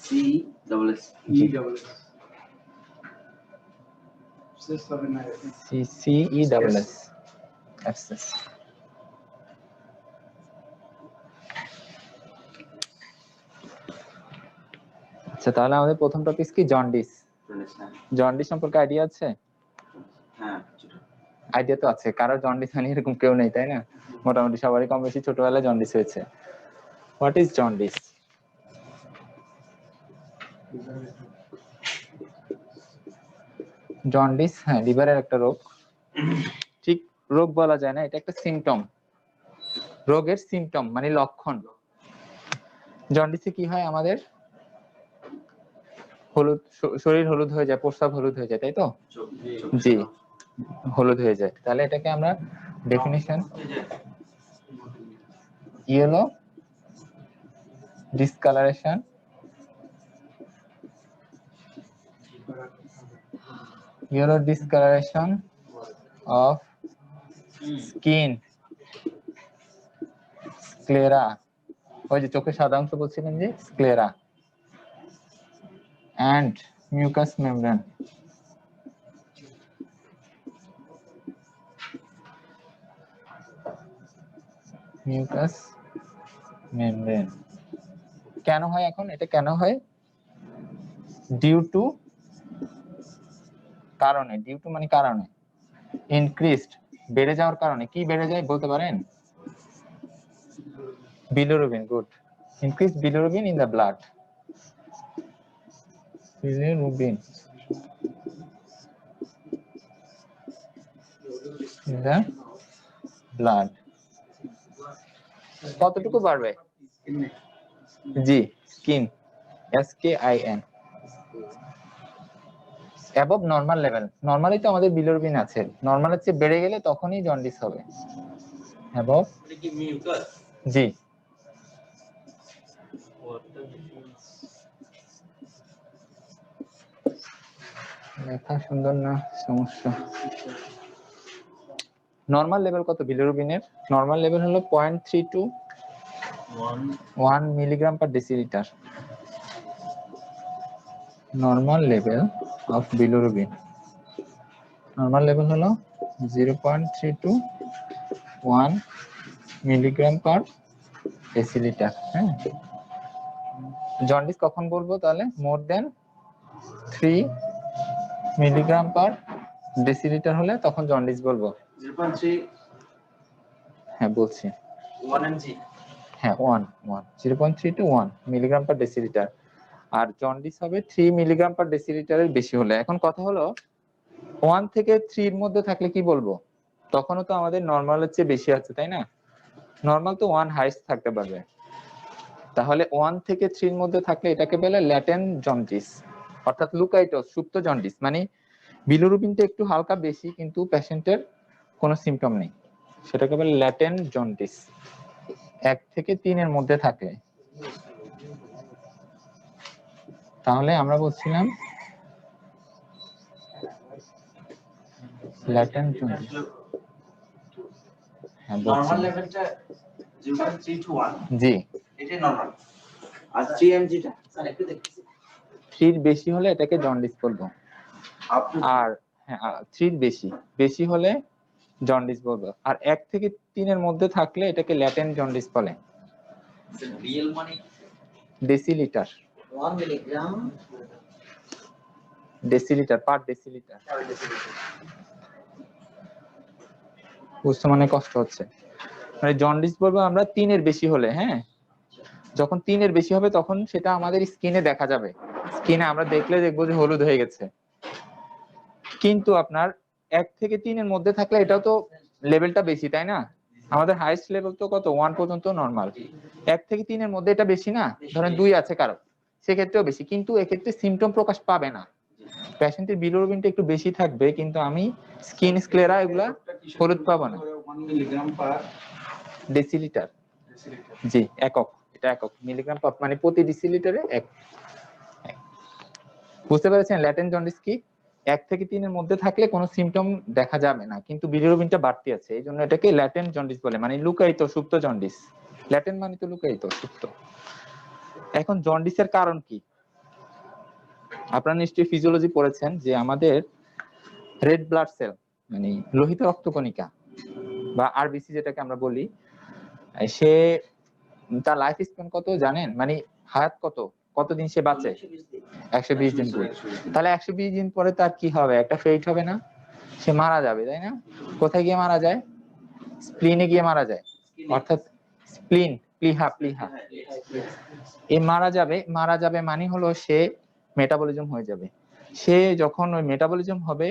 C double S E double S শেষ হবে না C C E double S abscess. আচ্ছা, তাহলে আমাদের প্রথম টপিক কি? জন্ডিস। জন্ডিস সম্পর্কে আইডিয়া আছে? হ্যাঁ, আইডিয়া তো আছে। কারো জন্ডিস হয়নি এরকম কেউ নেই, তাই না? মোটামুটি সবারই কম বেশি ছোটবেলায় জন্ডিস হয়েছে। What is jaundice? জন্ডিস, হ্যাঁ, লিভারের একটা রোগ। ঠিক রোগ বলা যায় না, এটা একটা সিমটম, রোগের সিমটম মানে লক্ষণ। জন্ডিসে কি হয়? আমাদের হলুদ, শরীর হলুদ হয়ে যায়, প্রস্রাব হলুদ হয়ে যায়, তাই তো? জি, হলুদ হয়ে যায়। তাহলে এটাকে আমরা definition yellow discolouration of skin, sclera, ওই যে চোখের সাদা অংশ বলছিলেন যে sclera, and mucous membrane, mucus membrane. কেন হয় এখন এটা? কেন হয়? ডিউ টু, কারণে, ডিউ টু মানে কারণে, ইনক্রিজড বেড়ে যাওয়ার কারণে। কি বেড়ে যায় বলতে পারেন? Bilirubin. Good, increased bilirubin in the blood. Bilirubin in the blood. কতটুকু বাড়বে? জি, skin, SKIN, above normal level. Normally তো আমাদের বিলিরুবিন আছে, নরমালের চেয়ে বেড়ে গেলে তখনই জন্ডিস হবে। অ্যাবভ, জি, লেখা সুন্দর না, সমস্যা। নরমাল লেভেল কত বিলিরুবিনের? নরমাল লেভেল হলো 0.3 to 1 milligram per decilitre. Normal level of bilirubin, normal level হলো 0.3 to 1 মিলিগ্রাম পার ডেসিলিটার। হ্যাঁ, জন্ডিস কখন বলবো তাহলে? মোর দেন 3 মিলিগ্রাম পার ডেসিলিটার হলে তখন জন্ডিস বলবো। 0.3, হ্যাঁ বলছি, 1 mg, হ্যাঁ 0.3 to 1 মিলিগ্রাম পার ডেসিলিটার। আর জন্ডিস হবে 3 মিলিগ্রাম পার ডেসিলিটারের বেশি হলে। এখন কথা হলো 1 থেকে 3 এর মধ্যে থাকলে কি বলবো? তখনও তো আমাদের নরমালের চেয়ে বেশি আছে, তাই না? নরমাল তো 1 হাইস্ট থাকতে পারবে। তাহলে 1 থেকে 3 এর মধ্যে থাকলে এটাকে বলে ল্যাটেন্ট জন্ডিস, অর্থাৎ লুকাইটোস, সুপ্ত জন্ডিস। মানে বিলিরুবিনটা একটু হালকা বেশি কিন্তু পেশেন্টের কোনো সিম্পটম নেই, সেটাকে বলে ল্যাটেন্ট জন্ডিস। 1 থেকে 3 এর মধ্যে থাকলে। তাহলে আমরা বলছিলাম ল্যাটেন্ট জন্ডিস। হ্যাঁ নরমাল বলছি, লেভেলটা 0.3 to 1, জি, এটা নরমাল। আর 3 mg টা স্যার একটু দেখতেছি, 3 এর বেশি হলে এটাকে জন্ডিস বলবো। আর হ্যাঁ 3 এর বেশি হলে জন্ডিস বলবো। আর 1 থেকে 3 এর মধ্যে থাকলে এটাকে ল্যাটেন্ট জন্ডিস বলে। রিয়েল মানে decilitre, 1 milligram decilitre per decilitre. বুঝতে মানে কষ্ট হচ্ছে। মানে জন্ডিস বলবো আমরা 3 এর বেশি হলে। হ্যাঁ, যখন 3 এর বেশি হবে তখন সেটা আমাদের স্কিনে দেখা যাবে। স্কিনে আমরা দেখলে দেখবো যে হলুদ হয়ে গেছে। কিন্তু আপনার 1 থেকে 3 এর মধ্যে থাকলে এটাও তো লেভেলটা বেশি, তাই না? আমাদের হাইস্ট লেভেল তো কত? 1 পর্যন্ত নরমাল। 1 থেকে 3 এর মধ্যে এটা বেশি না? ধরেন 2 আছে কারো, সেক্ষেত্রেও বেশি, কিন্তু এক্ষেত্রে সিমটম প্রকাশ পাবে না। পেশেন্টের বিলিরুবিনটা একটু বেশি থাকবে কিন্তু আমি স্কিন স্ক্লেরা এগুলা হলুদ পাবো না। 1 মিলিগ্রাম পার ডেসিলিটার, জি, একক, এটা একক। মিলিগ্রাম পার মানে প্রতি ডেসিলিটারে 1। বুঝতে পেরেছেন ল্যাটেন্ট জন্ডিস কি? 1 থেকে 3 এর মধ্যে থাকলে কোনো সিমটম দেখা যাবে না কিন্তু বিলিরুবিনটা বাড়তি আছে, এই জন্য এটাকে ল্যাটেন্ট জন্ডিস বলে, মানে লুকায়িত সুপ্ত জন্ডিস। ল্যাটেন্ট মানে তো লুকায়িত, সুপ্ত। এখন জন্ডিসের কারণ কি? আপনারা নিশ্চয়ই ফিজিওলজি পড়েছেন যে আমাদের রেড ব্লাড সেল মানে লোহিত রক্তকণিকা বা আরবিসি যেটাকে আমরা বলি, সে তার লাইফ স্প্যান কত জানেন? মানে হায়াত কতদিন সে বাঁচে? 120 দিন করে। তাহলে 120 দিন পরে তার কি হবে? একটা ফেট হবে না? সে মারা যাবে, তাই না? কোথায় গিয়ে মারা যায়? স্প্লিনে গিয়ে মারা যায়, অর্থাৎ স্প্লিন, প্লিহা এ মারা যাবে মানে হলো সে মেটাবলিজম হয়ে যাবে। সে যখন ওই মেটাবলিজম হবে,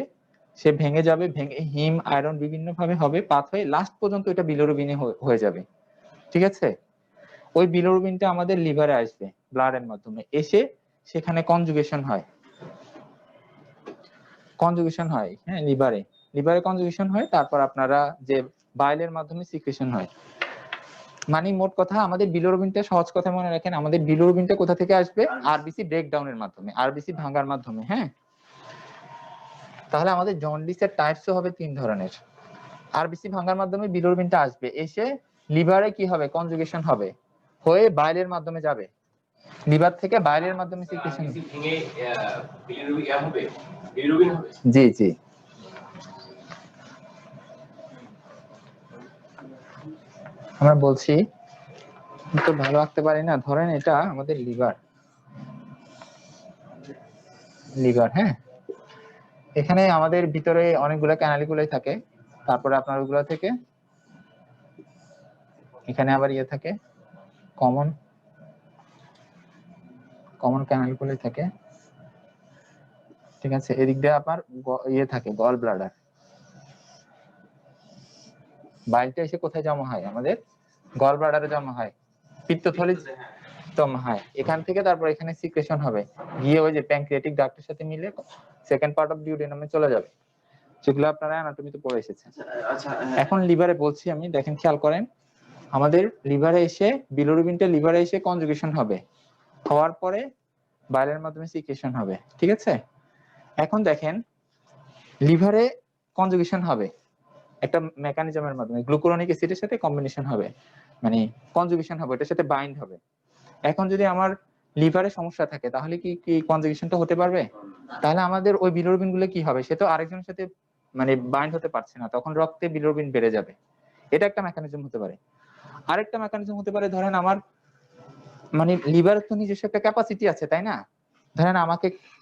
সে ভেঙে যাবে, ভেঙে হিম আয়রন বিভিন্ন ভাবে হবে, পাত হয়ে লাস্ট পর্যন্ত এটা বিলিরুবিনে হয়ে যাবে। ঠিক আছে? ওই বিলিরুবিনটা আমাদের লিভারে আসবে ব্লাডের মাধ্যমে, এসে সেখানে কনজুগেশন হয়, হ্যাঁ, লিভারে কনজুগেশন হয়। তারপর আপনারা যে বাইলের মাধ্যমে সিক্রেশন হয়। মানে মোট কথা আমাদের বিলিরুবিনটা, সহজ কথা মনে রাখেন, আমাদের বিলিরুবিনটা কোথা থেকে আসবে? আরবিসি ব্রেকডাউনের মাধ্যমে, আরবিসি ভাঙার মাধ্যমে। হ্যাঁ, তাহলে আমাদের জন্ডিসের টাইপসও হবে 3 ধরনের। আরবিসি ভাঙার মাধ্যমে বিলিরুবিনটা আসবে, এসে লিভারে কি হবে? কনজুগেশন হবে, হয়ে বাইলের মাধ্যমে যাবে, লিভার থেকে বাইলের মাধ্যমে সিক্রেশন ভেঙে বিলিরুবিন হবে। জি জি, আমরা বলছি তো ভালো রাখতে পারি না। ধরেন এটা আমাদের লিভার, হ্যাঁ, এখানে আমাদের ভিতরে অনেকগুলো ক্যানালিকুলাই থাকে। তারপরে আপনার ওগুলো থেকে এখানে আবার ইয়ে থাকে, কমন ক্যানালিকুলাই থাকে। ঠিক আছে, এদিক দিয়ে আবার ইয়ে থাকে, গল ব্লাডার। বাইলটা এসে কোথায় জমা হয়? আমাদের গল ব্লাডারে জমা হয়, পিত্তথলি জমা হয়। এখান থেকে তারপর এখানে সিক্রেশন হবে, গিয়ে ওই যে প্যানক্রিয়াটিক ডাক্টের সাথে মিলে সেকেন্ড পার্ট অফ ডিউডেনামে চলে যাবে, যেগুলো আপনারা অ্যানাটমিতে পড়ে এসেছেন। এখন লিভারে বলছি আমি, দেখেন খেয়াল করেন, আমাদের লিভারে এসে বিলিরুবিনটা লিভারে এসে কনজুগেশন হবে, হওয়ার পরে বাইলের মাধ্যমে সিক্রেশন হবে। ঠিক আছে, এখন দেখেন লিভারে কনজুগেশন হবে একটা মেকানিজমের মাধ্যমে, গ্লুকুরোনিক অ্যাসিডের সাথে কম্বিনেশন হবে, মানে কনজুগেশন হবে, এটার সাথে বাইন্ড হবে। এখন যদি আমার লিভারে সমস্যা থাকে তাহলে কি কনজুগেশনটা হতে পারবে? তাহলে আমাদের ওই বিলিরুবিন গুলো কি হবে? সে তো আরেকজনের সাথে মানে বাইন্ড হতে পারছে না, তখন রক্তে বিলিরুবিন বেড়ে যাবে। এটা একটা মেকানিজম হতে পারে। আরেকটা মেকানিজম হতে পারে, ধরেন আমার মানে লিভারের তো নিজস্ব একটা ক্যাপাসিটি আছে, তাই না? ধরেন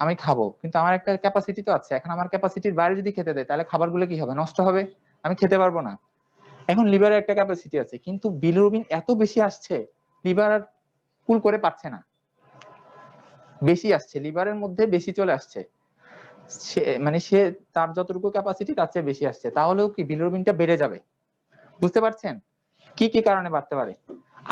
আমি খাবো, কিন্তু আমার একটা ক্যাপাসিটি তো আছে। এখন আমার ক্যাপাসিটির বাইরে যদি খেতে দেয় তাহলে খাবারগুলো কি হবে? নষ্ট হবে, আমি খেতে পারবো না। এখন লিভারের একটা ক্যাপাসিটি আছে, কিন্তু বিলিরুবিন এত বেশি আসছে, লিভার আর কুল করে পাচ্ছে না, বেশি আসছে, লিভারের মধ্যে বেশি চলে আসছে, সে তার যতটুকু ক্যাপাসিটি তার চেয়ে বেশি আসছে, তাহলেও কি বিলিরুবিনটা বেড়ে যাবে। বুঝতে পারছেন কি কি কারণে বাড়তে পারে?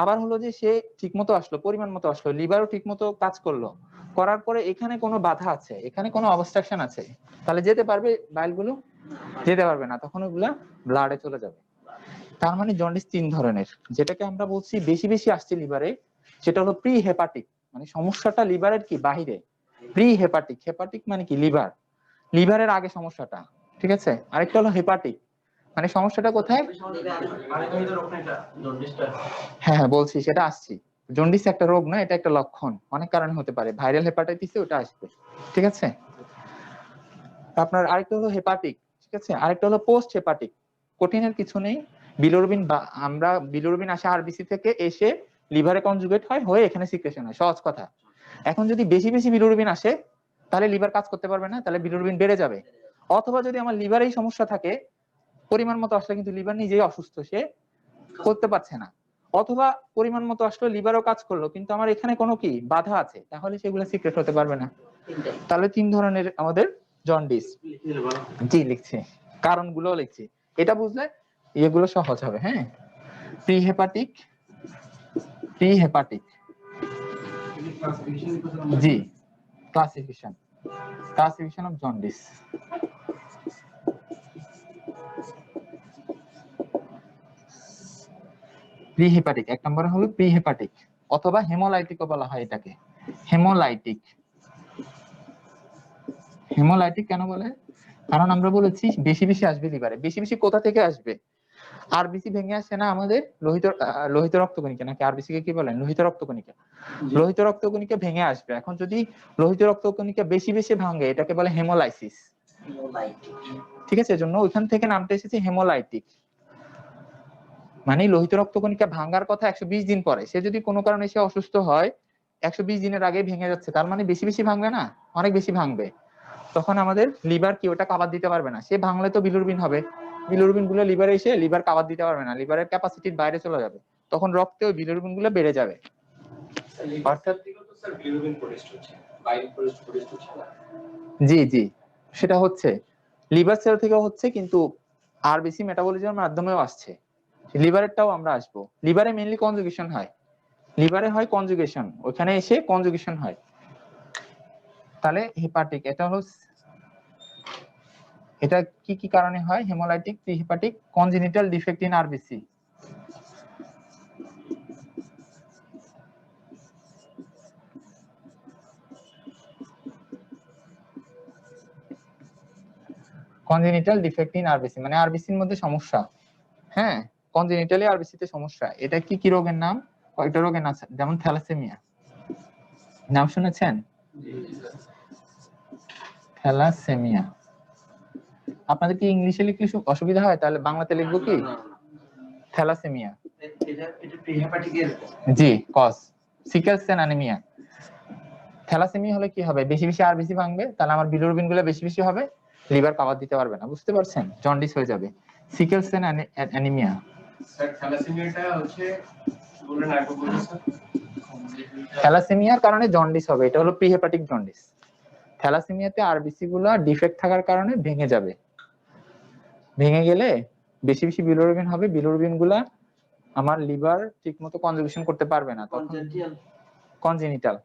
আবার হলো যে সে ঠিকমতো আসলো, পরিমাণ মতো আসলো, লিভারও ঠিকমতো কাজ করলো, করার পরে এখানে কোনো বাধা আছে, এখানে কোনো অবস্ট্রাকশন আছে, তাহলে যেতে পারবে বাইলগুলো? যেতে পারবে না, তখন ওগুলা ব্লাডে চলে যাবে। তার মানে জন্ডিস 3 ধরনের। যেটাকে আমরা বলছি বেশি বেশি আসছে লিভারে, সেটা হলো প্রি হেপাটিক, মানে সমস্যাটা লিভারের কি বাহিরে। প্রি হেপাটিক, হেপাটিক মানে কি লিভারের আগে সমস্যাটা। ঠিক আছে, আরেকটা হলো হেপাটিক, মানে সমস্যাটা কোথায়? হ্যাঁ হ্যাঁ বলছি, সেটা আসছি। জন্ডিস একটা রোগ না, এটা একটা লক্ষণ, অনেক কারণে হতে পারে। ভাইরাল হেপাটাইটিসে ওটা আসবে। ঠিক আছে, আপনার আরেকটা হলো হেপাটিক। ঠিক আছে, আরেকটা হলো পোস্ট হেপাটিক। কঠিনের কিছু নেই, বিলিরুবিন আসে আরবিসি থেকে, এসে লিভারে কনজুগেট হয়, হয়ে এখানে সিক্রেশন হয়, সহজ কথা। এখন যদি বেশি বেশি বিলিরুবিন আসে তাহলে লিভার কাজ করতে পারবে না, তাহলে বিলিরুবিন বেড়ে যাবে। অথবা যদি আমার লিভারেই সমস্যা থাকে, পরিমাণ মতো আসলে কিন্তু লিভার নিজেই অসুস্থ, সে করতে পারছে না। অথবা পরিমাণ মতো আসলে লিভারও কাজ করলো, কিন্তু আমার এখানে কোনো কি বাধা আছে, তাহলে সেগুলো সিক্রেট হতে পারবে না। তাহলে 3 ধরনের আমাদের জন্ডিস। জি লিখছি, কারণগুলো লিখছি, এটা বুঝলে এগুলো সহজ হবে। হ্যাঁ, pre hepatic G, classification of jaundice. Pre hepatic 1 নম্বরে হলো প্রি হেপাটিক, অথবা হেমোলাইটিকও বলা হয় এটাকে। হেমোলাইটিক কেন বলে? কারণ আমরা বলেছি বেশি বেশি আসবে লিভারে। বেশি বেশি কোথা থেকে আসবে? আরবিসি ভেঙে আসে না আমাদের লোহিত রক্তকণিকা, নাকি আরবিসি কে কি বলেন, লোহিত রক্তকণিকা। লোহিত রক্তকণিকা ভেঙে আসবে। এখন যদি লোহিত রক্তকণিকা বেশি বেশি ভাঙে এটাকে বলে হেমোলাইসিস। ঠিক আছে, এজন্য ওইখান থেকে নামটা এসেছে হেমোলাইটিক। মানে লোহিত রক্তকণিকা ভাঙার কথা 120 দিন পরে, সে যদি কোনো কারণে সে অসুস্থ হয় 120 দিনের আগে ভেঙে যাচ্ছে, তার মানে বেশি বেশি ভাঙবে না, অনেক বেশি ভাঙবে। তখন আমাদের লিভার কি ওটা কাভার দিতে পারবে না, সে ভাঙলে তো বিলিরুবিন হবে, বিলিরুবিন গুলো লিভারে এসে লিভার কাভার দিতে পারবে না, লিভারের ক্যাপাসিটির বাইরে চলে যাবে, তখন রক্তে ওই বিলিরুবিন গুলো বেড়ে যাবে। অর্থাৎ জি জি সেটা হচ্ছে লিভার সেল থেকে হচ্ছে, কিন্তু আরবিসি মেটাবলিজমের মাধ্যমেও আসছে। লিভারেরটাও আমরা আসবো। লিভারে মেইনলি কনজুগেশন হয়, লিভারে হয় কনজুগেশন, ওখানে এসে কনজুগেশন হয়। তাহলে হেপাটিক, এটা হলো, এটা কি কি কারণে হয় haemolytic prehepatic? Congenital defect in RBC. Congenital defect in RBC মানে আরবিসির মধ্যে সমস্যা। হ্যাঁ, কনজেনিটালি আরবিসি তে সমস্যা। এটা কি কি রোগের নাম? কয়টা রোগের নাম? যেমন থ্যালাসেমিয়া, নাম শুনেছেন? থ্যালাসেমিয়া। আপনাদের কি ইংলিশে লিখলে অসুবিধা হয়? তাহলে বাংলাতে লিখবো কি? থ্যালাসেমিয়া। এটা প্রিহেপাটিকের জি, cause sickle cell anaemia. Thalassaemia হলে কি হবে? বেশি বেশি আরবিসি ভাঙবে, তাহলে আমার বিলিরুবিন গুলো বেশি বেশি হবে, লিভার কাভার দিতে পারবে না, বুঝতে পারছেন? জন্ডিস হয়ে যাবে। Sickle cell anaemia. স্যার থ্যালাসেমিয়াটা হচ্ছে বললেন আগে বলুন স্যার। থ্যালাসেমিয়ার কারণে জন্ডিস হবে, এটা হলো প্রিহেপাটিক জন্ডিস। থ্যালাসেমিয়াতে আরবিসি গুলা ডিফেক্ট থাকার কারণে ভেঙে যাবে, ভেঙে গেলে বেশি বেশি বিলিরুবিন হবে, বিলিরুবিন গুলা আমার লিভার ঠিকমতো কনজুগেশন করতে পারবে না, তখন কনজেনিটাল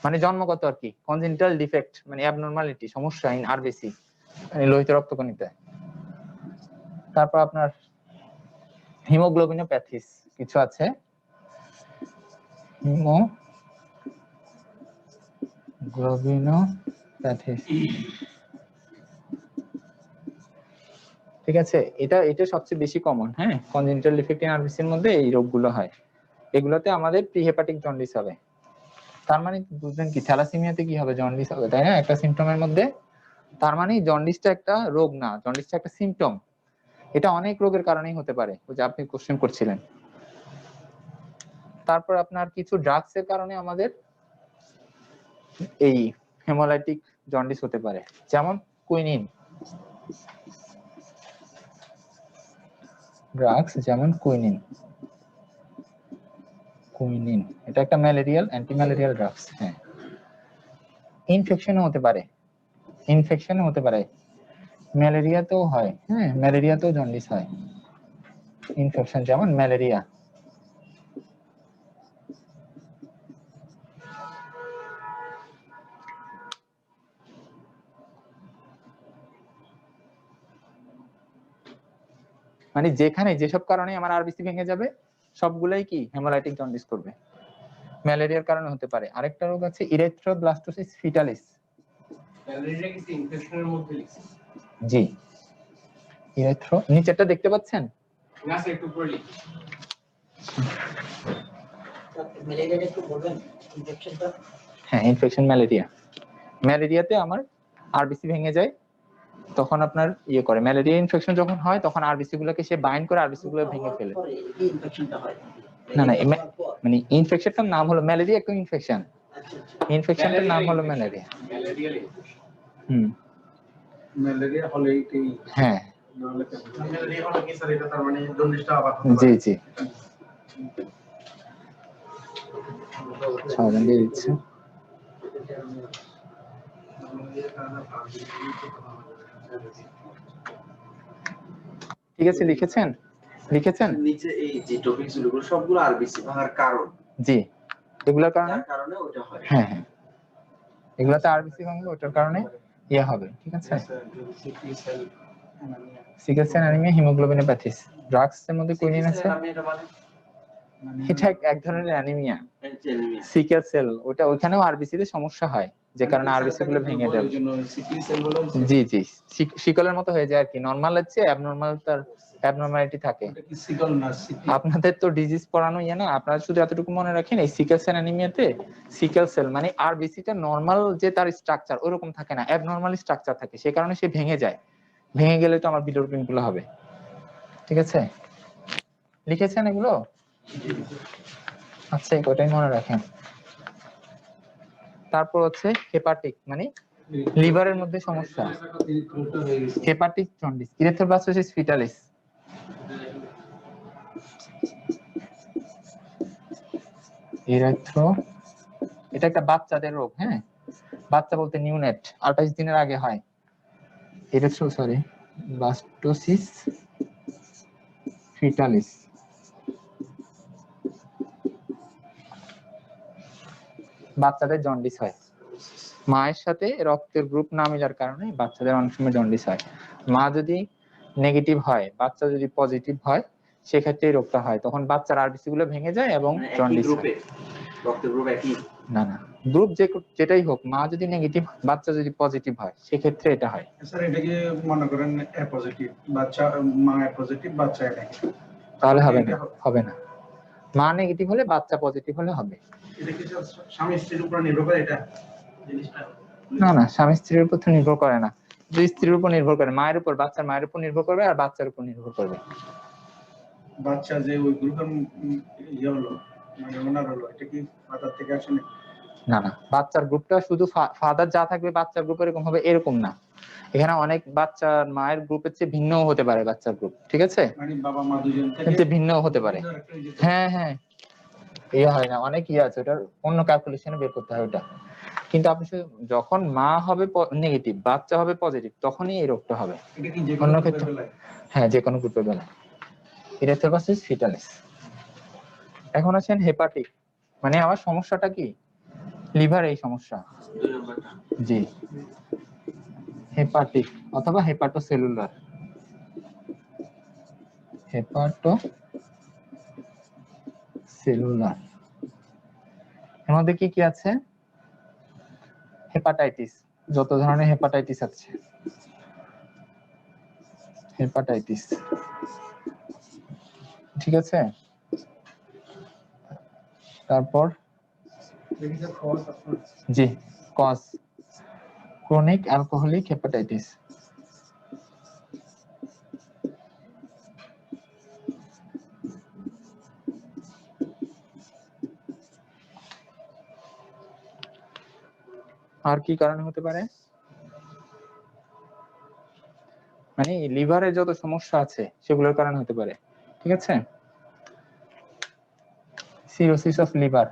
মানে জন্মগত আর কি, কনজেনিটাল ডিফেক্ট মানে অ্যাবনরমালিটি, সমস্যা ইন আরবিসি মানে লোহিত রক্তকণিকায়। তারপর আপনার হিমোগ্লোবিনোপ্যাথিস কিছু আছে, হিমোগ্লোবিনোপ্যাথিস। ঠিক আছে, এটা এটা সবচেয়ে বেশি কমন। হ্যাঁ, কনজেনিটাল ডিফেক্ট ইন আরবিসির মধ্যে এই রোগগুলো হয়, এগুলোতে আমাদের প্রিহেপাটিক জন্ডিস হবে। তার মানে বুঝলেন কি, থ্যালাসেমিয়াতে কি হবে? জন্ডিস হবে, তাই না? একটা সিম্পটমের মধ্যে। তার মানে জন্ডিসটা একটা রোগ না, জন্ডিসটা একটা সিম্পটম। এটা অনেক রোগের কারণেই হতে পারে, ওই যে আপনি কোশ্চেন করছিলেন। তারপর আপনার কিছু ড্রাগস এর কারণে আমাদের এই হেমোলাইটিক জন্ডিস হতে পারে, যেমন কুইনিন। ড্রাগস যেমন কুইনিন, কুইনিন এটা একটা ম্যালেরিয়াল অ্যান্টি ম্যালেরিয়াল ড্রাগস। হ্যাঁ, ইনফেকশনও হতে পারে, ইনফেকশনও হতে পারে, ম্যালেরিয়াতেও হয়। হ্যাঁ, ম্যালেরিয়াতেও জন্ডিস হয়, ইনফেকশন যেমন ম্যালেরিয়া। মানে যেখানে যেসব কারণে আমার আরবিসি ভেঙে যাবে সবগুলাই কি হেমোলাইটিক জন্ডিস করবে। ম্যালেরিয়ার কারণে হতে পারে। আরেকটা রোগ আছে ইরেথ্রোব্লাস্টোসিস ফিটালিস। ম্যালেরিয়া কি ইনফেকশনের মধ্যে লিখছি? জি, ইরেথ্রো নিচেরটা দেখতে পাচ্ছেন? না স্যার, একটু পরে লিখি। ম্যালেরিয়াটা একটু বলবেন ইনফেকশনটা? হ্যাঁ, ইনফেকশন ম্যালেরিয়া। ম্যালেরিয়াতে আমার আরবিসি ভেঙে যায়, তখন আপনার ইয়ে করে, ম্যালেরিয়া ইনফেকশন যখন হয় তখন আরবিসি গুলোকে সে বাইন্ড করে আরবিসি গুলো ভেঙে ফেলে। এই ইনফেকশনটা হয় না না, মানে ইনফেকশনটার নাম হলো ম্যালেরিয়া, একটা ইনফেকশন, ইনফেকশনটার নাম হলো ম্যালেরিয়া। Malarial infection. ম্যালেরিয়া হলে কি? হ্যাঁ, ম্যালেরিয়া হলে কি স্যার এটা তার মানে জন্ডিসটা আবার জি জি। সাবধান দিয়ে দিচ্ছে। ঠিক আছে, লিখেছেন? লিখেছেন নিচে এই যে টপিকস গুলো সবগুলো আরবিসি ভাঙার কারণ? জি, এগুলোর কারণে, কারণে ওটা হয়। হ্যাঁ হ্যাঁ, এগুলাতে আরবিসি ভাঙলে ওটার কারণে ইয়ে হবে। ঠিক আছে, sickle cell anaemia, haemoglobinopathies. Drugs এর মধ্যে কুইনিন আছে, এটা এক ধরনের অ্যানিমিয়া। সিকেল সেল ওটা, ওখানেও আরবিসি তে সমস্যা হয়, যে কারণে আরবিসি গুলো ভেঙে যায়। জি জি, শিকলের মতো হয়ে যায় আর কি, নরমাল হচ্ছে অ্যাবনরমাল, তার অ্যাবনরমালিটি থাকে। এটা কি সিকল না সিটি? আপনাদের তো ডিজিজ পড়ানো ইয়ে না, আপনারা শুধু এতটুকু মনে রাখেন এই সিকেল সেল অ্যানিমিয়াতে সিকেল সেল মানে আরবিসিটা নরমাল যে তার স্ট্রাকচার ওরকম থাকে না, অ্যাবনরমাল স্ট্রাকচার থাকে, সে কারণে সে ভেঙে যায়। ভেঙে গেলে তো আমার বিলোরুবিন গুলো হবে। ঠিক আছে, লিখেছেন এগুলো? আচ্ছা, এই কটাই মনে রাখেন। তারপর হচ্ছে হেপাটিক মানে লিভারের মধ্যে সমস্যা, হেপাটিক জন্ডিস, ইরিথ্রোব্লাস্টোসিস ফিটালিস। ইরিথ্রো এটা একটা বাচ্চাদের রোগ, হ্যাঁ, বাচ্চা বলতে নিউনেট 28 দিনের আগে হয়। ব্লাস্টোসিস ফিটালিস বাচ্চাদের জন্ডিস হয়, মায়ের সাথে রক্তের গ্রুপ না মেলার কারণে বাচ্চাদের অনেক সময় জন্ডিস হয়। মা যদি নেগেটিভ হয়, বাচ্চা যদি পজিটিভ হয়, সেক্ষেত্রে এই রোগটা হয়। তখন বাচ্চার আরবিসি গুলো ভেঙে যায় এবং জন্ডিস হয়। রক্তের গ্রুপ একই? না না, গ্রুপ যেটাই হোক, মা যদি নেগেটিভ বাচ্চা যদি পজিটিভ হয় সেক্ষেত্রে এটা হয়। স্যার এটা কি মনে করেন এ পজিটিভ বাচ্চা, মা এ পজিটিভ বাচ্চা এ নেগেটিভ, তাহলে হবে না, হবে না। মা নেগেটিভ হলে বাচ্চা পজিটিভ হলে হবে। এটা কি স্বামী স্ত্রীর উপর নির্ভর করে এটা জিনিসটা? না না, স্বামী স্ত্রীর উপর নির্ভর করে না, দুই স্ত্রীর উপর নির্ভর করে, মায়ের উপর, বাচ্চার মায়ের উপর নির্ভর করবে আর বাচ্চার উপর নির্ভর করবে। বাচ্চা যে ওই গ্রুপের ইয়ে হলো মানে ওনার হলো, এটা কি ফাদার থেকে আসে না? না না, বাচ্চার গ্রুপটা শুধু ফাদার যা থাকবে বাচ্চার গ্রুপ এরকম হবে এরকম না। এখানে অনেক বাচ্চার মায়ের গ্রুপের চেয়ে ভিন্নও হতে পারে বাচ্চার গ্রুপ, ঠিক আছে, মানে বাবা মা দুজন থেকে ভিন্নও হতে পারে। হ্যাঁ হ্যাঁ, ইয়ে হয় না, অনেক ইয়ে আছে, ওটার অন্য ক্যালকুলেশনে বের করতে হয় ওটা। কিন্তু আপনি যখন মা হবে নেগেটিভ বাচ্চা হবে পজিটিভ তখনই এই রোগটা হবে। এটা কি যে অন্য কোনো ক্ষেত্রে বেলায়? হ্যাঁ, যে কোনো গ্রুপের বেলায়। ইরিথ্রোব্লাস্টোসিস ফিটালিস। এখন আছেন হেপাটিক মানে আমার সমস্যাটা কি, লিভার এই সমস্যা। জি, হেপাটিক অথবা হেপাটোসেলুলার। হেপাটোসেলুলার এর মধ্যে কি কি আছে? হেপাটাইটিস, যত ধরনের হেপাটাইটিস আছে, হেপাটাইটিস, ঠিক আছে। তারপর জি, কজ ক্রনিক অ্যালকোহলিক হেপাটাইটিস। আর কি কারণে হতে পারে? মানে লিভারে যত সমস্যা আছে সেগুলোর কারণে হতে পারে, ঠিক আছে। সিরোসিস অফ লিভার,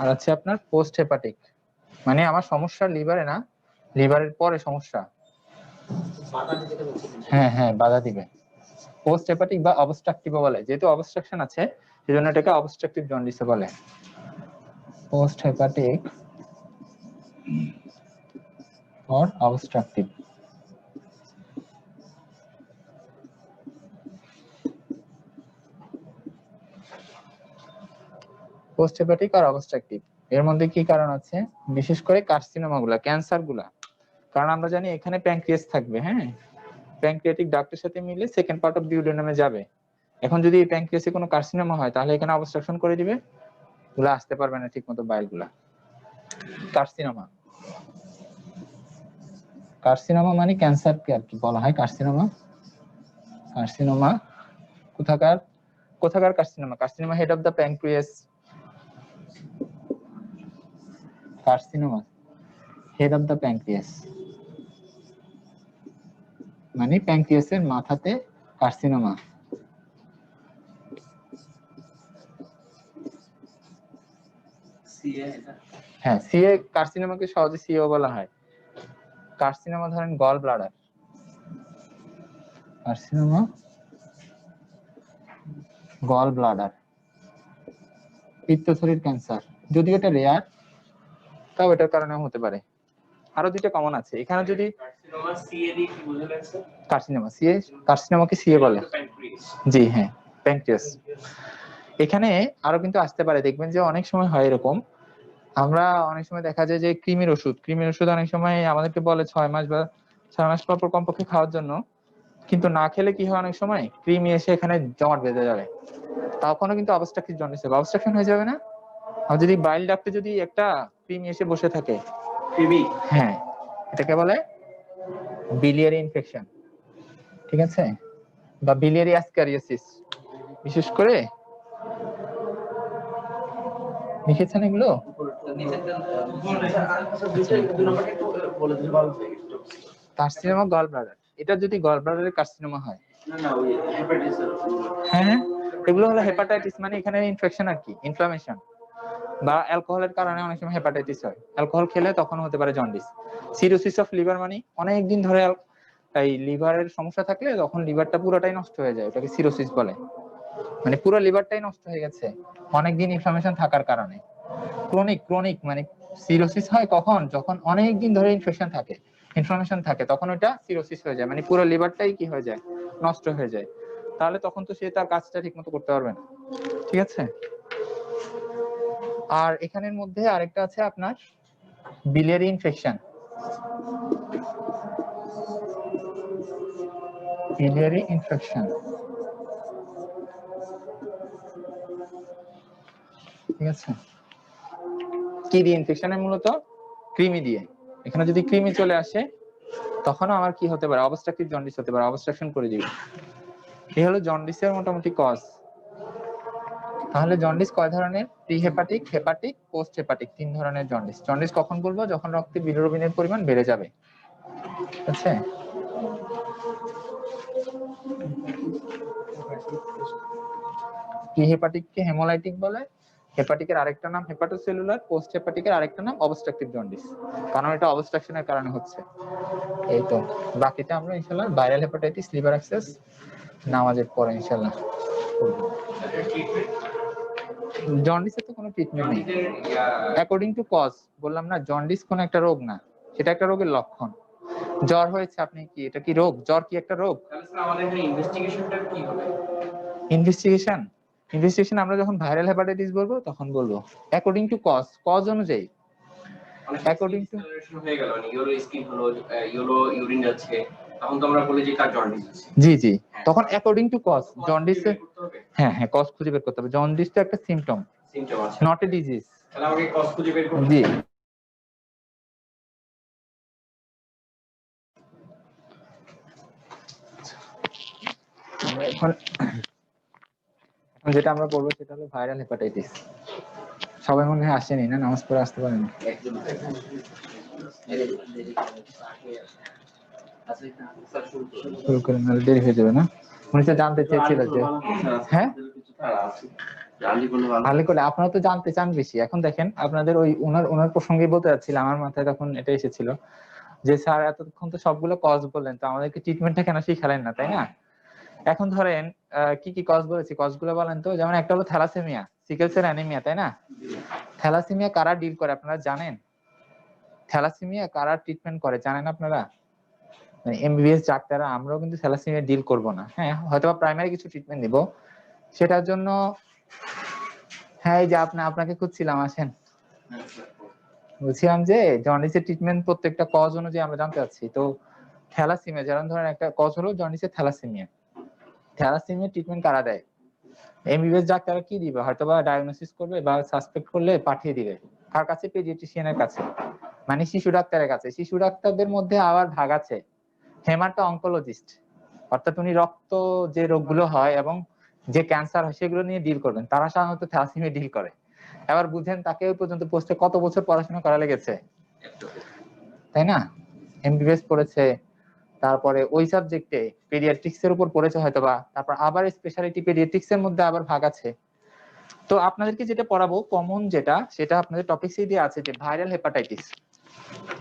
আর আছে আপনার পোস্ট হেপাটিক মানে আমার সমস্যা লিভারে না, লিভারের পরে সমস্যা। হ্যাঁ হ্যাঁ, বাধা দিবে। পোস্ট হেপাটিক বা অবস্ট্রাকটিভ বলে, যেহেতু অবস্ট্রাকশন আছে সেজন্য এটাকে অবস্ট্রাকটিভ জন্ডিস বলে। Post hepatic or obstructive. Post hepatic আর অবস্ট্রাকটিভ এর মধ্যে কি কারণ আছে? বিশেষ করে কার্সিনোমা গুলা, ক্যান্সার গুলা, কারণ আমরা জানি এখানে প্যানক্রিয়াস থাকবে, হ্যাঁ, প্যানক্রিয়াটিক ডাক্টের সাথে মিলে সেকেন্ড পার্ট অফ ডিউডেনামে যাবে। এখন যদি এই প্যানক্রিয়াসে কোনো কার্সিনোমা হয় তাহলে এখানে অবস্ট্রাকশন করে দিবে, গুলা আসতে পারবে না ঠিকমতো বাইল গুলা। কার্সিনোমা, কার্সিনোমা মানে ক্যান্সারকে আর কি বলা হয় কার্সিনোমা। কার্সিনোমা কোথাকার কোথাকার carcinoma? Carcinoma head of the pancreas, carcinoma head of the pancreas মানে প্যানক্রিয়াসের মাথাতে কার্সিনোমা। হ্যাঁ, সিএ কার্সিনোমাকে সহজে সিও বলা হয়। কার্সিনোমা ধরেন gall bladder, carcinoma gall bladder, পিত্তথলির ক্যান্সার, যদিও এটা রেয়ার তাও এটার কারণে হতে পারে। আরো দুইটা কমন আছে এখানে, যদি তোমার সিএডি কি বুঝে লাগছে? কার্সিনোমা, সিএ কার্সিনোমাকে সিএ বলে। জি হ্যাঁ, প্যানক্রিয়াস। এখানে আরো কিন্তু আসতে পারে, দেখবেন যে অনেক সময় হয় এরকম, আমরা অনেক সময় দেখা যায় যে কৃমির ওষুধ অনেক সময় আমাদেরকে বলে 6 মাস বা 6 মাস পর পর কমপক্ষে খাওয়ার জন্য, কিন্তু না খেলে কি হয়, অনেক সময় কৃমি এসে এখানে জমাট বেঁধে যাবে, তখনও কিন্তু অবস্ট্রাকটিভ জন্ডিস হবে, অবস্ট্রাকশন হয়ে যাবে না। আর যদি বাইল ডাক্টে যদি একটা কৃমি এসে বসে থাকে, কৃমি, হ্যাঁ, এটাকে বলে বিলিয়ারি ইনফেকশন, ঠিক আছে, বা বিলিয়ারি অ্যাসকারিয়াসিস। বিশেষ করে লিখেছেন এগুলো? কার্সিনোমা গল ব্লাডার, এটা যদি গল ব্লাডারের কার্সিনোমা হয়, হ্যাঁ এগুলো হলো হেপাটাইটিস, মানে এখানে ইনফেকশন আর কি, ইনফ্লামেশন, বা অ্যালকোহলের কারণে অনেক সময় হেপাটাইটিস হয়, অ্যালকোহল খেলে তখন হতে পারে জন্ডিস। সিরোসিস অফ লিভার মানে অনেক দিন ধরে এই লিভারের সমস্যা থাকলে তখন লিভারটা পুরোটাই নষ্ট হয়ে যায়, ওটাকে সিরোসিস বলে, মানে পুরো লিভারটাই নষ্ট হয়ে গেছে অনেকদিন ইনফ্লামেশন থাকার কারণে। ক্রনিক মানে সিরোসিস হয় কখন, যখন অনেক দিন ধরে ইনফেকশন থাকে, ইনফ্লামেশন থাকে, তখন ওটা সিরোসিস হয়ে যায়, মানে পুরো লিভারটাই কি হয়ে যায়, নষ্ট হয়ে যায়। তাহলে তখন তো সে তার কাজটা ঠিকমতো করতে পারবে না, ঠিক আছে। আর এখানের মধ্যে আরেকটা আছে আপনার বিলিয়ারি ইনফেকশন, বিলিয়ারি ইনফেকশন, ঠিক আছে। কি দিয়ে ইনফেকশনের, মূলত কৃমি দিয়ে। এখানে যদি কৃমি চলে আসে তখন আমার কি হতে পারে, অবস্ট্রাকটিভ জন্ডিস হতে পারে, অবস্ট্রাকশন করে দিবে। এই হলো জন্ডিসের মোটামুটি কজ। তাহলে জন্ডিস কয় ধরনের? Pre hepatic, hepatic, post hepatic, 3 ধরনের জন্ডিস। জন্ডিস কখন বলবো? যখন রক্তে বিলিরুবিনের পরিমাণ বেড়ে যাবে, ঠিক আছে। প্রি হেপাটিককে হেমোলাইটিক বলে, হেপাটিকের আরেকটা নাম হেপাটোসেলুলার, পোস্ট হেপাটিকের আরেকটা নাম অবস্ট্রাকটিভ জন্ডিস, কারণ এটা অবস্ট্রাকশনের কারণে হচ্ছে। এই তো, বাকিটা আমরা ইনশাআল্লাহ ভাইরাল হেপাটাইটিস, লিভার অ্যাক্সেস নামাজের পরে ইনশাআল্লাহ। জন্ডিসের তো কোনো ট্রিটমেন্ট নেই অ্যাকর্ডিং টু কজ, বললাম না, জন্ডিস কোন একটা রোগ না, সেটা একটা রোগের লক্ষণ। জ্বর হয়েছে, আপনি কি, এটা কি রোগ? জ্বর কি একটা রোগ? আমাদের এখানে ইনভেস্টিগেশনটা কি হবে? ইনভেস্টিগেশন আমরা যখন ভাইরাল হেপাটাইটিস বলবো তখন বলবো অ্যাকর্ডিং টু কজ অনুযায়ী। অ্যাকর্ডিং টু হয়ে গেল, মানে ইয়েলো স্কিন হলো, ইয়েলো ইউরিন যাচ্ছে, তখন তো আমরা বলি যে কার জন্ডিস আছে। জি, তখন অ্যাকর্ডিং টু কজ জন্ডিসে, হ্যাঁ কজ খুঁজে বের করতে হবে। জন্ডিস তো একটা সিম্পটম, আছে, নট এ ডিজিজ। তাহলে আমাকে কজ খুঁজে বের করতে জি। এখন যেটা আমরা বলবো সেটা হলো ভাইরাল হেপাটাইটিস। সবাই মনে হয় আসেনি না, নামাজ পড়ে আসতে পারেনি। শুরু করে নাহলে দেরি হয়ে যাবে না। উনি তো জানতে চেয়েছিল যে, হ্যাঁ ভালো করে, আপনারা তো জানতে চান বেশি। এখন দেখেন আপনাদের ওই ওনার প্রসঙ্গে বলতে যাচ্ছিলাম, আমার মাথায় তখন এটা এসেছিল যে স্যার এতক্ষণ তো সবগুলো কজ বললেন, তো আমাদেরকে ট্রিটমেন্টটা কেন শিখালেন না, তাই না? এখন ধরেন কি কজ বলেছি, কজগুলো বলেন তো। যেমন একটা হলো থ্যালাসেমিয়া, সিকেল সেল অ্যানিমিয়া, তাই না? থ্যালাসেমিয়া কারা ডিল করে আপনারা জানেন? থ্যালাসেমিয়া কারা ট্রিটমেন্ট করে জানেন আপনারা? মানে এমবিবিএস ডাক্তাররা, আমরাও কিন্তু থ্যালাসেমিয়া ডিল করব না, হ্যাঁ হয়তো প্রাইমারি কিছু ট্রিটমেন্ট দিব সেটার জন্য। হ্যাঁ এই যে আপনাকে খুঁজছিলাম, আসেন। বলছিলাম যে জন্ডিসের ট্রিটমেন্ট প্রত্যেকটা কজ অনুযায়ী আমরা জানতে চাচ্ছি। তো থ্যালাসেমিয়া, যেমন ধরেন একটা কজ হলো জন্ডিসের থ্যালাসেমিয়া, থ্যালাসেমিয়া ট্রিটমেন্ট কারা দেয়? এমবিবিএস ডাক্তাররা কি দিবে, হয়তো বা ডায়াগনোসিস করবে বা সাসপেক্ট করলে পাঠিয়ে দিবে কার কাছে? পেডিয়াট্রিশিয়ানের কাছে, মানে শিশু ডাক্তারের কাছে। শিশু ডাক্তারদের মধ্যে আবার ভাগ আছে হেমাটো অনকোলজিস্ট, অর্থাৎ উনি রক্ত যে রোগগুলো হয় এবং যে ক্যান্সার হয় সেগুলো নিয়ে ডিল করবেন, তারা সাধারণত থ্যালাসেমিয়া ডিল করে। এবার বুঝেন তাকে ওই পর্যন্ত পোস্টে কত বছর পড়াশোনা করা লেগেছে, তাই না? এমবিবিএস পড়েছে, তারপরে ওই সাবজেক্টে পেডিয়াট্রিক্স এর উপর পড়েছে হয়তোবা, তারপর আবার স্পেশালিটি পেডিয়াট্রিক্স এর মধ্যে আবার ভাগ আছে। তো আপনাদেরকে যেটা পড়াবো কমন যেটা, সেটা আপনাদের টপিকসে দিয়ে আছে যে ভাইরাল হেপাটাইটিস।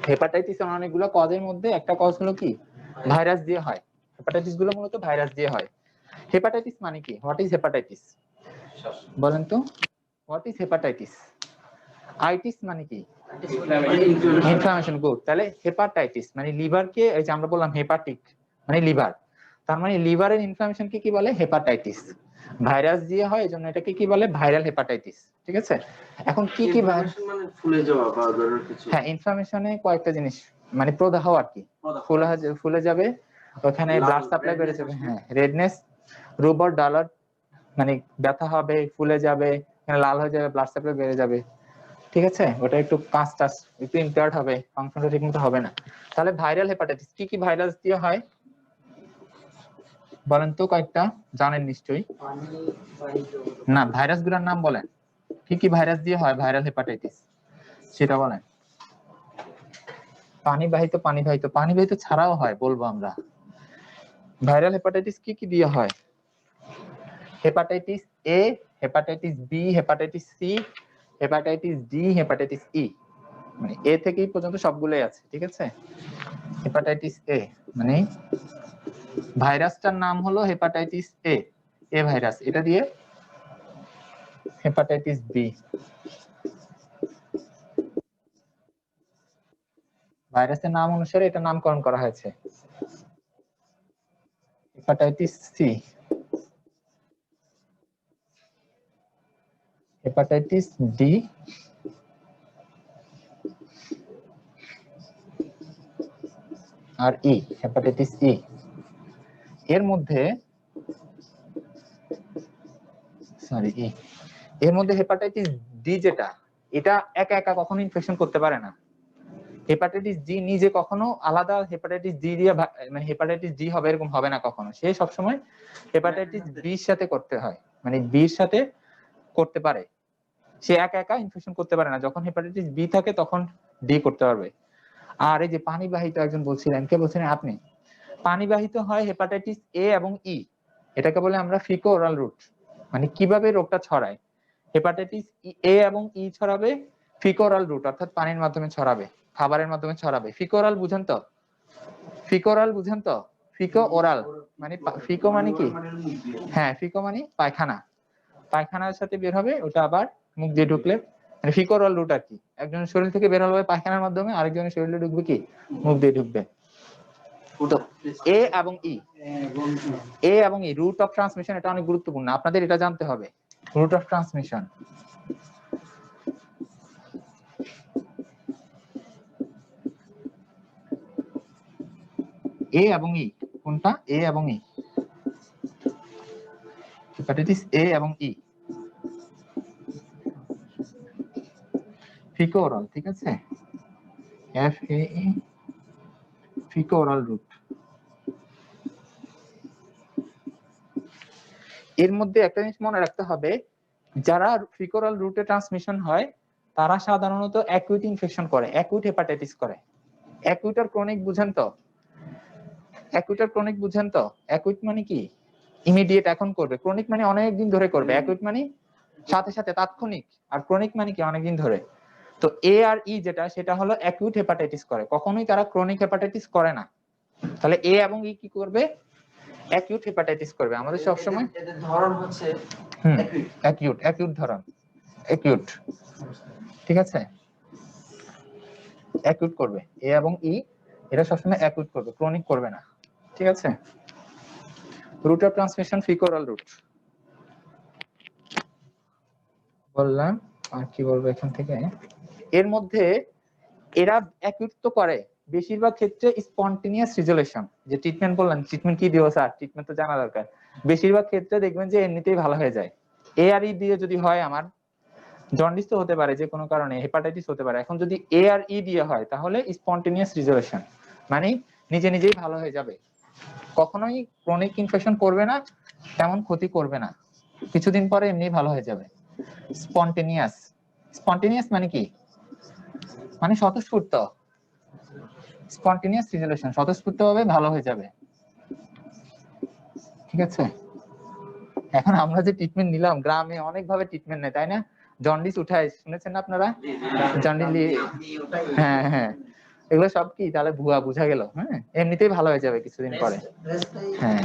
হেপাটাইটিস অনেকগুলো কজের মধ্যে একটা কজ হলো কি, ভাইরাস দিয়ে হয়। হেপাটাইটিস গুলো মূলত ভাইরাস দিয়ে হয়। হেপাটাইটিস মানে কি? হোয়াট ইজ হেপাটাইটিস বলেন তো? What is hepatitis? আইটিস মানে কি? Inflammation good. তাহলে হেপাটাইটিস মানে লিভারকে, এই যে আমরা বললাম হেপাটিক মানে লিভার, তার মানে লিভারের ইনফ্লামেশন কি বলে? হেপাটাইটিস। ভাইরাস দিয়ে হয়, এজন্য এটাকে কি বলে? Viral hepatitis. ঠিক আছে, এখন কি কি মানে ফুলে যাওয়া বা ধরনের কিছু? হ্যাঁ, ইনফ্লামেশনে কয়েকটা জিনিস মানে প্রদাহ আর কি, ফুলে যাবে, ওখানে ব্লাড সাপ্লাই বেড়ে যাবে, হ্যাঁ রেডনেস, রুবর ডালার মানে ব্যথা হবে, ফুলে যাবে, লাল হয়ে যাবে, ব্লাড সাপ্লাই বেড়ে যাবে। ঠিক আছে, ওটা একটু কাজ টাজ একটু ইম্পেয়ার্ড হবে, ফাংশনটা ঠিক মতো হবে না। তাহলে ভাইরাল হেপাটাইটিস কি কি ভাইরাস দিয়ে হয় বলেন তো? কয়েকটা জানেন নিশ্চয়ই। না, ভাইরাস গুলোর নাম বলেন, কি কি ভাইরাস দিয়ে হয় ভাইরাল হেপাটাইটিস সেটা বলেন। পানিবাহিত ছাড়াও হয় বলবো আমরা। ভাইরাল হেপাটাইটিস কি কি দিয়ে হয়? Hepatitis A, hepatitis B, hepatitis C, hepatitis D, hepatitis E, মানে এ থেকে ই পর্যন্ত সবগুলোই আছে। ঠিক আছে, হেপাটাইটিস এ মানে ভাইরাসটার নাম হলো হেপাটাইটিস এ, এ ভাইরাস, এটা দিয়ে হেপাটাইটিস বি, ভাইরাসের নাম অনুসারে এটা নামকরণ করা হয়েছে। হেপাটাইটিস সি, হেপাটাইটিস ডি, আর ই, হেপাটাইটিস ই। এর মধ্যে হেপাটাইটিস ডি যেটা, এটা একা একা কখনো ইনফেকশন করতে পারে না। হেপাটাইটিস ডি নিজে কখনো আলাদা হেপাটাইটিস ডি দিয়ে মানে হেপাটাইটিস ডি হবে এরকম হবে না কখনো, সে সবসময় হেপাটাইটিস বির সাথে করতে হয়, মানে বির সাথে করতে পারে, সে একা একা ইনফেকশন করতে পারে না। যখন হেপাটাইটিস বি থাকে তখন ডি করতে পারবে। আর এই যে পানিবাহিত একজন বলছিলেন, কে বলছিলেন আপনি? পানিবাহিত হয় হেপাটাইটিস এ এবং ই, এটাকে বলে আমরা ফিকো ওরাল রুট। মানে কিভাবে রোগটা ছড়ায়, হেপাটাইটিস এ এবং ই ছড়াবে ফিকো ওরাল রুট, অর্থাৎ পানির মাধ্যমে ছড়াবে, খাবারের মাধ্যমে ছড়াবে। ফিকো ওরাল বুঝেন তো? ফিকো ওরাল বুঝেন তো? ফিকো ওরাল মানে ফিকো মানে কি? হ্যাঁ, ফিকো মানে পায়খানা, পায়খানার সাথে বের হবে, ওটা আবার মুখ দিয়ে ঢুকলে মানে ফিকো ওরাল রুট আর কি। একজনের শরীর থেকে বের হবে পায়খানার মাধ্যমে, আরেকজনের শরীরে ঢুকবে কি? মুখ দিয়ে ঢুকবে। তো এ এবং ই রুট অফ ট্রান্সমিশন, এটা অনেক গুরুত্বপূর্ণ, আপনাদের এটা জানতে হবে। রুট অফ ট্রান্সমিশন এ এবং ই, কোনটা? এ এবং ই, হেপাটাইটিস এ এবং ই, ফিকো ওরাল। ঠিক আছে, F A E, faeco oral route. এর মধ্যে একটা জিনিস মনে রাখতে হবে, যারা ফিকো ওরাল রুটে ট্রান্সমিশন হয় তারা সাধারণত অ্যাকুইট ইনফেকশন করে, অ্যাকুইট হেপাটাইটিস করে। অ্যাকুইট আর ক্রনিক বুঝেন তো? অ্যাকুইট আর ক্রনিক বুঝেন তো? অ্যাকুইট মানে কি? ইমিডিয়েট এখন করবে, ক্রনিক মানে অনেক দিন ধরে করবে, অ্যাকুইট মানে সাথে সাথে তাৎক্ষণিক, আর ক্রনিক মানে কি? অনেকদিন ধরে। তো এ আর ই যেটা, সেটা হলো অ্যাকুইট হেপাটাইটিস করে, কখনোই তারা ক্রনিক হেপাটাইটিস করে না। তাহলে এ এবং ই কি করবে? অ্যাকিউট হেপাটাইটিস করবে। আমাদের সব সময় এদের ধরন হচ্ছে অ্যাকিউট ধরন, অ্যাকিউট। ঠিক আছে, অ্যাকিউট করবে এ এবং ই, এটা সবসময় অ্যাকিউট করবে, ক্রনিক করবে না। ঠিক আছে, route of transmission faeco oral route বললাম। আর কি বলবো এখান থেকে? এর মধ্যে এরা অ্যাকিউট তো করে, বেশিরভাগ ক্ষেত্রে স্পন্টেনিয়াস রিজলিউশন, যে ট্রিটমেন্ট বললাম, ট্রিটমেন্ট কি দিও স্যার, ট্রিটমেন্ট তো জানা দরকার। বেশিরভাগ ক্ষেত্রে দেখবেন যে এমনিতেই ভালো হয়ে যায়। এ আর ই দিয়ে যদি হয়, আমার জন্ডিস তো হতে পারে যে কোনো কারণে, হেপাটাইটিস হতে পারে, এখন যদি এ আর ই দিয়ে হয় তাহলে স্পন্টেনিয়াস রিজলিউশন, মানে নিজে নিজেই ভালো হয়ে যাবে, কখনোই ক্রনিক ইনফেকশন করবে না, তেমন ক্ষতি করবে না, কিছুদিন পরে এমনি ভালো হয়ে যাবে। স্পন্টেনিয়াস, স্পন্টেনিয়াস মানে কি? মানে স্বতঃস্ফূর্ত, স্পন্টেনিয়াস রিজলিউশন, স্বতঃস্ফূর্তভাবে ভালো হয়ে যাবে। ঠিক আছে, এখন আমরা যে ট্রিটমেন্ট নিলাম, গ্রামে অনেক ভাবে ট্রিটমেন্ট নেয় তাই না? জন্ডিস উঠায়, শুনেছেন না আপনারা? জন্ডিস, হ্যাঁ হ্যাঁ, এগুলো সব কি তাহলে ভুয়া? বুঝা গেল। হ্যাঁ, এমনিতেই ভালো হয়ে যাবে কিছুদিন পরে। হ্যাঁ,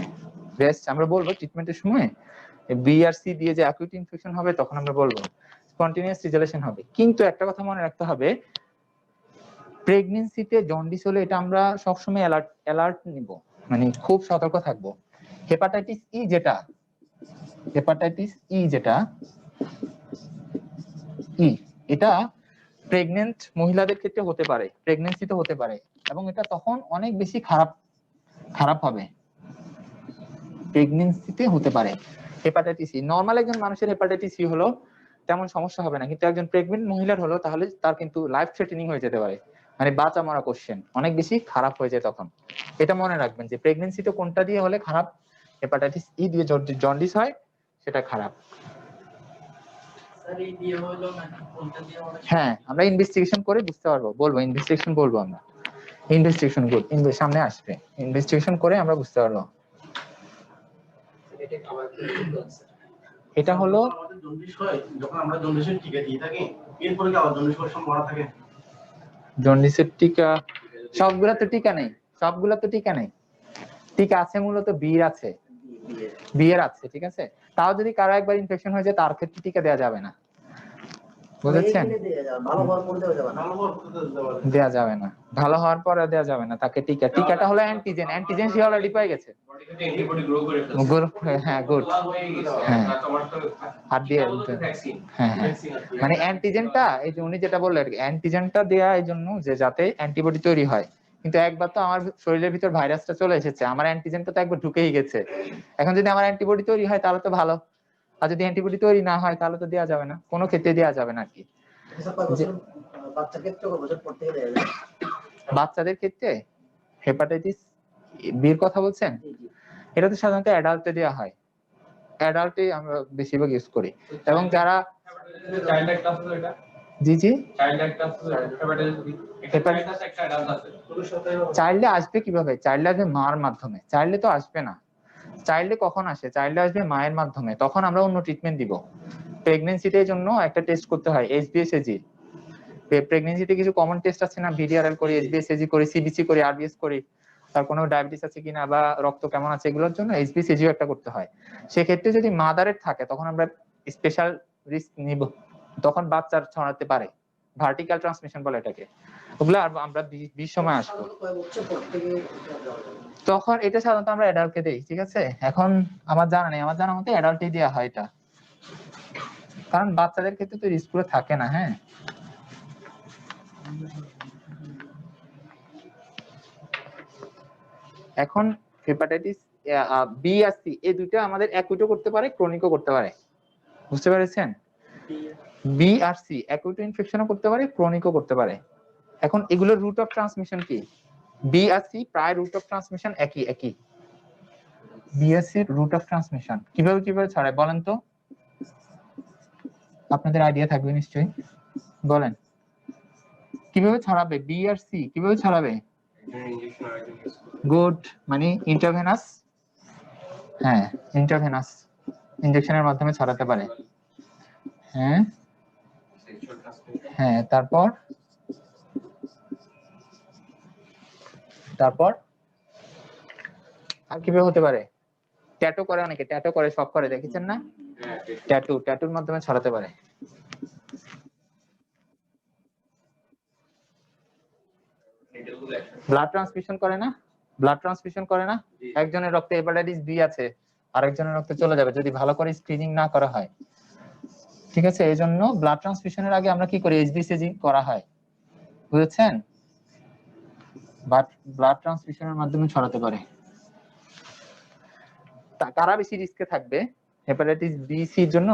রেস্ট আমরা বলবো ট্রিটমেন্টের সময়, বি আর সি দিয়ে যে অ্যাকুইট ইনফেকশন হবে তখন আমরা বলবো স্পন্টেনিয়াস রিজলিউশন হবে। কিন্তু একটা কথা মনে রাখতে হবে, প্রেগনেন্সিতে জন্ডিস হলে এটা আমরা সবসময় অ্যালার্ট নিব, মানে খুব সতর্ক থাকবো। হেপাটাইটিস ই যেটা এটা প্রেগনেন্ট মহিলাদের ক্ষেত্রে হতে পারে, প্রেগনেন্সিতে হতে পারে, এবং এটা তখন অনেক বেশি খারাপ হবে। প্রেগনেন্সিতে হতে পারে হেপাটাইটিস সি। নর্মাল একজন মানুষের হেপাটাইটিস সি হলো তেমন সমস্যা হবে না, কিন্তু একজন প্রেগনেন্ট মহিলার হলো তাহলে তার কিন্তু লাইফ থ্রেটেনিং হয়ে যেতে পারে, মানে বাঁচা মরা কোশ্চেন, অনেক বেশি খারাপ হয়ে যায় তখন। এটা মনে রাখবেন যে প্রেগনেন্সিতে কোনটা দিয়ে হলে খারাপ, হেপাটাইটিস ই দিয়ে যদি জন্ডিস হয় সেটা খারাপ। হ্যাঁ, আমরা ইনভেস্টিগেশন করে বুঝতে পারবো, ইনভেস্টিগেশন বলবো আমরা। ইনভেস্টিগেশন গুড সামনে আসবে, ইনভেস্টিগেশন করে আমরা বুঝতে পারবো। এটা হলো আমাদের জন্ডিস হয় যখন আমরা জন্ডিসের টিকা দিয়ে থাকি, এরপরে কি আবার জন্ডিস হওয়ার সম্ভাবনা থাকে? জন্ডিসের টিকা সবগুলা তো টিকা নেই, টিকা আছে মূলত বিয়ের আছে, ঠিক আছে। তাও যদি কারো একবার ইনফেকশন হয়ে যায় তার ক্ষেত্রে টিকা দেওয়া যাবে না, বুঝেছেন? দেওয়া যাবে না, ভালো হওয়ার পরে দেওয়া যাবে না তাকে টিকা। টিকাটা হলো অ্যান্টিজেন সে অলরেডি পেয়ে গেছে। বডি থেকে অ্যান্টিবডি গ্রো করে ফেলছে। হ্যাঁ গুড। হয়ে গেছে, হ্যাঁ। তোমার তো হাত দিয়ে ভ্যাকসিন। হ্যাঁ, মানে অ্যান্টিজেনটা, এই যে উনি যেটা বললেন অ্যান্টিজেনটা দেয়া এই জন্য যে যাতে অ্যান্টিবডি তৈরি হয়। কিন্তু একবার তো আমার শরীরের ভিতর ভাইরাসটা চলে এসেছে, আমার অ্যান্টিজেনটা তো একবার ঢুকেই গেছে। এখন যদি আমার অ্যান্টিবডি তৈরি হয় তাহলে তো ভালো, আর যদি অ্যান্টিবডি তৈরি না হয় তাহলে তো দেওয়া যাবে না, কোনো ক্ষেত্রে দেওয়া যাবে না আর কি। বাচ্চাদের ক্ষেত্রে হেপাটাইটিস বির কথা বলছেন? এটা তো সাধারণত অ্যাডাল্টে দেওয়া হয়, অ্যাডাল্টে আমরা বেশিরভাগ ইউজ করি। এবং যারা চাইল্ড একটা আছে এটা, জি চাইল্ড একটা আছে হেপাটাইটিস, একটা আছে একটা অ্যাডাল্ট আছে। চাইল্ডে আসবে কিভাবে? চাইল্ডে আসবে মার মাধ্যমে, চাইল্ডে তো আসবে না। চাইল্ডে কখন আসে? চাইল্ডে আসবে মায়ের মাধ্যমে, তখন আমরা অন্য ট্রিটমেন্ট দিব। প্রেগন্যান্সিতে জন্য একটা টেস্ট করতে হয় HbA1c। প্রেগন্যান্সিতে কিছু কমন টেস্ট আছে না, ভিডিআরএল করি, HbA1c করি, সিবিসি করি, আরবিএস করি, তার কোনো ডায়াবেটিস আছে কিনা বা রক্ত কেমন আছে, এগুলোর জন্য HbA1c একটা করতে হয়। সেক্ষেত্রে যদি মাদারের থাকে তখন আমরা স্পেশাল রিস্ক নিব, তখন বাচ্চার ছড়াতে পারে, ভার্টিক্যাল ট্রান্সমিশন বলে এটাকে। ওগুলো আমরা 20 সময় আসবো, তখন এটা সাধারণত আমরা অ্যাডাল্টকে দেই, ঠিক আছে। এখন আমার জানা নেই, আমার জানা মতে অ্যাডাল্টই দেওয়া হয় এটা, কারণ বাচ্চাদের ক্ষেত্রে তো রিস্ক পুরো থাকে না। হ্যাঁ, এখন হেপাটাইটিস বি আর সি এই দুইটা আমাদের অ্যাকুইটও করতে পারে, ক্রনিকও করতে পারে, বুঝতে পেরেছেন? বি আর সি অ্যাকুইট ইনফেকশনও করতে পারে, ক্রনিকও করতে পারে। এখন এগুলোর রুট অফ ট্রান্সমিশন কি? বি আর সি প্রায় রুট অফ ট্রান্সমিশন একই। বি আর সি রুট অফ ট্রান্সমিশন কিভাবে ছড়ায় বলেন তো? আপনাদের আইডিয়া থাকবে নিশ্চয়ই, বলেন কিভাবে ছড়াবে? বি আর সি কিভাবে ছড়াবে? গুড, মানে ইন্টারভেনাস। হ্যাঁ, ইন্টারভেনাস ইনজেকশনের মাধ্যমে ছড়াতে পারে। হ্যাঁ, তারপর আর কিভাবে হতে পারে? ট্যাটু করে, অনেকে ট্যাটু করে, সব করে, দেখেছেন না? ট্যাটুর মাধ্যমে ছড়াতে পারে। ব্লাড ট্রান্সমিশন করে না? একজনের রক্তে হেপাটাইটিস বি আছে, আরেকজনের রক্তে চলে যাবে যদি ভালো করে স্ক্রিনিং না করা হয়, ঠিক আছে। এই জন্য ব্লাড ট্রান্সমিশনের আগে আমরা কি করি? HbA1c করা হয়, বুঝেছেন? ব্লাড ট্রান্সমিশনের মাধ্যমে ছড়াতে পারে। কারা বেশি রিস্কে থাকবে হেপাটাইটিস বি সির জন্য?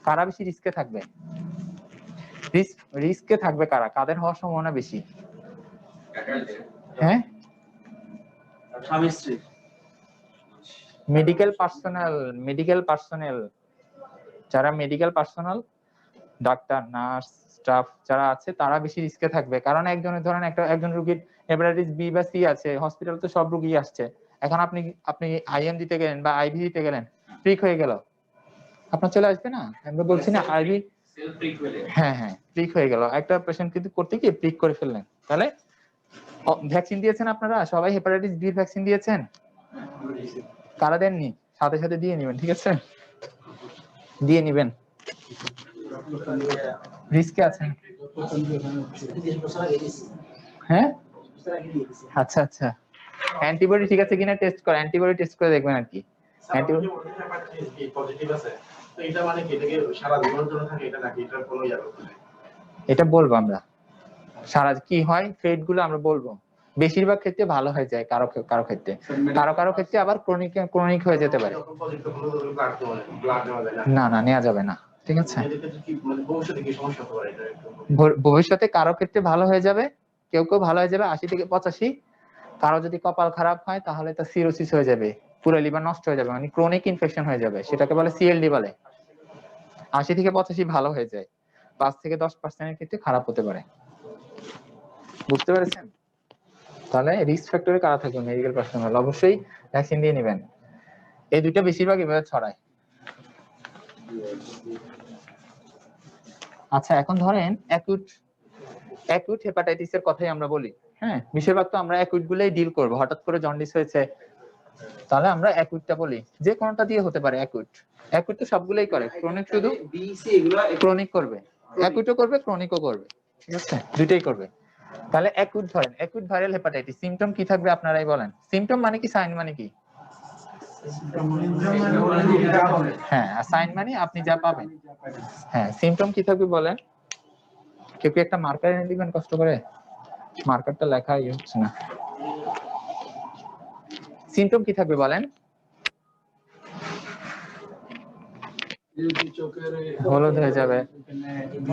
কারা বেশি রিস্কে থাকবে? রিস্কে থাকবে কারা? কাদের হওয়ার সম্ভাবনা বেশি? হ্যাঁ, স্বামী স্ত্রী, মেডিকেল পার্সোনেল, যারা medical personal, doctor, nurse, staff যারা আছে তারা বেশি রিস্কে থাকবে। কারণ একজনের ধরেন একজন রোগীর হেপাটাইটিস বি বা সি আছে, হসপিটাল তো সব রোগী আসছে, এখন আপনি আইএম দিতে গেলেন বা আইভি দিতে গেলেন, প্রিক হয়ে গেল, আপনার চলে আসবে না? আমরা বলছি না আইভি, হ্যাঁ প্রিক হয়ে গেল, একটা পেশেন্ট কিন্তু করতে গিয়ে প্রিক করে ফেললেন, তাহলে ভ্যাকসিন দিয়েছেন আপনারা সবাই? হেপাটাইটিস বি ভ্যাকসিন দিয়েছেন? কারা দেননি? সাথে দিয়ে নেবেন, ঠিক আছে, দিয়ে নেবেন, রিস্কে আছেন। হ্যাঁ আচ্ছা আচ্ছা অ্যান্টিবডি ঠিক আছে কিনা টেস্ট করে অ্যান্টিবডি টেস্ট করে দেখবেন আর কি অ্যান্টিবডি পজিটিভ আছে তো এটা মানে কি এটাকে সারা জীবনের জন্য থাকে এটা নাকি এটার কোনো ইয়ার এটা বলবো আমরা সারা কি হয় ফেট গুলো আমরা বলবো বেশিরভাগ ক্ষেত্রে ভালো হয়ে যায় কারো কারো ক্ষেত্রে কারো ক্ষেত্রে আবার ক্রনিক হয়ে যেতে পারে না না নেওয়া যাবে না ঠিক আছে ভবিষ্যতে কারো ক্ষেত্রে ভালো হয়ে যাবে কেউ কেউ ভালো হয়ে যাবে 80 থেকে 85 কারো যদি কপাল খারাপ হয় তাহলে তো সিরোসিস হয়ে যাবে পুরো লিভার নষ্ট হয়ে যাবে মানে ক্রনিক ইনফেকশন হয়ে যাবে সেটাকে বলে সিএলডি বলে 80 থেকে 85 ভালো হয়ে যায় 5 থেকে 10% এর ক্ষেত্রে খারাপ হতে পারে বুঝতে পেরেছেন তাহলে রিস্ক ফ্যাক্টরে কারা থাকবে মেডিকেল পার্সোনাল অবশ্যই ভ্যাকসিন দিয়ে নেবেন এই দুইটা বেশিরভাগ এভাবে ছড়ায় আচ্ছা এখন ধরেন অ্যাকুট হেপাটাইটিসের কথাই আমরা বলি হ্যাঁ বেশিরভাগ তো আমরা অ্যাকুট গুলোই ডিল করব হঠাৎ করে জন্ডিস হয়েছে তাহলে আমরা অ্যাকুটটা বলি যে কোনটা দিয়ে হতে পারে অ্যাকুট তো সবগুলোই করে ক্রনিক শুধু বিসি এগুলো ক্রনিক করবে অ্যাকুটও করবে ক্রনিকও করবে ঠিক আছে দুইটাই করবে তাহলে অ্যাকুট ধরেন অ্যাকুট ভাইরাল হেপাটাইটিস সিম্পটম কি থাকবে আপনারাই বলেন সিম্পটম মানে কি সাইন মানে কি হ্যাঁ সাইন মানে আপনি যা পাবেন হ্যাঁ সিম্পটম কি থাকবে বলেন কেউ কি একটা মার্কার এনে দিবেন কষ্ট করে মার্কারটা লেখাই হচ্ছে না সিম্পটম কি থাকবে বলেন হলুদ হয়ে যাবে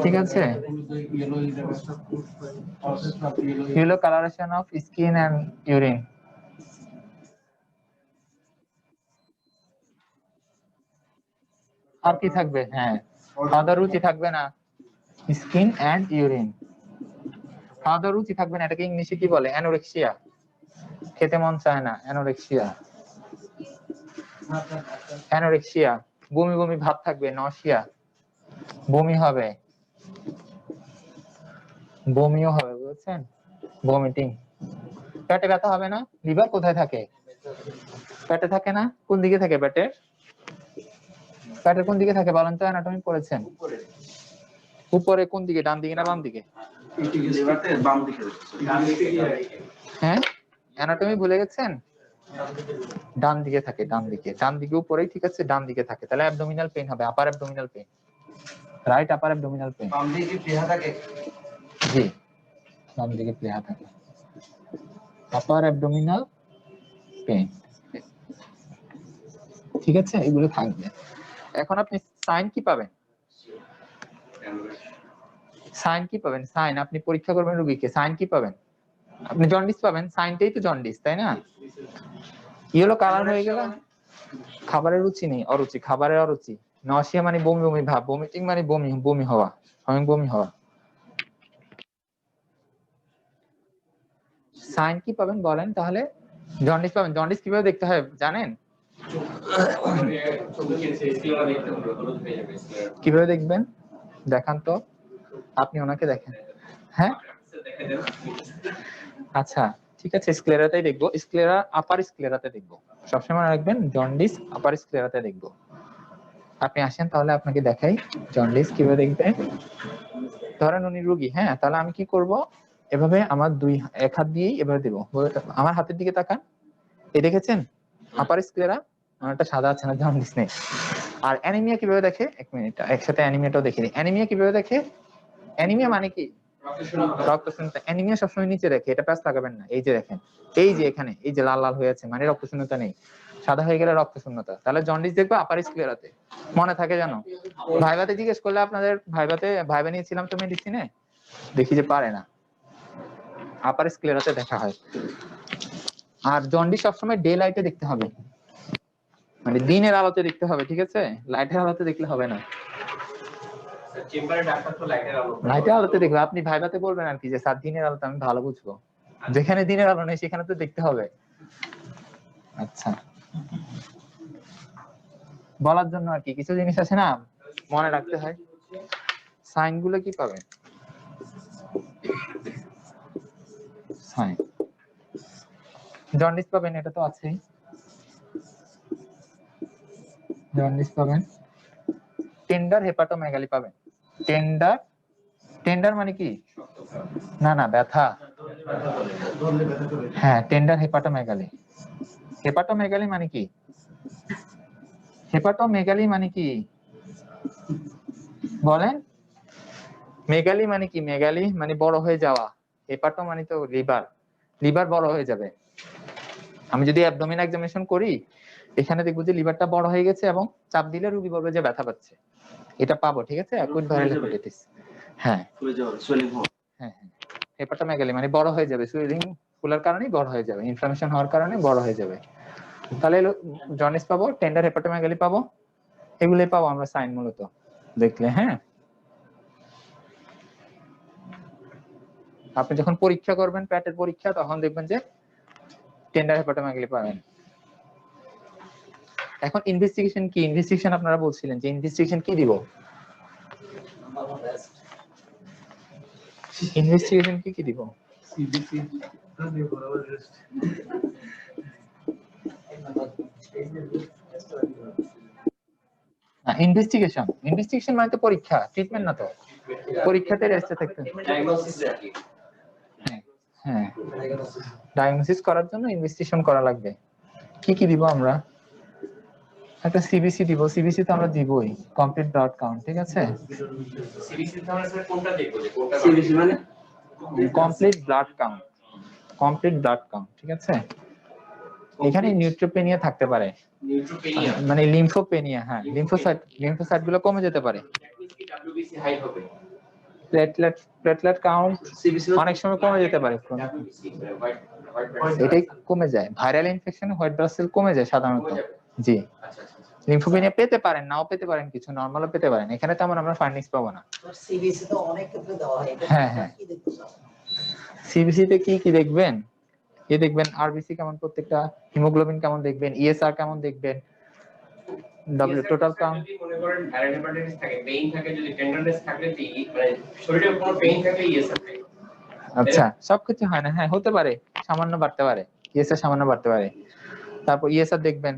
ঠিক আছে yellow colouration of skin and urine আর কি থাকবে হ্যাঁ খাওয়া রুচি থাকবে না স্কিন এন্ড ইউরিন খাওয়া রুচি থাকবে না এটাকে ইংলিশে কি বলে অ্যানোরেক্সিয়া খেতে মন চায় না অ্যানোরেক্সিয়া বমি বমি ভাব থাকবে নসিয়া বমিও হবে বুঝছেন ভমিটিং পেটে ব্যথা হবে না লিভার কোথায় থাকে পেটে থাকে না কোন দিকে থাকে পেটের কোন দিকে থাকে বলেন তো অ্যানাটমি পড়েছেন উপরে কোন দিকে ডান দিকে না বাম দিকে হ্যাঁ অ্যানাটমি ভুলে গেছেন ডান দিকে থাকে ডান দিকে উপরেই ঠিক আছে ডান দিকে থাকে তাহলে অ্যাবডোমিনাল পেইন হবে upper abdominal pain right upper abdominal pain বাম দিকে প্লেহা থাকে জি বাম দিকে প্লেহা থাকে আপার অ্যাবডোমিনাল পেইন ঠিক আছে এগুলো থাকবে এখন আপনি সাইন কি পাবেন সাইন আপনি পরীক্ষা করবেন রোগীকে সাইন কি পাবেন আপনি জন্ডিস পাবেন সাইনটাই তো জন্ডিস তাই না ইয়েলো কালার হয়ে গেল খাবারের রুচি নেই অরুচি খাবারের অরুচি নসিয়া মানে বমি বমি ভাব ভমিটিং মানে বমি হওয়া স্বয়ং বমি হওয়া সাইন কি পাবেন বলেন তাহলে জন্ডিস পাবেন জন্ডিস কিভাবে দেখতে হয় জানেন কিভাবে দেখবেন দেখান তো আপনি ওনাকে দেখেন হ্যাঁ আচ্ছা ঠিক আছে স্ক্লেরাতেই দেখবো স্ক্লেরা আপার স্ক্লেরাতে দেখবো সবসময় রাখবেন জন্ডিস আপার স্ক্লেরাতে দেখবো আপনি আসেন তাহলে আপনাকে দেখাই জন্ডিস কিভাবে দেখবে ধরেন উনি রোগী হ্যাঁ তাহলে আমি কি করব এভাবে আমার এক হাত দিয়েই এভাবে দেবো আমার হাতের দিকে তাকান এই দেখেছেন আপার স্ক্লেরা আমারটা সাদা আছে না জন্ডিস নেই আর অ্যানিমিয়া কিভাবে দেখে এক মিনিট একসাথে অ্যানিমিয়াটাও দেখে দিই অ্যানিমিয়া কিভাবে দেখে অ্যানিমিয়া মানে কি রক্তশূন্যতা অ্যানিমিয়া সবসময় নিচে দেখে এটা প্যাচ লাগাবেন না এই যে দেখেন এই যে এখানে এই যে লাল লাল হয়ে আছে মানে রক্তশূন্যতা নেই সাদা হয়ে গেলে রক্তশূন্যতা তাহলে জন্ডিস দেখবো আপার স্ক্লেরাতে মনে থাকে জানো ভাইভাতে জিজ্ঞেস করলে আপনাদের ভাইভা নিয়েছিলাম তো মেডিসিনে দেখি যে পারে না আপার স্ক্লেরাতে দেখা হয় আর জন্ডিস সবসময় ডে লাইটে দেখতে হবে মানে দিনের আলোতে দেখতে হবে ঠিক আছে লাইটের আলোতে দেখলে হবে না চেম্বারে ডাক্তার তো লাইটের আলোতে দেখবে আপনি ভাইভাতে বলবেন আর কি যে স্যার দিনের আলোতে আমি ভালো বুঝবো যেখানে দিনের আলো নেই সেখানে তো দেখতে হবে আচ্ছা বলার জন্য আর কি কিছু জিনিস আছে না মনে রাখতে হয় সাইন গুলো কি পাবেন সাইন জন্ডিস পাবেন এটা তো আছেই জন্ডিস পাবেন টেন্ডার হেপাটোমেগালি পাবেন টেন্ডার মানে কি না ব্যথা ধরলে ব্যথা করে। হ্যাঁ, টেন্ডার হেপাটোমেগালি। হেপাটোমেগালি মানে কি? হেপাটোমেগালি মানে কি বলেন? মেগালি মানে কি? মেগালি মানে বড় হয়ে যাওয়া। হেপাটো মানে তো লিভার, লিভার বড় হয়ে যাবে। আমি যদি অ্যাবডোমেন এক্সামিনেশন করি, এখানে দেখবো যে লিভারটা বড় হয়ে গেছে এবং চাপ দিলে রোগী বলবে যে ব্যথা পাচ্ছে। এটা পাবো, ঠিক আছে? Acute viral hepatitis. হ্যাঁ ফুলে যাওয়ার সোয়েলিং হওয়া। হ্যাঁ হ্যাঁ, হেপাটোমেগালি মানে বড় হয়ে যাবে, সুইলিং ফুলার কারণেই বড় হয়ে যাবে, ইনফ্লামেশন হওয়ার কারণে বড় হয়ে যাবে। তাহলে জন্ডিস পাবো, টেন্ডার হেপাটোমেগালি পাবো, এগুলোই পাবো আমরা সাইন মূলত দেখলে। হ্যাঁ, আপনি যখন পরীক্ষা করবেন পেটের পরীক্ষা, তখন দেখবেন যে টেন্ডার হেপাটোমেগালি পাবেন। এখন ইনভেস্টিগেশন কি? ইনভেস্টিগেশন আপনারা বলছিলেন যে ইনভেস্টিগেশন কি দিব? ইনভেস্টিগেশন কি কি দিব? সিবিসি দিয়ে বরাবর রেস্ট। ইনভেস্টিগেশন, ইনভেস্টিগেশন মানে তো পরীক্ষা, ট্রিটমেন্ট না তো। পরীক্ষাতে রেস্টে থাকতে। ডায়াগনোসিস রাখি। হ্যাঁ, ডায়াগনোসিস করার জন্য ইনভেস্টিগেশন করা লাগবে। কি কি দিব আমরা? একটা সিবিসি দিব, সিবিসি তো আমরা দিবই, কমপ্লিট ব্লাড কাউন্ট, ঠিক আছে? সিবিসি তাহলে স্যার কোনটা দেখবো, যে কোনটা সিবিসি মানে complete blood count, complete blood count, ঠিক আছে? এখানে নিউট্রোপেনিয়া থাকতে পারে, নিউট্রোপেনিয়া, মানে লিম্ফোপেনিয়া। হ্যাঁ, লিম্ফোসাইট গুলো কমে যেতে পারে। দ্যাট মিন্স কি ডব্লিউবিসি হাই হবে। প্লেটলেট কাউন্ট সিবিসি অনেক সময় কমে যেতে পারে, ডব্লিউবিসি হোয়াইট এটাই কমে যায়। ভাইরাল ইনফেকশনে হোয়াইট ব্লাড সেল কমে যায় সাধারণত। কমে যাবে। জি, আচ্ছা আচ্ছা আচ্ছা। লিম্ফোপেনিয়া পেতে পারেন, নাও পেতে পারেন, কিছু নরমালও পেতে পারেন। এখানে তেমন আমরা ফাইন্ডিংস পাবো না। সিবিসি তো অনেক ক্ষেত্রে দেওয়া হয়, এটা হ্যাঁ, হ্যাঁ। কি দেখতে চাও? সিবিসি তে কি কি দেখবেন? কি দেখবেন? আরবিসি কেমন, প্রত্যেকটা হিমোগ্লোবিন কেমন দেখবেন, ইএসআর কেমন দেখবেন, ডব্লিউ টোটাল কাউন্ট। যদি মনে করেন ভাইরাল হেপাটাইটিস থাকে, পেইন থাকে, যদি টেন্ডারনেস থাকে, মানে শরীরে কোনো পেইন থাকে, ইএসআর থাকে। আচ্ছা, সবকিছু হয় না। হ্যাঁ, হতে পারে, সামান্য বাড়তে পারে, ইএসআর সামান্য বাড়তে পারে। তারপর ইএসআর দেখবেন,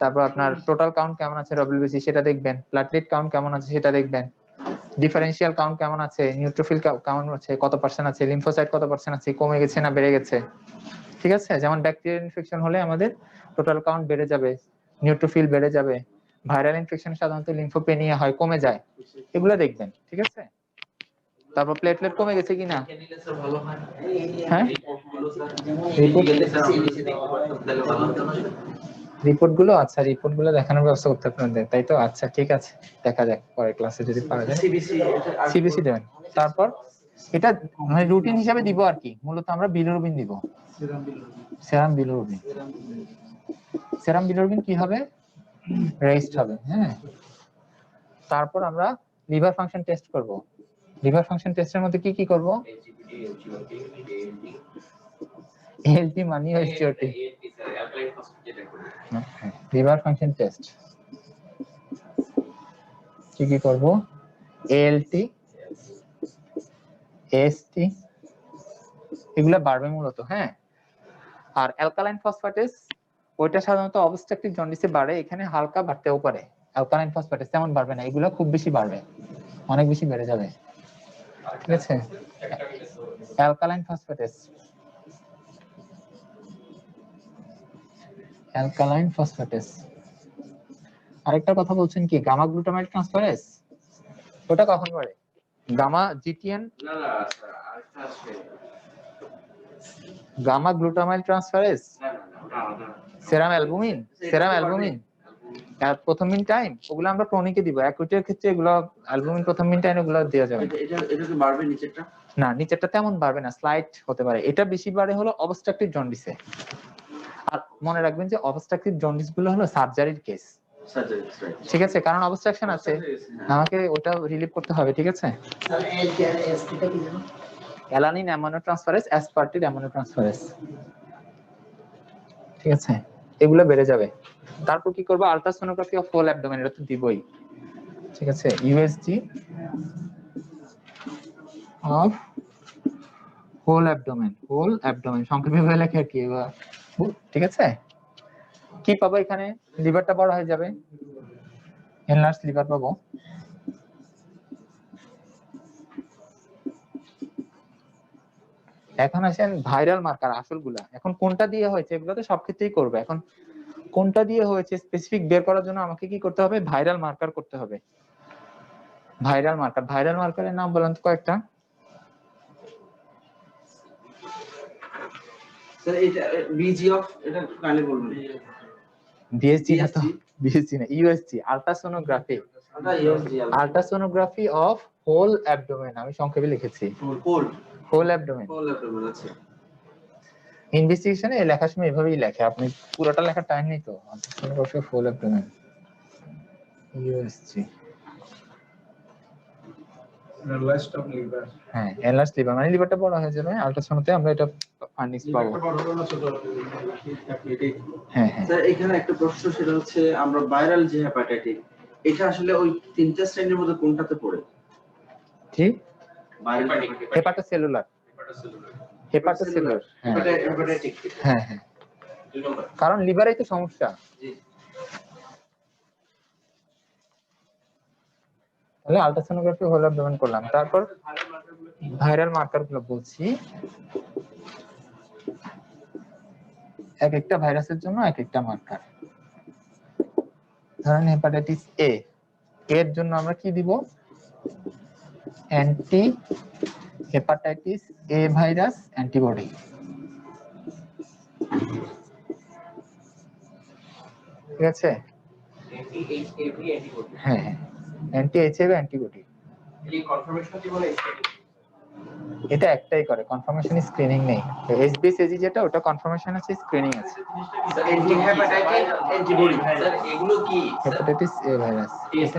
তারপর আপনার টোটাল কাউন্ট কেমন আছে, ডব্লিউবিসি সেটা দেখবেন, প্লেটলেট কাউন্ট কেমন আছে সেটা দেখবেন, ডিফারেন্সিয়াল কাউন্ট কেমন আছে, নিউট্রোফিল কেমন আছে, কত পার্সেন্ট আছে, লিম্ফোসাইট কত পার্সেন্ট আছে, কমে গেছে না বেড়ে গেছে, ঠিক আছে? যেমন ব্যাকটেরিয়াল ইনফেকশন হলে আমাদের টোটাল কাউন্ট বেড়ে যাবে, নিউট্রোফিল বেড়ে যাবে। ভাইরাল ইনফেকশন সাধারণত লিম্ফোপেনিয়া হয়, কমে যায়, এগুলো দেখবেন, ঠিক আছে? তারপর প্লেটলেট কমে গেছে কিনা। হ্যাঁ, রিপোর্ট গুলো, আচ্ছা রিপোর্ট গুলো দেখানোর ব্যবস্থা করতে আপনাদের, তাই তো? আচ্ছা ঠিক আছে, দেখা যাক পরের ক্লাসে যদি পারা যায়। সিবিসি সিবিসি দেবেন। তারপর এটা মানে রুটিন হিসাবে দিব আর কি, মূলত আমরা বিলিরুবিন দিব, সেরাম বিলিরুবিন। সেরাম বিলিরুবিন কি হবে? রেস্ট হবে। হ্যাঁ, তারপর আমরা লিভার ফাংশন টেস্ট করব। লিভার ফাংশন টেস্টের মধ্যে কি কি করব? এলজিপিটি, এলজিওটি, এএলটি, এলটি মানে SGOT, ALT sir alkaline phosphate যেটা করি। লিভার ফাংশন টেস্ট কি কি করব? এএলটি, এএসটি, এগুলা বাড়বে মূলত। হ্যাঁ, আর অ্যালকালাইন ফসফেটেস ওইটা সাধারণত অবস্ট্রাকটিভ জন্ডিসে বাড়ে, এখানে হালকা বাড়তেও পারে। অ্যালকালাইন ফসফেটেস তেমন বাড়বে না, এগুলো খুব বেশি বাড়বে, অনেক বেশি বেড়ে যাবে, ঠিক আছে? Alkaline phosphatase, alkaline phosphatase. আরেকটা কথা বলছেন কি, গামা গ্লুটামাইট ট্রান্সফারেজ, ওটা কখন বাড়ে? গামা জিটিএন, না না স্যার আরেকটা আছে। গামা গ্লুটামাইল ট্রান্সফারেজ, না না না, ওটা আলাদা। সেরাম অ্যালবুমিন, সেরাম অ্যালবুমিন প্রথম মিন টাইম, ওগুলো আমরা ক্রনিকে দিব। অ্যাকুটের ক্ষেত্রে এগুলো অ্যালবুমিন প্রথম মিন টাইম ওগুলো দেওয়া যাবে না। এটা কি বাড়বে নিচেরটা? না, নিচেরটা তেমন বাড়বে না, স্লাইট হতে পারে। এটা বেশি বাড়ে হলো অবস্ট্রাকটিভ জন্ডিসে। আর মনে রাখবেন যে অবস্ট্রাকটিভ জন্ডিস গুলো হলো সার্জারির কেস, সার্জারি, ঠিক আছে? কারণ অবস্ট্রাকশন আছে, আমাকে ওটা রিলিভ করতে হবে, ঠিক আছে? স্যার এলটি আর এসটিটা কি জানো? Alanine amino transferase, aspartate amino transferase, ঠিক আছে? এগুলো বেড়ে যাবে। তারপর কি করব? আলট্রাসোনোগ্রাফি অফ হোল অ্যাবডোমেন, এটা তো দিবই, ঠিক আছে? USG of whole abdomen, whole abdomen সংক্ষেপে বলে লেখা কি, ঠিক আছে? কি পাবো এখানে? লিভারটা বড় হয়ে যাবে, এনলার্জ লিভার পাবো। এখন আসেন ভাইরাল মার্কার আসলগুলা। এখন কোনটা দিয়ে হয়েছে এগুলো তো সব ক্ষেত্রেই করবে। এখন কোনটা দিয়ে হয়েছে স্পেসিফিক বের করার জন্য আমাকে কি করতে হবে? ভাইরাল মার্কার করতে হবে। ভাইরাল মার্কার, ভাইরাল মার্কারের নাম বলেন তো কয়েকটা। স্যার এটা বিজি অফ, এটা কাইন্ডলি বলবেন। বিএসজি না তো, বিএসজি না, ইউএসজি, আল্ট্রাসোনোগ্রাফি। এটা USG ultrasonography of whole abdomen, আমি সংক্ষেপে লিখেছি full whole abdomen. Full abdomen আছে। ইনভেস্টিগেশনে লেখার সময় এভাবেই লেখে, আপনি পুরোটা লেখার টাইম নেই তো। Ultrasonography of whole abdomen, USG. Last of liver. হ্যাঁ, এনলার্জ লিভার মানে লিভারটা বড় হয়ে যাবে, আল্ট্রাসাউন্ডে আমরা এটা ফাইন্ডিংস পাবো। লিভারটা বড় হলো না ছোট হলো? হ্যাঁ হ্যাঁ, স্যার এখানে একটা প্রশ্ন, সেটা হচ্ছে আমরা ভাইরাল যে হেপাটাইটিস, এটা আসলে ওই তিনটা শ্রেণীর মধ্যে কোনটাতে পড়ে? ঠিক, ভাইরাল হেপাটোসেলুলার, হেপাটোসেলুলার। হ্যাঁ হেপাটাইটিক। হ্যাঁ হ্যাঁ, 2 নম্বর। কারণ লিভারেই তো সমস্যা। জি। তাহলে আল্ট্রাসোনোগ্রাফি হোল অ্যাবডোমেন করলাম, তারপর ভাইরাল মার্কার গুলো বলছি। এক একটা ভাইরাসের জন্য এক একটা মার্কার। ধরেন হেপাটাইটিস এ, এর জন্য আমরা কি দিব? Anti hepatitis A virus antibody. ঠিক আছে? HAV antibody. হ্যাঁ হ্যাঁ, অ্যান্টি এইচআইভি অ্যান্টিবডি। এই কনফার্মেশন দিব না স্ক্রিনিং? এটা একটাই করে, কনফার্মেশন স্ক্রিনিং নেই। এসবিএসএজি যেটা, ওটা কনফার্মেশন আছে, স্ক্রিনিং আছে। Sir anti hepatitis antibody sir এগুলো কি? হেপাটাইটিস এ ভাইরাস টেস্ট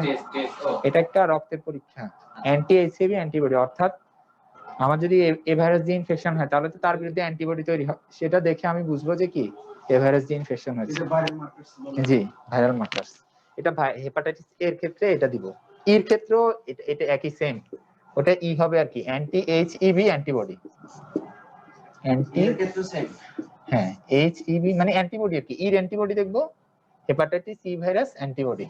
এটা একটা রক্তের পরীক্ষা। অ্যান্টি এইচআইভি অ্যান্টিবডি, অর্থাৎ আমার যদি এ ভাইরাস দিয়ে ইনফেকশন হয় তাহলে তো তার বিরুদ্ধে অ্যান্টিবডি তৈরি হয়, সেটা দেখে আমি বুঝবো যে কি এ ভাইরাস দিয়ে ইনফেকশন হয়েছে। এটা ভাইরাল মার্কারস বলে। জি, ভাইরাল মার্কারস। এটা হেপাটাইটিস এর ক্ষেত্রে এটা দিব, এর ক্ষেত্রেও এটা একই সেম, ওটা ই হবে আর কি, অ্যান্টি এইচইভি অ্যান্টিবডি। অ্যান্টি, এর ক্ষেত্রে সেম। হ্যাঁ, এইচইভি মানে অ্যান্টিবডি আর কি, এর অ্যান্টিবডি দেখবো, হেপাটাইটিস ই ভাইরাস অ্যান্টিবডি।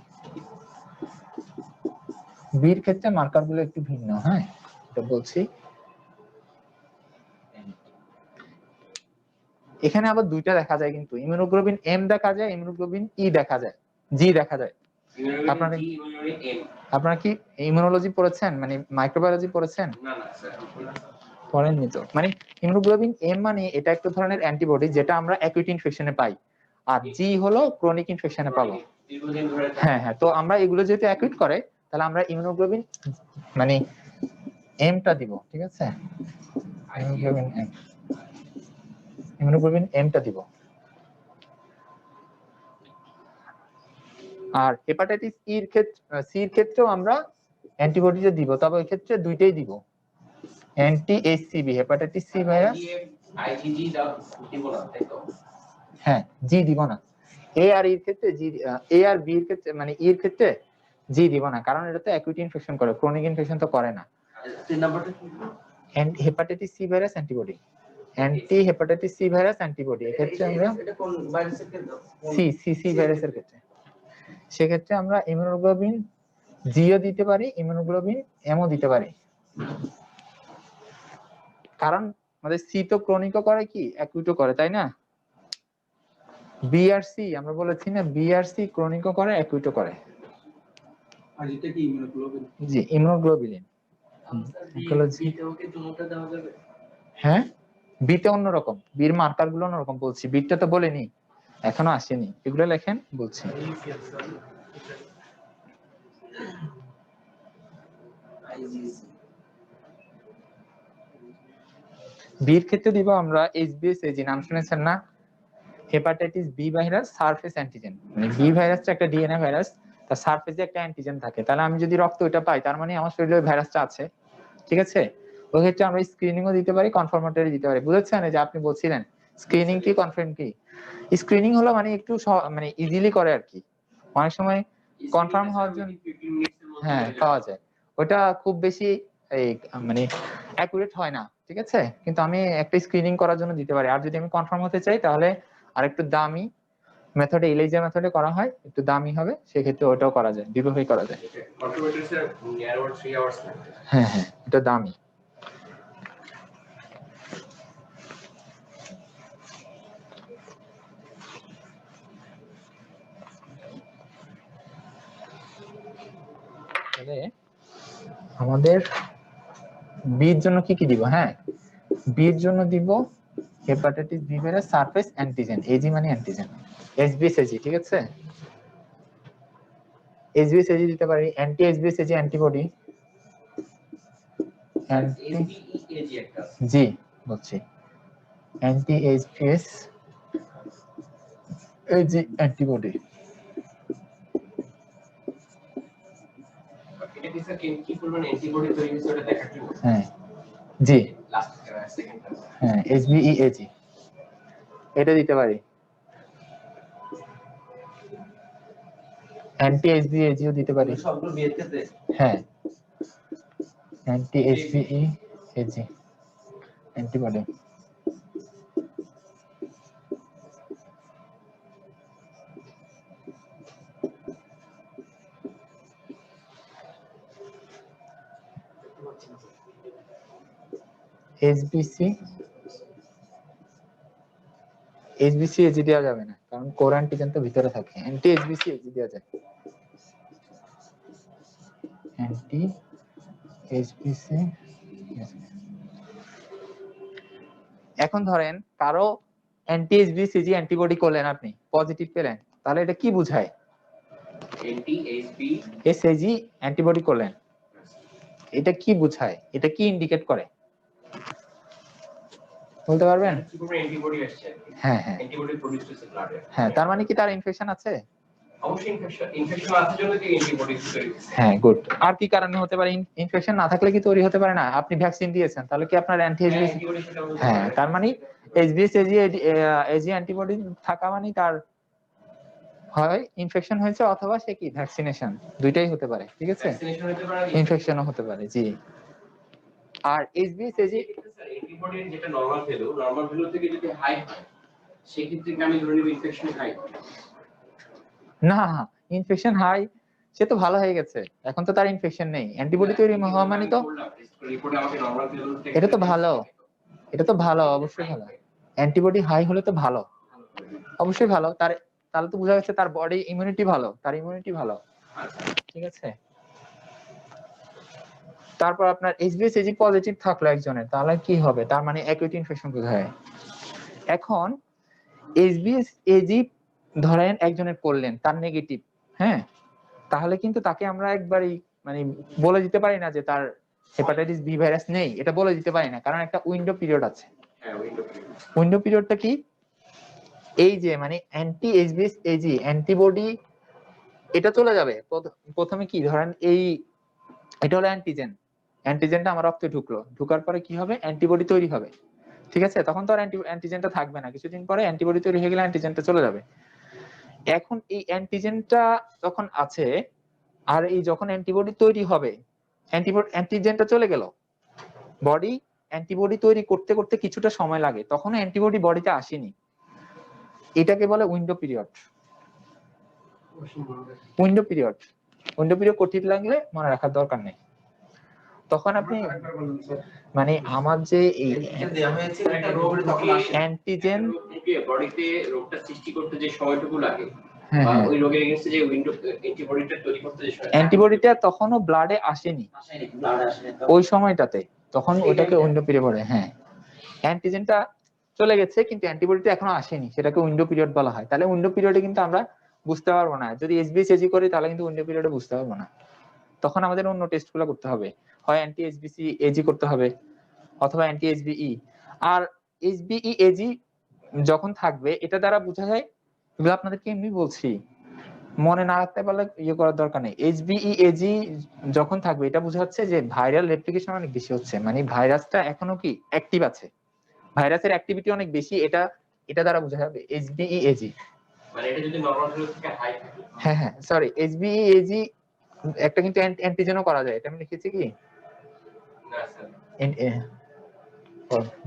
বির ক্ষেত্রে মার্কার গুলো একটু ভিন্ন। হ্যাঁ, এটা বলছি। এখানে আবার দুইটা দেখা যায় কিন্তু, ইমিউনোগ্লোবিন এম দেখা যায়, ইমিউনোগ্লোবিন ই দেখা যায়, জি দেখা যায়। আপনারা আপনারা কি ইমিউনোলজি পড়েছেন, মানে মাইক্রোবায়োলজি পড়েছেন? না না স্যার পড়েননি তো। মানে ইমিউনোগ্লোবিন এম মানে এটা একটা ধরনের অ্যান্টিবডি যেটা আমরা অ্যাকুইট ইনফেকশনে পাই, আর জি হলো ক্রনিক ইনফেকশনে পাবো। দীর্ঘদিন ধরে হ্যাঁ হ্যাঁ, তো আমরা এগুলো যেহেতু অ্যাকুইট করে, তাহলে আমরা ইমিউনোগ্লোবিন মানে এমটা দিব। ঠিক আছে, ইমিউনোগ্লোবিন এম, ইমিউনোগ্লোবিন এমটা দিব। আর হেপাটাইটিস ইর ক্ষেত্রে, সির ক্ষেত্রেও আমরা অ্যান্টিবডিটা দিব, তবে ওই ক্ষেত্রে দুইটাই দিব, anti HCV hepatitis C virus. IgG দাও দিব না তাই তো? হ্যাঁ, জি দিব না। এ আর ইর ক্ষেত্রে জি, এ আর বি এর ক্ষেত্রে মানে ইর ক্ষেত্রে জি দিব না, কারণ এটা তো অ্যাকুইট ইনফেকশন করে, ক্রনিক ইনফেকশন তো করে না। তিন নাম্বারটা কি? Hepatitis C virus antibody, anti hepatitis C virus antibody. এক্ষেত্রে আমরা এটা কোন ভাইরাসের ক্ষেত্রে? সি ভাইরাসের ক্ষেত্রে, সেক্ষেত্রে আমরা ইমিউনোগ্লোবিন জিও দিতে পারি, ইমিউনোগ্লোবিন এমও দিতে পারি, কারণ আমাদের সি তো ক্রনিকও করে কি অ্যাকুইটও করে, তাই না? বিআরসি আমরা বলেছি না, বিআরসি ক্রনিকও করে অ্যাকুইটও করে। আর এটা কি ইমিউনোগ্লোবিন? জি, ইমিউনোগ্লোবিলিন। হ্যাঁ, বিতে অন্যরকম, বির মার্কার গুলো অন্যরকম বলছি, বিটটা তো বলিনি, এখনো আসেনি, এগুলো লেখেন বলছি। বির ক্ষেত্রে দিব আমরা এইচবিএসএজি, নাম শুনেছেন না? Hepatitis B virus surface antigen, মানে বি ভাইরাসটা একটা ডিএনএ ভাইরাস, তার সারফেসে একটা অ্যান্টিজেন থাকে, তাহলে আমি যদি রক্ত ওইটা পাই তার মানে আমার শরীরে ওই ভাইরাসটা আছে। ঠিক আছে, ওই ক্ষেত্রে আমরা স্ক্রিনিংও দিতে পারি, কনফার্মেটরি দিতে পারি। বুঝেছেন? যে আপনি বলছিলেন স্ক্রিনিং কি কনফার্ম কি? স্ক্রিনিং হলো মানে একটু মানে ইজিলি করে আর কি, অনেক সময় কনফার্ম হওয়ার জন্য হ্যাঁ পাওয়া যায়, ওটা খুব বেশি এই মানে অ্যাকুরেট হয় না। ঠিক আছে, কিন্তু আমি একটা স্ক্রিনিং করার জন্য দিতে পারি। আর যদি আমি কনফার্ম হতে চাই তাহলে আর একটু দামি মেথডে, ইলেজা মেথডে করা হয়, একটু দামি হবে, সেক্ষেত্রে ওটাও করা যায়, দুটোই করা যায়। কনফার্মেটরিতে নিয়ার 3 আওয়ার্স লাগে। হ্যাঁ হ্যাঁ, এটা দামি। তাহলে আমাদের বি এর জন্য কি কি দিব? হ্যাঁ, বি এর জন্য দিব hepatitis B virus surface antigen, AG মানে অ্যান্টিজেন, এসবিএসএজি, ঠিক আছে? এসবিএসএজি দিতে পারি, অ্যান্টি এসবিএসএজি অ্যান্টিবডি, এসবিইএজি একটা জি বলছি, অ্যান্টি এসবিএস এজি অ্যান্টিবডি। এটা কি স্যার কি পরিমাণ অ্যান্টিবডি তৈরি হয়েছে ওটা দেখার জন্য? হ্যাঁ জি, লাস্ট সেকেন্ডটা হ্যাঁ এসবিইএজি এটা দিতে পারি, অ্যান্টি এসবিএজিও দিতে পারি। সবগুলো বিয়ের ক্ষেত্রে হ্যাঁ, অ্যান্টি এসবিইএজি অ্যান্টিবডি। এসবিসি এজি দেওয়া যাবে না, কারণ কোর অ্যান্টিজেন তো ভিতরে থাকে। অ্যান্টি এসবিসি এজি দেওয়া যায়, অ্যান্টি এসবিসি। এখন ধরেন কারো অ্যান্টি এসবিসিজি অ্যান্টিবডি করলেন, আপনি পজিটিভ পেলেন, তাহলে এটা কি বোঝায়? এসএজি অ্যান্টিবডি করলেন, এটা কি বোঝায়? এটা কি ইন্ডিকেট করে বলতে পারবেন? কি পরিমাণ অ্যান্টিবডি আসছে? হ্যাঁ হ্যাঁ অ্যান্টিবডি প্রোডিউস হচ্ছে ব্লাডে। হ্যাঁ, তার মানে কি তার ইনফেকশন আছে? অবশ্যই ইনফেকশন আছে জন্য কি অ্যান্টিবডি তৈরি হচ্ছে। হ্যাঁ গুড। আর কি কারণে হতে পারে? ইনফেকশন না থাকলে কি তৈরি হতে পারে না? আপনি ভ্যাকসিন দিয়েছেন, তাহলে কি আপনার অ্যান্টি এসবিসি? হ্যাঁ, তার মানে এসবিএসএজি এজি অ্যান্টিবডি থাকা মানে তার হয় ইনফেকশন হয়েছে অথবা সে কি ভ্যাকসিনেশন, দুইটাই হতে পারে, ঠিক আছে? ভ্যাকসিনেশন হতে পারে, ইনফেকশনও হতে পারে, জি। আর এসবিএসএজি অ্যান্টিবডির যেটা নরমাল ভ্যালু থেকে যদি হাই হয় সেই ক্ষেত্রে কি আমি ধরে নিব ইনফেকশন হাই? না, ইনফেকশন হাই, সে তো ভালো হয়ে গেছে, এখন তো তার ইনফেকশন নেই, অ্যান্টিবডি তৈরি হওয়া মানে তো রিপোর্টে আমাকে নরমাল ভ্যালু থেকে এটা তো ভালো, এটা তো ভালো, অবশ্যই ভালো। অ্যান্টিবডি হাই হলে তো ভালো, অবশ্যই ভালো। তার তাহলে তো বোঝা যাচ্ছে তার বডি ইমিউনিটি ভালো, তার ইমিউনিটি ভালো, ঠিক আছে? তারপর আপনার এসবিএসএজি পজিটিভ থাকলো একজনের, তাহলে কি হবে? তার মানে অ্যাকুইট ইনফেকশন বোঝায়। এখন এসবিএসএজি ধরেন একজনের করলেন, তার নেগেটিভ, হ্যাঁ, তাহলে কিন্তু তাকে আমরা একবারই মানে বলে দিতে পারি না যে তার হেপাটাইটিস বি ভাইরাস নেই, এটা বলে দিতে পারি না, কারণ একটা উইন্ডো পিরিয়ড আছে। হ্যাঁ, উইন্ডো পিরিয়ডটা কি? এই যে মানে অ্যান্টি এসবিএসএজি অ্যান্টিবডি এটা চলে যাবে প্রথমে, কি ধরেন এই এটা হলো অ্যান্টিজেন, অ্যান্টিজেনটা আমার রক্তে ঢুকলো, ঢুকার পরে কি হবে? অ্যান্টিবডি তৈরি হবে, ঠিক আছে? তখন তো আর অ্যান্টিজেনটা থাকবে না, কিছুদিন পরে অ্যান্টিবডি তৈরি হয়ে গেলে অ্যান্টিজেনটা চলে যাবে। এখন এই অ্যান্টিজেনটা যখন আছে, আর এই যখন অ্যান্টিবডি তৈরি হবে, অ্যান্টিজেনটা চলে গেল, বডি অ্যান্টিবডি তৈরি করতে করতে কিছুটা সময় লাগে, তখন অ্যান্টিবডি বডিতে আসেনি, এটাকে বলে উইন্ডো পিরিয়ড। উইন্ডো পিরিয়ড কঠিন লাগলে মনে রাখার দরকার নেই, তখন আপনি আরেকবার বলুন স্যার। মানে আমার যে এই দেওয়া হয়েছে একটা রোগ তখন আসে অ্যান্টিজেন বডিতে রোগটা সৃষ্টি করতে যে সময়টুকু লাগে হ্যাঁ বা হ্যাঁ ওই রোগের এগেইনস্টে যে উইন্ডো অ্যান্টিবডিটা তৈরি করতে যে সময় অ্যান্টিবডিটা তখনও ব্লাডে আসেনি আসেনি, ব্লাড আসেনি তো। ওই সময়টাতে, তখন ওটাকে উইন্ডো পিরিয়ড বলে। হ্যাঁ, অ্যান্টিজেনটা চলে গেছে কিন্তু অ্যান্টিবডিটা এখনো আসেনি, সেটাকে উইন্ডো পিরিয়ড বলা হয়। তাহলে উইন্ডো পিরিয়ডে কিন্তু আমরা বুঝতে পারবো না, যদি এসবিএসএজি করি তাহলে কিন্তু উইন্ডো পিরিয়ডে বুঝতে পারবো না, তখন আমাদের অন্য টেস্টগুলো করতে হবে, হয় অ্যান্টি এসবিসিএজি করতে হবে অথবা অ্যান্টি এসবিই। আর এসবিইএজি যখন থাকবে, এটা দ্বারা বোঝা যায়, এগুলো আপনাদেরকে এমনি বলছি, মনে না রাখতে পারলে ইয়ে করার দরকার নেই। এইচবিইএজি যখন থাকবে, এটা বোঝাচ্ছে যে ভাইরাল রেপ্লিকেশন অনেক বেশি হচ্ছে, মানে ভাইরাসটা এখনো কি অ্যাক্টিভ আছে, ভাইরাসের অ্যাক্টিভিটি অনেক বেশি, এটা দ্বারা বোঝা যাবে এইচবিইএজি। মানে এটা যদি নরমাল ভ্যালু থেকে হাই থাকে। হ্যাঁ হ্যাঁ সরি, এইচবিইএজি একটা কিন্তু অ্যান্টিজেনও করা যায়, এটা আমি লিখেছি কি না স্যার,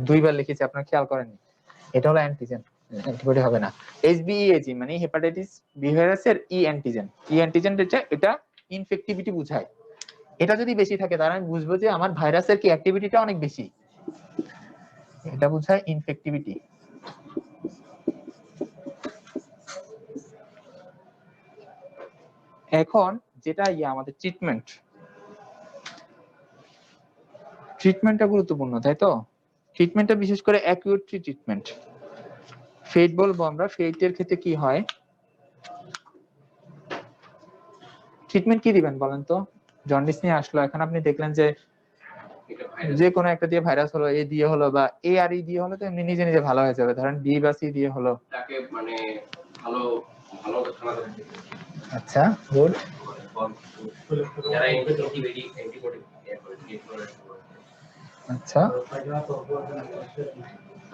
দুইবার লিখেছি, আপনারা খেয়াল করেননি, এটা হলো অ্যান্টিজেন, অ্যান্টিবডি হবে না। এইচবিইএজি মানে হেপাটাইটিস বি ভাইরাসের অ্যান্টিজেন, অ্যান্টিজেন এটা ইনফেক্টিভিটি বোঝায়, এটা যদি বেশি থাকে তাহলে আমি বুঝবো যে আমার ভাইরাসের কি অ্যাক্টিভিটিটা অনেক বেশি, এটা বোঝায় ইনফেক্টিভিটি। এখন যেটা আমাদের ট্রিটমেন্ট, ট্রিটমেন্টটা গুরুত্বপূর্ণ, তাই তো? ট্রিটমেন্টটা বিশেষ করে অ্যাকিউট ট্রিটমেন্ট। ফেট বলবো আমরা, ফেটের ক্ষেত্রে কি হয়, ট্রিটমেন্ট কি দিবেন বলেন তো? জন্ডিস নিয়ে আসলো, এখন আপনি দেখলেন যে এটা ভাইরাস যে কোনো একটা দিয়ে ভাইরাস হলো, এ দিয়ে হলো বা এ আর ই দিয়ে হলো, তো এমনি নিজে নিজে ভালো হয়ে যাবে। ধরেন বি বা সি দিয়ে হলো। তাকে মানে ভালো ভালো খানা দেয়। আচ্ছা, গুড। যারা অ্যান্টিবায়োটিক আচ্ছা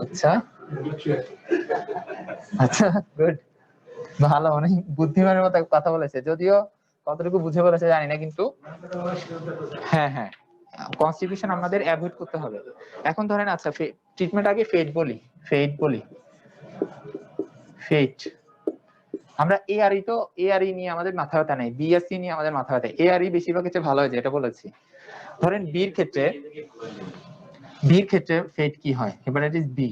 আচ্ছা আচ্ছা, গুড। ভালো, অনেক বুদ্ধিমানের মতো কথা বলেছে, যদিও কতটুকু বুঝে বলেছে জানি না, কিন্তু হ্যাঁ হ্যাঁ, কনস্টিপেশন আমাদের অ্যাভয়েড করতে হবে। এখন ধরেন আচ্ছা, ট্রিটমেন্ট আগে ফেট বলি, ফেট আমরা এআরই তো, এআরই নিয়ে আমাদের মাথা ব্যথা নেই, বিএসসি নিয়ে আমাদের মাথা ব্যথা। এআরই বেশিরভাগ ক্ষেত্রে ভালো হয়ে যায়, এটা বলেছি। ধরেন বির ক্ষেত্রে ফেট কি হয়, hepatitis B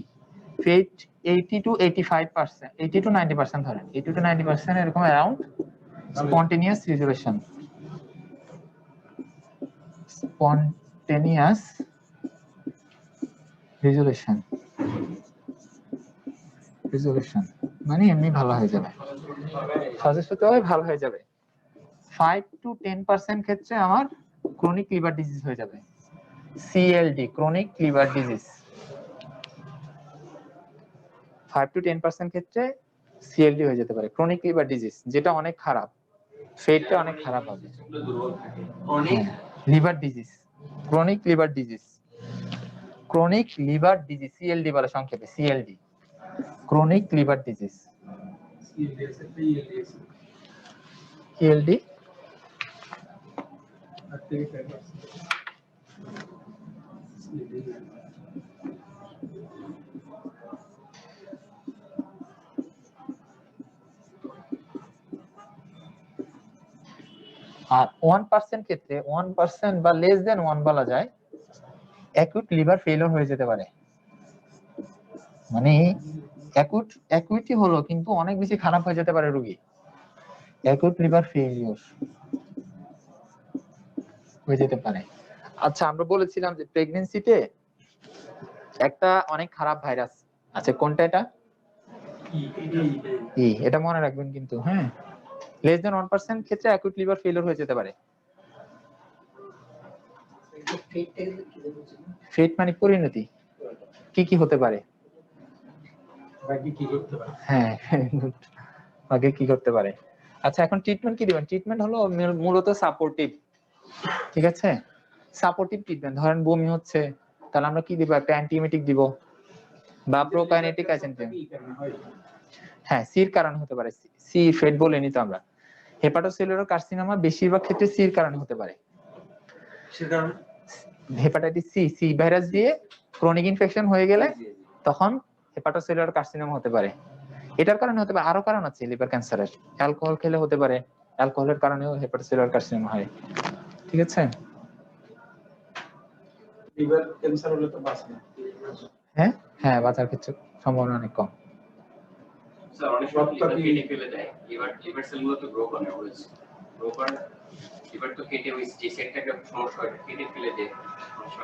fate 80 to 85%, 80 to 90% ধরেন, 80 to 90% এরকম অ্যারাউন্ড স্পন্টেনিয়াস রিজোলিউশন, মানে এমনি ভালো হয়ে যাবে, সহজভাবে ভালো হয়ে যাবে। 5 to 10% ক্ষেত্রে আমার ক্রনিক লিভার ডিজিজ হয়ে যাবে, CLD, chronic liver disease. 5 to 10% ক্ষেত্রে সিএলডি হয়ে যেতে পারে, ক্রনিক লিভার ডিজিজ, যেটা অনেক খারাপ, ফেটটা অনেক খারাপ হবে। দুর্বল থাকে। অনেক liver disease, chronic liver disease, CLD বলে সংক্ষেপে, সিএলডি, ক্রনিক লিভার ডিজিজ। ইএলডি আর 1% ক্ষেত্রে, 1% বা লেস দেন 1 বলা যায়, অ্যাকুট লিভার ফেলিওর হয়ে যেতে পারে। মানে অ্যাকুইটি হলো, কিন্তু অনেক বেশি খারাপ হয়ে যেতে পারে রোগী, অ্যাকুট লিভার ফেলিওর হয়ে যেতে পারে। আচ্ছা, আমরা বলেছিলাম যে প্রেগন্যান্সিতে একটা অনেক খারাপ ভাইরাস আছে, কোনটা এটা? এটা মনে রাখবেন কিন্তু, হ্যাঁ। লেস দেন 1% ক্ষেত্রে অ্যাকুট লিভার ফেলিওর হয়ে যেতে পারে। ফেট মানে পরিণতি, কি হতে পারে, হ্যাঁ আগে কি করতে পারে। আচ্ছা, এখন ট্রিটমেন্ট কি দিবেন? ট্রিটমেন্ট হলো মূলত সাপোর্টিভ, ঠিক আছে? সাপোর্টিভ ট্রিটমেন্ট, ধরেন বমি হচ্ছে, তাহলে আমরা কি দিব? একটা অ্যান্টিএমিটিক দিব বা প্রোকাইনেটিক এজেন্ট দিব। হ্যাঁ, সির কারণে হতে পারে, সি ফেট বলেনি তো আমরা। হেপাটোসেলুলার কার্সিনোমা বেশিরভাগ ক্ষেত্রে সির কারণে হতে পারে। সেটা হেপাটাইটিস সি ভাইরাস দিয়ে ক্রনিক ইনফেকশন হয়ে গেলে তখন হেপাটোসেলুলার কার্সিনোমা হতে পারে। এটার কারণে হতে পারে, আরো কারণ আছে লিভার ক্যান্সারের, অ্যালকোহল খেলে হতে পারে, অ্যালকোহলের কারণেও হেপাটোসেলুলার কার্সিনোমা হয়, ঠিক আছে? লিভার ক্যান্সার হলে তো বাঁচে না। হ্যাঁ হ্যাঁ, বাঁচার ক্ষেত্রে সম্ভাবনা অনেক কম। স্যার অনেক সময় লিভার কেটে ফেলে দেয়, লিভার সেলগুলো তো গ্রো করে, অলওয়েজ গ্রো করে। লিভার তো কেটে ওই যে সেটটাকে সমস্যা হয় কেটে ফেলে দেয়,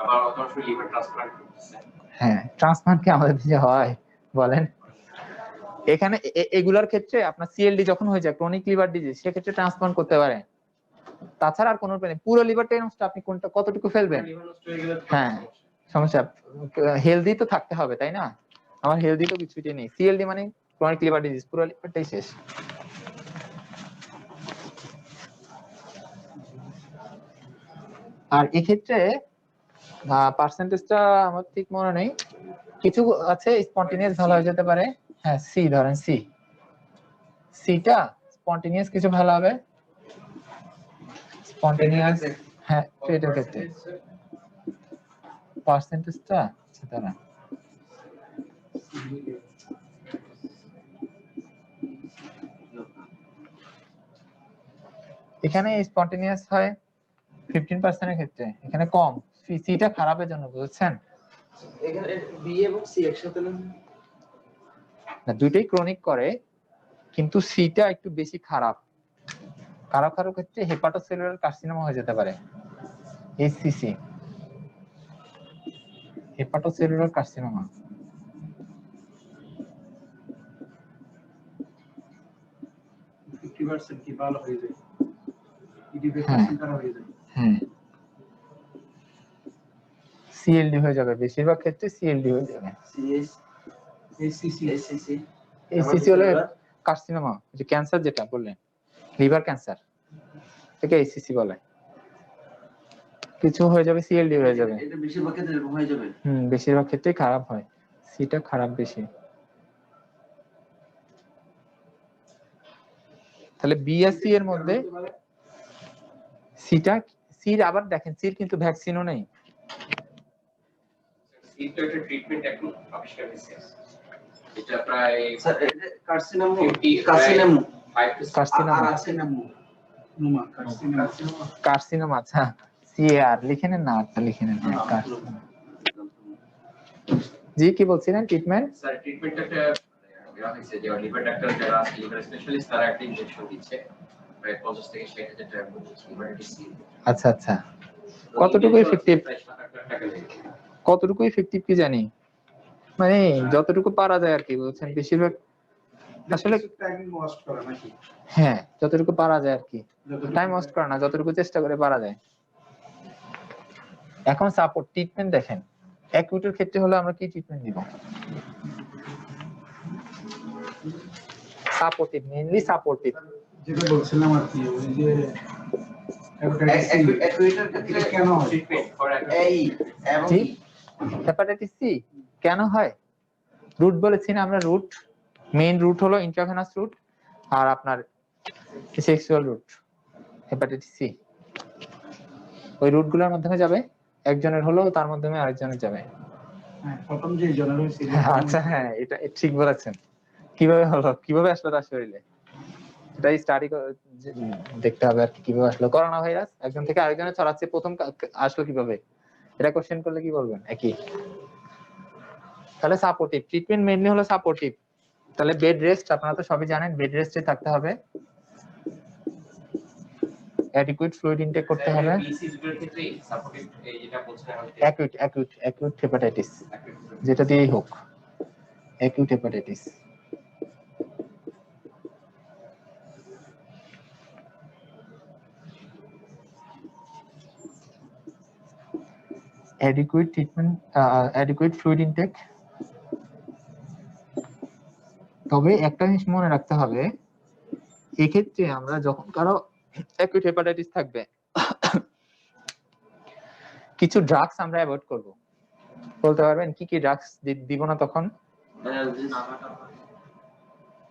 আবার অত লিভার ট্রান্সপ্লান্ট করতেছে। হ্যাঁ, ট্রান্সপ্লান্ট কি আমাদের দেশে হয় বলেন? এখানে এগুলার ক্ষেত্রে আপনার সিএলডি যখন হয়ে যায়, ক্রনিক লিভার ডিজিজ, সেক্ষেত্রে ট্রান্সপ্লান্ট করতে পারে। তাছাড়া আর কোনো উপায় নেই। পুরো লিভারটাই নষ্ট, আপনি কোনটা কতটুকু ফেলবেন? লিভার নষ্ট হয়ে গেলে হ্যাঁ, সমস্যা। হেলদি তো থাকতে হবে, তাই না? আমার হেলদি তো কিছুই নেই, সিএলডি মানে ক্রনিক লিভার ডিজিজ, পুরো লিভারটাই শেষ। আর এক্ষেত্রে পার্সেন্টেজটা আমার ঠিক মনে নেই, কিছু আছে স্পন্টেনিয়াস ভালো হয়ে যেতে পারে। হ্যাঁ, সি ধরেন, সিটা স্পন্টেনিয়াস কিছু ভালো হবে, স্পন্টেনিয়াস। হ্যাঁ, পেটের ক্ষেত্রে পার্সেন্টেজটা আচ্ছা দাঁড়া, এখানে স্পন্টেনিয়াস হয় 15% এর ক্ষেত্রে, এখানে কম। সিটা খারাপের জন্য, বুঝছেন? এখানে বি এবং সি একসাথে না? না, দুইটাই ক্রনিক করে, কিন্তু সিটা একটু বেশি খারাপ। কারো কারো ক্ষেত্রে হেপাটোসেলুলার কার্সিনোমা হয়ে যেতে পারে, এইচসিসি। হেপাটোসেলুলার কার্সিনোমা 50% কি ভালো হয়ে যায়, হ্যাঁ। 80% খারাপ হয়ে যায়। হ্যাঁ সিএলডি হয়ে যাবে, বেশিরভাগ ক্ষেত্রে সিএলডি হয়ে যাবে। সিএস ACC এসিসি এসিসি হলে কার্সিনোমা, যে ক্যান্সার যেটা বললেন, লিভার ক্যান্সার, থেকে এসিসি বলে। কিছু হয়ে যাবে সিএলডি হয়ে যাবে। এটা বেশিরভাগ ক্ষেত্রে এরকম হয়ে যাবে। বেশিরভাগ ক্ষেত্রেই খারাপ হয়, সিটা খারাপ বেশি। তাহলে বি আর সি এর মধ্যে সিটা, সির আবার দেখেন সির কিন্তু ভ্যাকসিনও নেই। সিটা একটা ট্রিটমেন্ট এখন আবিষ্কার হয়েছে, এটা প্রায় স্যার এটা carcinoma 50 carcinoma 5 to 6 carcinoma, carcinoma carcinoma. আচ্ছা সিএআর লিখে নেন না, আচ্ছা লিখে নেন। হ্যাঁ কার্সিনোমা। জি কি বলছিলেন ট্রিটমেন্ট? স্যার ট্রিটমেন্টটা একটা দেওয়া হয়েছে যে লিভার ডাক্তার যারা আছে, লিভার স্পেশালিস্ট, তারা একটা ইনজেকশন দিচ্ছে প্রায় 50 থেকে 60,000 টাকা করে লিভার সি। আচ্ছা আচ্ছা, কতটুকু এফেক্টিভ? প্রায় 7-8 টাকা লাগে। কতটুকু এফেক্টিভ কি জানি, মানে যতটুকু পারা যায় আর কি, বলছেন বেশিরভাগ আসলে টাইম ওয়েস্ট করে নাকি? হ্যাঁ যতটুকু পারা যায় আর কি, টাইম ওয়েস্ট করে না, যতটুকু চেষ্টা করে পারা যায়। এখন সাপোর্ট ট্রিটমেন্ট দেখেন, অ্যাকুটের ক্ষেত্রে হলে আমরা কি ট্রিটমেন্ট দিব? Supportive, mainly supportive. যেটা বলছিলাম আর কি, ওই যে অ্যাকুয়েটার ক্ষেত্রে কেন হয়? ট্রিটমেন্ট ফর এই এবং জি হেপাটাইটিস সি কেন হয়? রুট বলেছি না আমরা, রুট মেইন রুট হলো ইন্ট্রাভেনাস রুট আর আপনার সেক্সুয়াল রুট। হেপাটাইটিস সি ওই রুটগুলোর মাধ্যমে যাবে, একজনের হলো তার মাধ্যমে আরেকজনের যাবে। হ্যাঁ, প্রথম যে জনের হয়েছিল আচ্ছা হ্যাঁ এটা ঠিক বলেছেন। কিভাবে হলো, কিভাবে আসলো তার শরীরে, এটাই স্টাডি দেখতে হবে আর কি, কিভাবে আসলো। করোনা ভাইরাস একজন থেকে আরেকজনে ছড়াচ্ছে, প্রথম আসলো কিভাবে, এটা কোশ্চেন করলে কি বলবেন? একই। তাহলে সাপোর্টিভ ট্রিটমেন্ট মেইনলি হলো সাপোর্টিভ। তাহলে বেড রেস্ট, আপনারা তো সবই জানেন, বেড রেস্টে থাকতে হবে, অ্যাডিকুয়েট ফ্লুইড ইনটেক করতে হবে। বিসিজির ক্ষেত্রে সাপোর্টিভ এই যেটা বলছেন অ্যাকিউট হেপাটাইটিস যেটা দিয়েই হোক, acute hepatitis. adequate treatment, adequate fluid intake। তবে একটা জিনিস মনে রাখতে হবে, এক্ষেত্রে আমরা যখন কারো অ্যাকুইট হেপাটাইটিস থাকবে, কিছু ড্রাগস আমরা অ্যাভয়েড করব। বলতে পারবেন কি কি ড্রাগস দিব না তখন?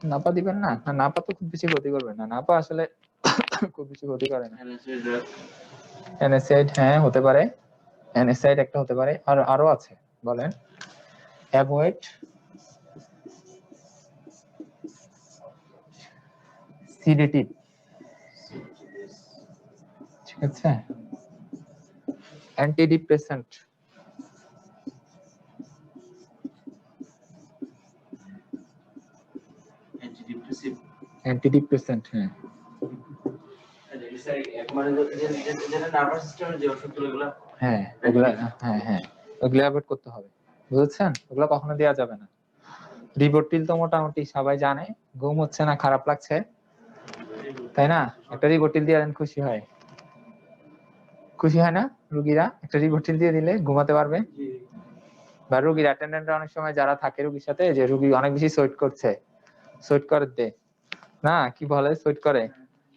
নাপা দিবেন না? নাপা তো খুব বেশি ক্ষতি করবে না, নাপা আসলে খুব বেশি ক্ষতি করে না। এনএসআইড হ্যাঁ হতে পারে, এনএসআইড একটা হতে পারে, আর আরো আছে বলেন। অ্যাভয়েড সিডেটিভ, ঠিক আছে, অ্যান্টিডিপ্রেসেন্ট, অ্যান্টিডিপ্রেসেন্ট হ্যাঁ। মানে যেটা নার্ভাস সিস্টেমের যে ওষুধগুলো হ্যাঁ ওগুলা, হ্যাঁ ওগুলো অ্যাভয়েড করতে হবে, বুঝছেন? ওগুলো কখনো দেওয়া যাবে না। রিবোটিল তো মোটামুটি সবাই জানে, ঘুম হচ্ছে না, খারাপ লাগছে, তাই না? একটা রিবোটিল দিয়ে দেন, খুশি হয়, খুশি হয় না? রোগীরা একটা রিবোটিল দিয়ে দিলে ঘুমাতে পারবে। বা রোগীর অ্যাটেন্ডেন্টরা অনেক সময় যারা থাকে রোগীর সাথে, যে রোগী অনেক বেশি সুইট করছে, সুইট করে দে না, কি বলে সুইট করে,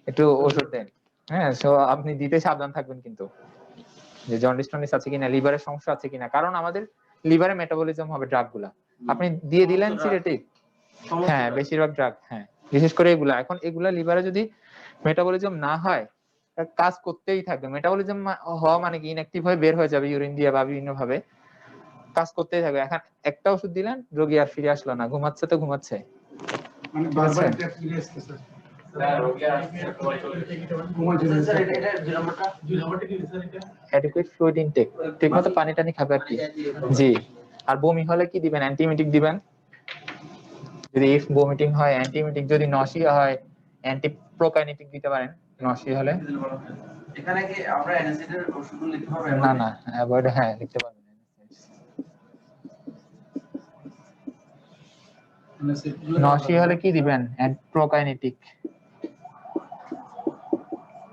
একটু ওষুধ দেন। হ্যাঁ সো আপনি দিতে সাবধান থাকবেন কিন্তু, যে জন্ডিস টন্ডিস আছে কিনা, লিভারের সমস্যা আছে কিনা, কারণ আমাদের লিভারে মেটাবলিজম হবে ড্রাগ গুলা, আপনি দিয়ে দিলেন সিডেটিভ, হ্যাঁ বেশিরভাগ ড্রাগ, হ্যাঁ বিশেষ করে এগুলা। এখন এগুলা লিভারে যদি মেটাবলিজম না হয়, কাজ করতেই থাকবে। মেটাবলিজম হওয়া মানে কি, ইনঅ্যাক্টিভ হয়ে বের হয়ে যাবে ইউরিন দিয়ে বা বিভিন্ন ভাবে, কাজ করতেই থাকবে। এখন একটা ওষুধ দিলেন, রোগী আর ফিরে আসলো না, ঘুমাচ্ছে তো ঘুমাচ্ছে, মানে বারবার এটা ফিরে আসতেছে। অ্যাডিকুয়েট ফ্লুইড ইনটেক, ঠিকমতো পানি টানি খাবে আর কি। জি, আর বমি হলে কি দিবেন? অ্যান্টিমিটিক দিবেন। যদি ইফ ভমিটিং হয় অ্যান্টিমিটিক, যদি নসিয়া হয় অ্যান্টিপ্রোকাইনেটিক দিতে পারেন নসিয়া হলে। এখানে কি আমরা অ্যানাসিডের ওষুধগুলো লিখতে পারবো? না অ্যাভয়েড, হ্যাঁ লিখতে পারবেন। নসি হলে কি দিবেন? প্রোকাইনেটিক।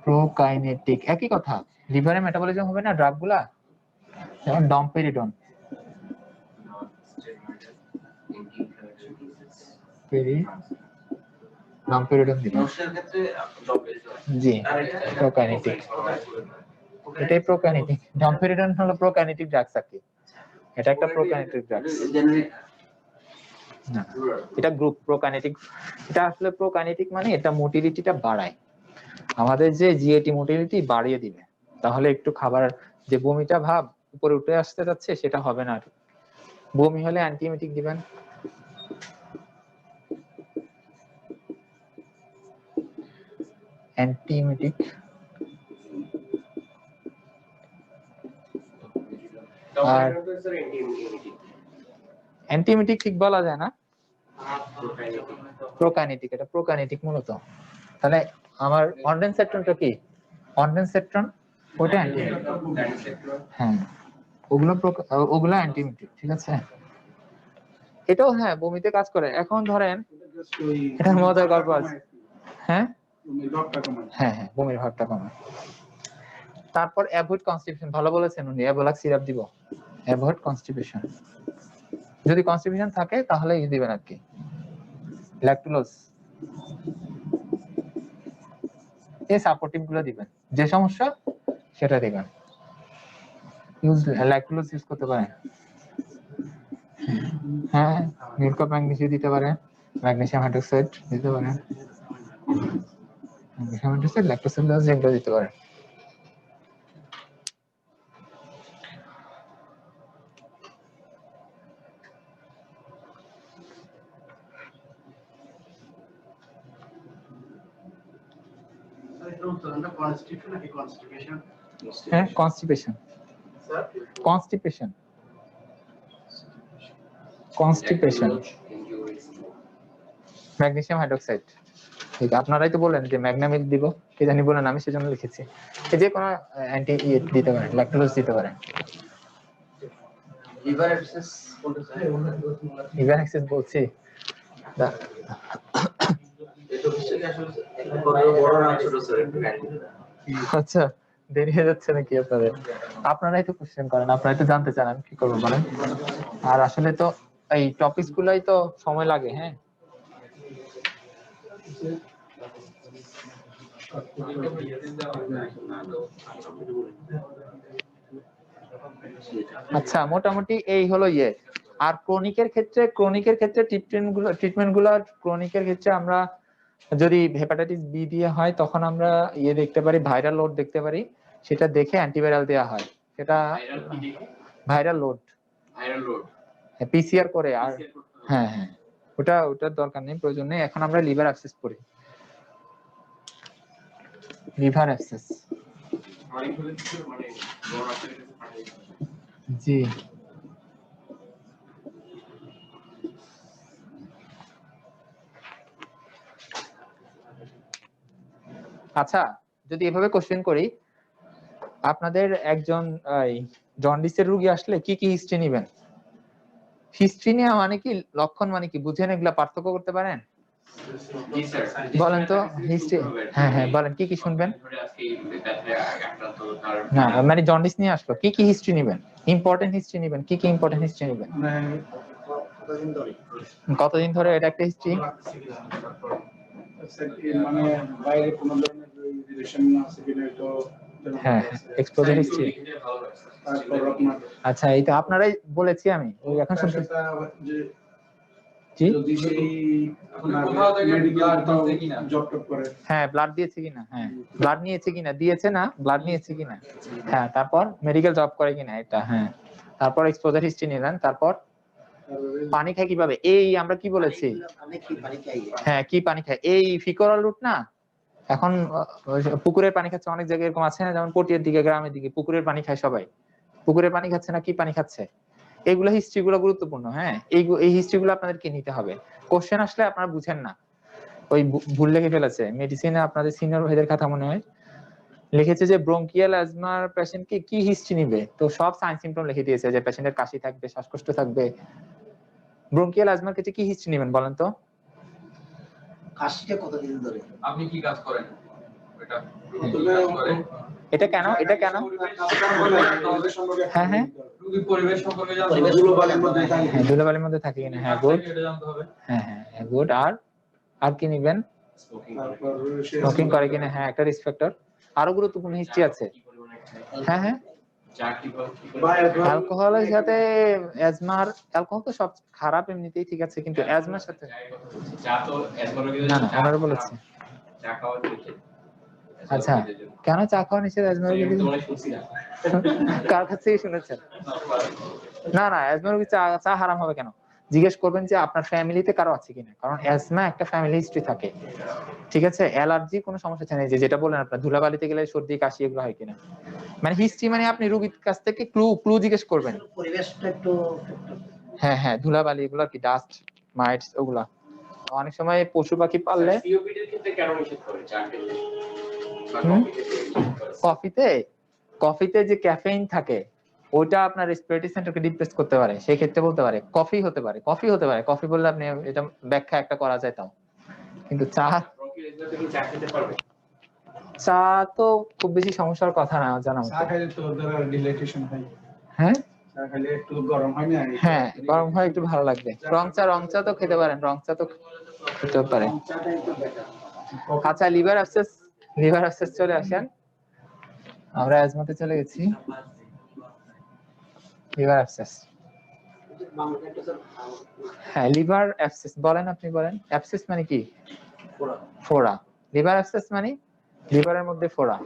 প্রোকাইনেটিক একই কথা, লিভারে মেটাবলিজম হবে না ড্রাগগুলা, যেমন ডমপেরিডন। ডমপেরিডন দিবেন। নকশার ক্ষেত্রে জি, প্রোকাইনেটিক। এটাই প্রোকাইনেটিক। ডমপেরিডন হলো প্রোকাইনেটিক ড্রাগস আর কি। এটা একটা প্রোকাইনেটিক ড্রাগস জেনারিক না, এটা গ্রুপ প্রোকাইনেটিক। এটা আসলে প্রোকাইনেটিক মানে এটা মোটিলিটিটা বাড়ায়, আমাদের যে জিএটি মোটিলিটি বাড়িয়ে দিবে, তাহলে একটু খাবার যে বমিটা ভাব উপরে উঠে আসতে যাচ্ছে সেটা হবে না। বমি হলে অ্যান্টিএমিটিক দিবেন। অ্যান্টিএমিটিক আর অ্যান্টিএমিটিক ঠিক বলা যায় না, প্রোকাইনেটিক। এটা প্রোকাইনেটিক মূলত। তাহলে আমার অনডেনসেট্রনটা কি? অনডেনসেট্রন ওটা অ্যান্টিএমিটিক। হ্যাঁ, ওগুলো অ্যান্টিএমিটিক, ঠিক আছে। এটাও হ্যাঁ বমিতে কাজ করে। এখন ধরেন এটা মজার গল্প আছে। হ্যাঁ হ্যাঁ হ্যাঁ, বমির ভাবটা কমায়। তারপর অ্যাভয়েড কনস্টিপেশন, ভালো বলেছেন উনি, অ্যাভোলাক্স সিরাপ দিব। অ্যাভয়েড কনস্টিপেশন, যদি কনস্টিপেশন থাকে তাহলে ই দিবেন আর কি, ল্যাকটোলোজ। এই সাপোর্টিভ গুলো দিবেন, যে সমস্যা সেটা দিবেন। ইউজ ল্যাকটোলোজ ইউজ করতে পারেন। হ্যাঁ, মিল্ক অফ ম্যাগনেসিয়াম দিতে পারেন, ম্যাগনেসিয়াম হাইড্রোক্সাইড দিতে পারেন, ম্যাগনেসিয়াম হাইড্রোক্সাইড, ল্যাকটোসেলুলোজ এগুলো দিতে পারেন। হ্যাঁ, constipation, constipation, constipation, magnesium hydroxide. ঠিক, আপনারাই তো বলেন যে ম্যাগনামিল দিব, কে জানি বলেন, আমি সেজন্য লিখেছি। এই যে কোনো অ্যান্টি দিতে পারেন, ল্যাকটোলোজ দিতে পারেন। লিভার অ্যাক্সেস লিভার অ্যাক্সেস বলছি, আচ্ছা দেরি হয়ে যাচ্ছে নাকি আপনাদের? আপনারাই তো কোশ্চেন করেন, আপনারাই তো জানতে চান, আমি কি করবো বলেন। আর আসলে তো এই টপিকস গুলাই তো সময় লাগে। হ্যাঁ, আচ্ছা মোটামুটি এই হলো ইয়ে। আর ক্রনিকের ক্ষেত্রে ক্রনিকের ক্ষেত্রে আমরা যদি হেপাটাইটিস বি দিয়ে হয় তখন আমরা ইয়ে দেখতে পারি, ভাইরাল লোড দেখতে পারি, সেটা দেখে অ্যান্টিভাইরাল দেওয়া হয়। সেটা ভাইরাল লোড পিসিআর করে। আর হ্যাঁ হ্যাঁ, ওটার দরকার নেই, প্রয়োজন নেই। এখন আমরা লিভার অ্যাক্সেস করি, লিভার অ্যাক্সেস। জি, আচ্ছা যদি এভাবে কোশ্চেন করি, আপনাদের একজন জন্ডিসের রোগী আসলে কি কি হিস্ট্রি নেবেন? হিস্ট্রি নেওয়া মানে কি, লক্ষণ মানে কি, বুঝেন এগুলা পার্থক্য করতে পারেন? বলেন তো হিস্ট্রি। হ্যাঁ হ্যাঁ বলেন, কি কি শুনবেন? না মানে জন্ডিস নিয়ে আসলো, কি কি হিস্ট্রি নেবেন? ইম্পর্টেন্ট হিস্ট্রি নেবেন, কি কি ইম্পর্টেন্ট হিস্ট্রি নেবেন? কতদিন ধরে, এটা একটা হিস্ট্রি। মানে বাইরে কোনো ধরনের রিলেশন আছে কিনা এটা, হ্যাঁ এক্সপোজার হিস্ট্রি। তারপর আপনার আচ্ছা এই তো আপনারাই বলেছি আমি, ওই এখন শুনতে। জি, যদি সেই আপনার মেডিকেল জব টপ করে, হ্যাঁ ব্লাড দিয়েছে কিনা, হ্যাঁ ব্লাড নিয়েছে কিনা, দিয়েছে না ব্লাড নিয়েছে কিনা, হ্যাঁ তারপর মেডিকেল জব করে কিনা এটা, হ্যাঁ তারপর এক্সপোজার হিস্ট্রি নিলেন, তারপর পানি খায় কিভাবে, এই আমরা কি বলেছি, হ্যাঁ কি পানি খায়, এই ফিকরাল রুট না। এখন পুকুরের পানি খাচ্ছে, অনেক জায়গায় এরকম আছে না, যেমন পটিয়ার দিকে, গ্রামের দিকে পুকুরের পানি খায় সবাই, পুকুরের পানি খাচ্ছে না কি পানি খাচ্ছে, এইগুলো হিস্ট্রি গুলো গুরুত্বপূর্ণ। হ্যাঁ এই হিস্ট্রি গুলো আপনাদেরকে নিতে হবে, কোশ্চেন আসলে আপনারা বুঝেন না, ওই ভুল লিখে ফেলেছে। মেডিসিনে আপনাদের সিনিয়র ভাইদের কথা মনে হয় লিখেছে যে ব্রঙ্কিয়াল অ্যাজমার পেশেন্টকে কি হিস্ট্রি নিবে, তো সব সাইন সিম্পটম লিখে দিয়েছে, যে পেশেন্টের কাশি থাকবে, শ্বাসকষ্ট থাকবে, ব্রঙ্কিয়াল অ্যাজমার ক্ষেত্রে কি হিস্ট্রি নেবেন বলেন তো? কাশিটা কতদিন ধরে? আপনি কি কাজ করেন? এটা এটা কেন? এটা কেন? হ্যাঁ হ্যাঁ রোগীর পরিবেশ সম্পর্কে জানতে পরিবেশ হবে। ধুলোবালির মধ্যে থাকে। হ্যাঁ ধুলাবালির মধ্যে থাকে কিনা, হ্যাঁ গুড, এটা জানতে হবে। হ্যাঁ হ্যাঁ গুড। আর কি নিবেন? তারপর সে স্মোকিং করে কিনা, হ্যাঁ একটা রিস্ক ফ্যাক্টর। আরো গুরুত্বপূর্ণ হিস্ট্রি আছে। হ্যাঁ হ্যাঁ চা কি অ্যালকোহলের সাথে অ্যাজমার, অ্যালকোহল তো সব খারাপ এমনিতেই, ঠিক আছে, কিন্তু অ্যাজমার সাথে চা তো অ্যাজমা রোগীদের না জন্য না চা ওনারা খারাপ। বলেছে। চা খাওয়া নিষেধ। আচ্ছা কেন চা খাওয়া নিষেধ অ্যাজমা আমি রোগীদের? তো মনে হয় শুনছি না। কার কাছ থেকে শুনেছেন? না না অ্যাজমা রোগী চা চা হারাম হবে কেন? জিজ্ঞেস করবেন যে আপনার ফ্যামিলিতে কারো আছে কিনা, কারণ অ্যাজমা একটা ফ্যামিলি হিস্ট্রি থাকে, ঠিক আছে। অ্যালার্জি কোনো সমস্যা নেই, যেটা বলেন আপনার ধুলাবালিতে গেলে সর্দি কাশি এগুলো হয় কিনা, মানে হিস্ট্রি মানে আপনি রোগীর কাছ থেকে ক্লু জিজ্ঞেস করবেন। পরিবেশটা একটু হ্যাঁ হ্যাঁ ধুলাবালি এগুলো কি ডাস্ট মাইটস ওগুলা, অনেক সময় পশু পাখি পাললে। সিওপিডির ক্ষেত্রে কেন নিষেধ করে চা খেতে? বা হুম? কফি খেতে নিষেধ করে? কফিতে যে ক্যাফেইন থাকে ওইটা আপনার রেসপিরেটরি সেন্টারকে ডিপ্রেস করতে পারে, সেই ক্ষেত্রে বলতে পারে কফি হতে পারে, কফি বললে আপনি এটা ব্যাখ্যা একটা করা যায় তাও, কিন্তু চা ব্রঙ্কিওলজিতে কি চা খেতে পারবে? চা তো খুব বেশি সমস্যার কথা না জানা চা মতো। খাইলে তো ওদের ডিলাইটেশন হয়। হ্যাঁ চা খাইলে একটু গরম হয় না? হ্যাঁ গরম হয় একটু ভালো লাগবে। রং চা তো খেতে পারেন, রং চা তো খেতে পারে। চাটা একটু বেটার। আচ্ছা লিভার অ্যাবসেস চলে আসেন, আমরা অ্যাজমাতে চলে গেছি। লিভার অ্যাবসেস, বাংলাতে একটু স্যার হ্যাঁ লিভার অ্যাবসেস বলেন, আপনি বলেন অ্যাবসেস মানে কি? পুরো ফোড়া। লিভার অ্যাবসেস মানে লিভারের মধ্যে ফোড়া,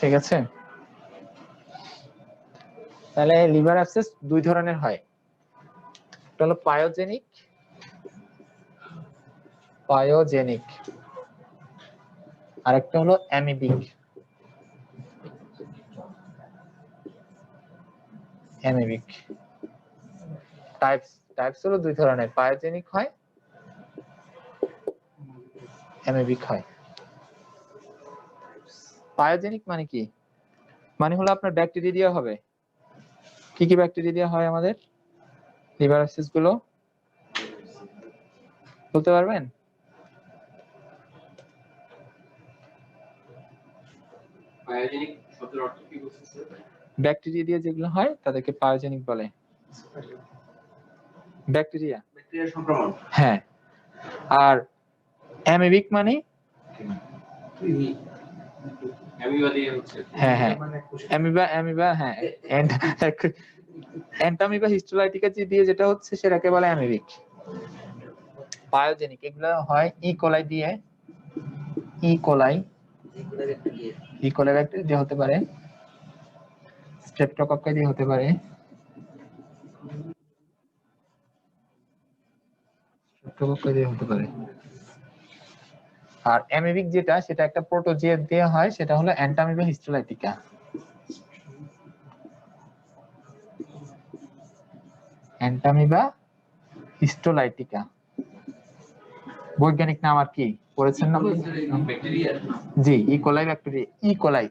ঠিক আছে। তাহলে লিভার অ্যাবসেস দুই ধরনের হয়, একটা হলো পায়োজেনিক আর একটা হলো অ্যামিবিক। টাইপস হলো দুই ধরনের, পায়োজেনিক হয়, অ্যামিবিক হয়। পায়োজেনিক মানে কি? মানে হলো আপনার ব্যাকটেরিয়া হবে। কি কি ব্যাকটেরিয়া হয় আমাদের লিভার অ্যাবসেস গুলো বলতে পারবেন? বায়োজেনিক শব্দের অর্থ কি বুঝছেন? ব্যাকটেরিয়া দিয়ে যেগুলো হয় তাদেরকে পায়োজেনিক বলে। ব্যাকটেরিয়া সংক্রমণ। হ্যাঁ, আর অ্যামিবিক মানে অ্যামিবা দিয়ে হচ্ছে। হ্যাঁ অ্যামিবা হ্যাঁ অ্যান্টামিবা হিস্টোলাইটিকা দিয়ে যেটা হচ্ছে সেটাকে বলে অ্যামিবিক। পায়োজেনিক এগুলো হয় ইকোলাই দিয়ে, ইকোলাই ব্যাকটেরিয়া দিয়ে হতে পারে, স্ট্রেপ্টোকক্কাই দিয়ে হতে পারে, আর অ্যামিবিক যেটা সেটা একটা প্রোটোজিয়া দিয়ে হয়, সেটা হলো অ্যান্টামিবা হিস্টোলাইটিকা। বৈজ্ঞানিক নাম আর কি পড়েছেন না? ব্যাকটেরিয়া। জি E coli bacteria, E coli.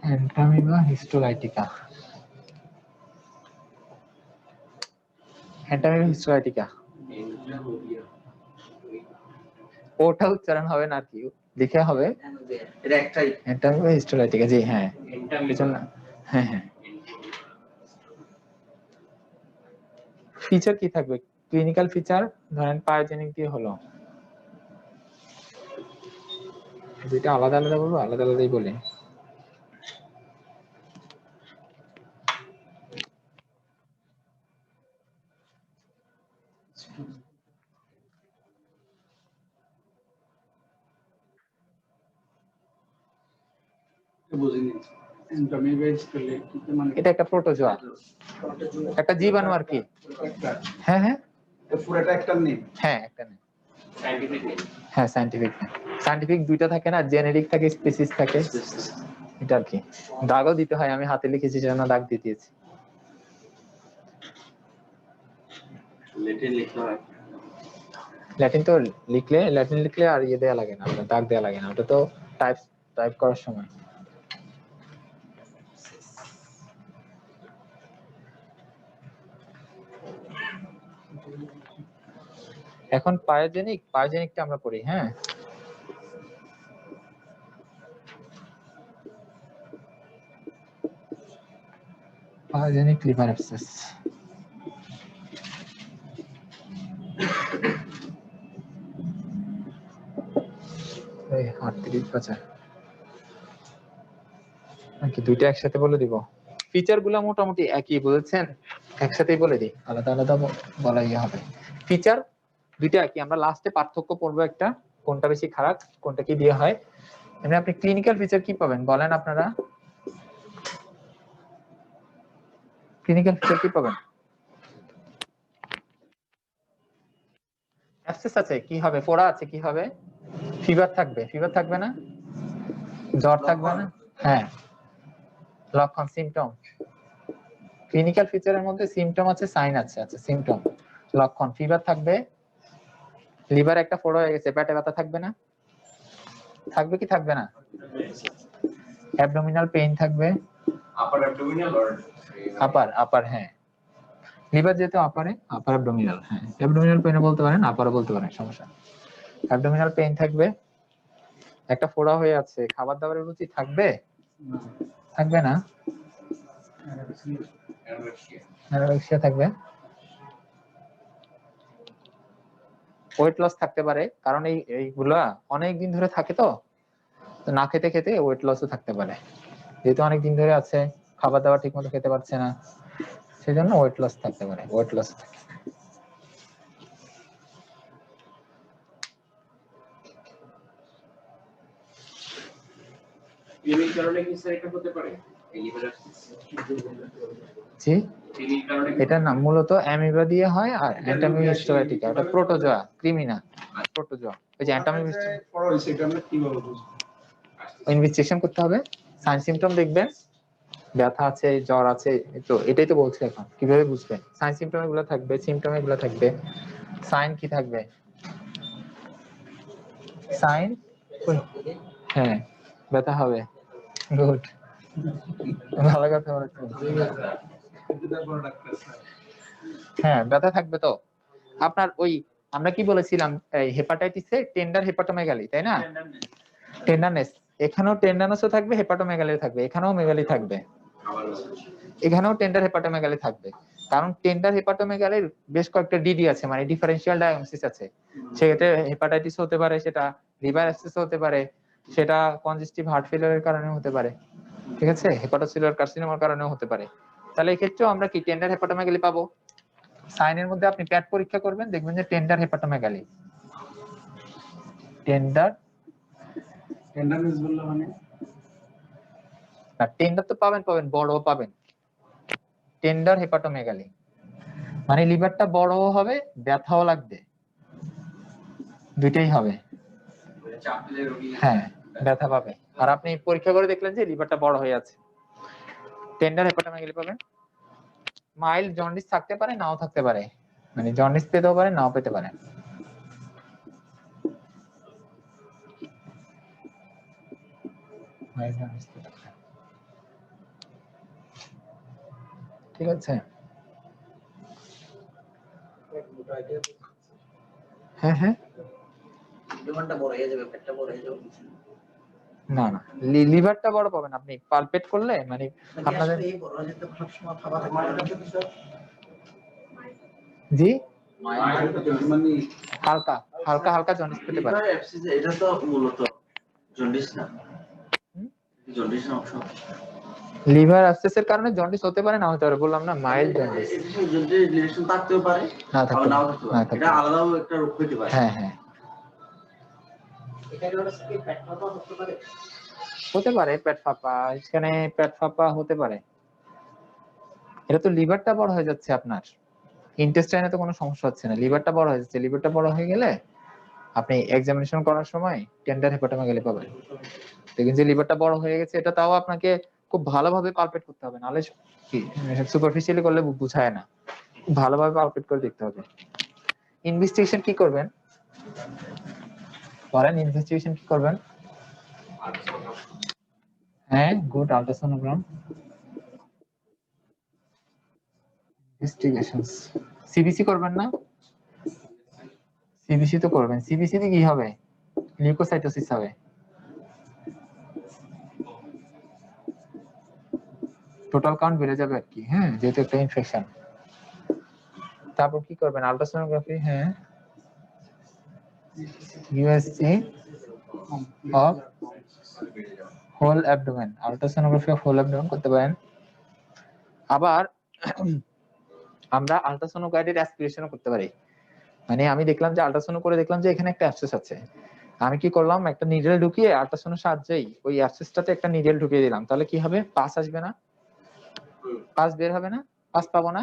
Entamoeba histolytica, ওটা উচ্চারণ হবে না আর কি, লিখে হবে এটা একটাই। Entamoeba histolytica. জি হ্যাঁ হ্যাঁ। ফিচার কি থাকবে? ক্লিনিক্যাল ফিচার ধরেন পায়োজেনিক দিয়ে হলো, দুইটা আলাদা বলবো, আলাদাই বলে। বুঝিনি এন্টামিবাইজ করলে মানে এটা একটা প্রোটোজোয়া, একটা জীবাণু আর কি। হ্যাঁ পুরোটা একটা নেম। হ্যাঁ একটা নেই, সায়েন্টিফিক নেম। হ্যাঁ সায়েন্টিফিক দুইটা থাকে না, জেনেরিক থাকে স্পেসিস থাকে, এটা আর কি। দাগও দিতে হয়, আমি হাতে লিখেছি সেজন্য দাগ দিয়ে দিয়েছি। লেটের লিখতে হয়। ল্যাটিন লিখলে আর ইয়ে দেয়া লাগে না, দাগ দেয়া লাগে না, ওটা তো টাইপ করার সময়। এখন পায়োজেনিকটা আমরা পড়ি। হ্যাঁ, পায়োজেনিক লিভার অ্যাবসেস। এই 38 বাজার নাকি দুইটা একসাথে বলে দিব? ফিচার গুলা মোটামুটি একই, বুঝেছেন? একসাথেই বলে দিই, আলাদা আলাদা বলাই হবে। ফিচার দুইটা একই, আমরা লাস্টে পার্থক্য পড়বো একটা, কোনটা বেশি খারাপ কোনটা কি দিয়ে হয়। এমনি আপনি ক্লিনিক্যাল ফিচার কি পাবেন বলেন আপনারা? ক্লিনিক্যাল ফিচার কি পাবেন? অ্যাবসেস আছে, কি হবে? ফোড়া আছে, কি হবে? ফিভার থাকবে না? জ্বর থাকবে না? হ্যাঁ, লক্ষণ সিম্পটম। ক্লিনিক্যাল ফিচারের মধ্যে সিম্পটম আছে, সাইন আছে। আচ্ছা, সিম্পটম লক্ষণ, ফিভার থাকবে, লিভার একটা ফোড়া হয়ে গেছে, পেটে ব্যথা থাকবে না? থাকবে কি থাকবে না? অ্যাবডোমিনাল পেইন থাকবে, আপার অ্যাবডোমিনাল অর আপার হ্যাঁ, লিভার যেহেতু আপার অ্যাবডোমিনাল, হ্যাঁ অ্যাবডোমিনাল পেইন বলতে পারেন, আপারও বলতে পারেন, সমস্যা। অ্যাবডোমিনাল পেইন থাকবে, একটা ফোড়া হয়ে আছে, খাবার দাবারের রুচি থাকবে না? অ্যানোরেক্সিয়া থাকবে, ওয়েট লস থাকতে পারে, কারণ এইগুলা অনেক দিন ধরে থাকে, তো না খেতে খেতে ওয়েট লসও থাকতে পারে, যেহেতু অনেক দিন ধরে আছে, খাবার দাবার ঠিক মতো খেতে পারছে না, সেই জন্য ওয়েট লস থাকতে পারে, ওয়েট লস থাকে। ক্লিনিক কারণে কি স্যার এটা হতে পারে? এই লিভার অ্যাবসেস জি, ক্লিনিক কারণে এটার নাম মূলত অ্যামিবা দিয়ে হয়, আর অ্যান্টামিস্টোয়াটিকা ওটা প্রোটোজোয়া, ক্রিমিনা প্রোটোজোয়া। ওই যে এটা আমরা কিভাবে বুঝবো? ইনভেস্টিগেশন করতে হবে, সাইন সিম্পটম দেখবেন, ব্যথা আছে, জ্বর আছে, তো এটাই তো বলছি এখন, কিভাবে বুঝবেন? সাইন সিম্পটম এগুলো থাকবে, সিম্পটম এগুলো থাকবে। সাইন কি থাকবে? সাইন, হ্যাঁ ব্যথা হবে, গুড, ভালো কথা বলেছেন। হ্যাঁ ব্যথা থাকবে তো। আপনার ওই আমরা কি বলেছিলাম, হেপাটাইটিসে টেন্ডার হেপাটোমেগালি, তাই না? টেন্ডারনেস, এখানেও টেন্ডারনেসও থাকবে, হেপাটোমেগালিও থাকবে, এখানেও মেগালি থাকবে, এখানেও টেন্ডার হেপাটোমেগালি থাকবে। কারণ টেন্ডার হেপাটোমেগালির বেশ কয়েকটা ডিডি আছে, মানে ডিফারেন্সিয়াল ডায়াগনোসিস আছে। সেক্ষেত্রে হেপাটাইটিস হতে পারে, সেটা লিভার অ্যাবসেস হতে পারে, সেটা কনজেস্টিভ হার্ট ফেলিয়ারের কারণে হতে পারে, ঠিক আছে, হেপাটোসেলুলার কার্সিনোমার কারণেও হতে পারে। তাহলে এই ক্ষেত্রেও আমরা কি টেন্ডার হেপাটোমেগালি পাবো। সাইনের মধ্যে আপনি প্যাট পরীক্ষা করবেন, দেখবেন যে টেন্ডার হেপাটোমেগালি, টেন্ডারনেস বললো মানে টেন্ডার তো পাবেন, বড় পাবেন। টেন্ডার হেপাটোমেগালি মানে লিভারটা বড় হবে, ব্যথাও লাগবে, দুইটাই হবে। চাপ দিলে রোগী হ্যাঁ ব্যথা পাবে, আর আপনি পরীক্ষা করে দেখলেন যে লিভারটা বড় হয়ে আছে, টেন্ডার হেপাটোমেগালি পাবেন। মাইল্ড জন্ডিস থাকতে পারে, নাও থাকতে পারে, মানে জন্ডিস পেতেও পারে, নাও পেতে পারে। মাইল্ড জন্ডিস পেতে পারে, ঠিক আছে। হ্যাঁ হ্যাঁ, লিভারটা বড় হয়ে যাবে, পেটটা বড় হয়ে যাবে। না না, লিভারটা বড় পাবেন আপনি পালপেট করলে, মানে আপনাদের এই বড় হয়ে যেতে সব সময় খাবার থাকে। জি মানে হালকা হালকা হালকা জন্ডিস পেতে পারে। লিভার অ্যাবসেস এটা তো মূলত জন্ডিস না, জন্ডিস না অংশ। লিভার অ্যাবসেসের কারণে জন্ডিস হতে পারে, না হতে পারে, বললাম না মাইল্ড জন্ডিস। এটার সাথে জন্ডিস রিলেশন থাকতেও পারে, না থাকতে নাও পারে, থাকতে না পারে, থাকতে এটা পারে। আলাদাও একটা রোগ হতে পারে। হ্যাঁ হ্যাঁ এখানে হচ্ছে কি পেট ফাঁপা হতে পারে। হতে পারে, পেট ফাঁপা, এখানে পেট ফাঁপা হতে পারে। এটা তো লিভারটা বড় হয়ে যাচ্ছে আপনার, ইন্টেস্টাইনে তো কোনো সমস্যা হচ্ছে না, লিভারটা বড় হয়ে যাচ্ছে। লিভারটা বড় হয়ে গেলে আপনি এক্সামিনেশন করার সময় টেন্ডার হেপাটোমেগালি পাবেন। দেখবেন যে লিভারটা বড় হয়ে গেছে, এটা তাও আপনাকে খুব ভালোভাবে পালপেট করতে হবে, নাহলে কি সুপারফিশিয়ালি করলে বুঝায় না, খুব ভালোভাবে পালপেট করে দেখতে হবে। ইনভেস্টিগেশন কি করবেন বলেন, ইনভেস্টিগেশন কি করবেন? হ্যাঁ গুড, আল্ট্রাসোনোগ্রাম ইনভেস্টিগেশনস। সিবিসি করবেন না? সিবিসি তো করবেন, সিবিসি তে কি হবে? লিউকোসাইটোসিস হবে, টোটাল কাউন্ট বেড়ে যাবে আর কি, হ্যাঁ, যেহেতু একটা ইনফেকশন। তারপর কি করবেন? আল্ট্রাসোনোগ্রাফি, হ্যাঁ, USG of whole abdomen, ultrasonography of whole abdomen করতে পারেন। আবার আমরা আল্ট্রাসোনো গাইডেড অ্যাসপিরেশনও করতে পারি। মানে আমি দেখলাম যে আল্ট্রাসোনো করে দেখলাম যে এখানে একটা অ্যাবসেস আছে, আমি কি করলাম, একটা নিডেল ঢুকিয়ে আল্ট্রাসোনো সাহায্যেই ওই অ্যাবসেসটাতে একটা নিডেল ঢুকিয়ে দিলাম, তাহলে কি হবে? পাস আসবে না, পাস বের হবে না, পাস পাবো না।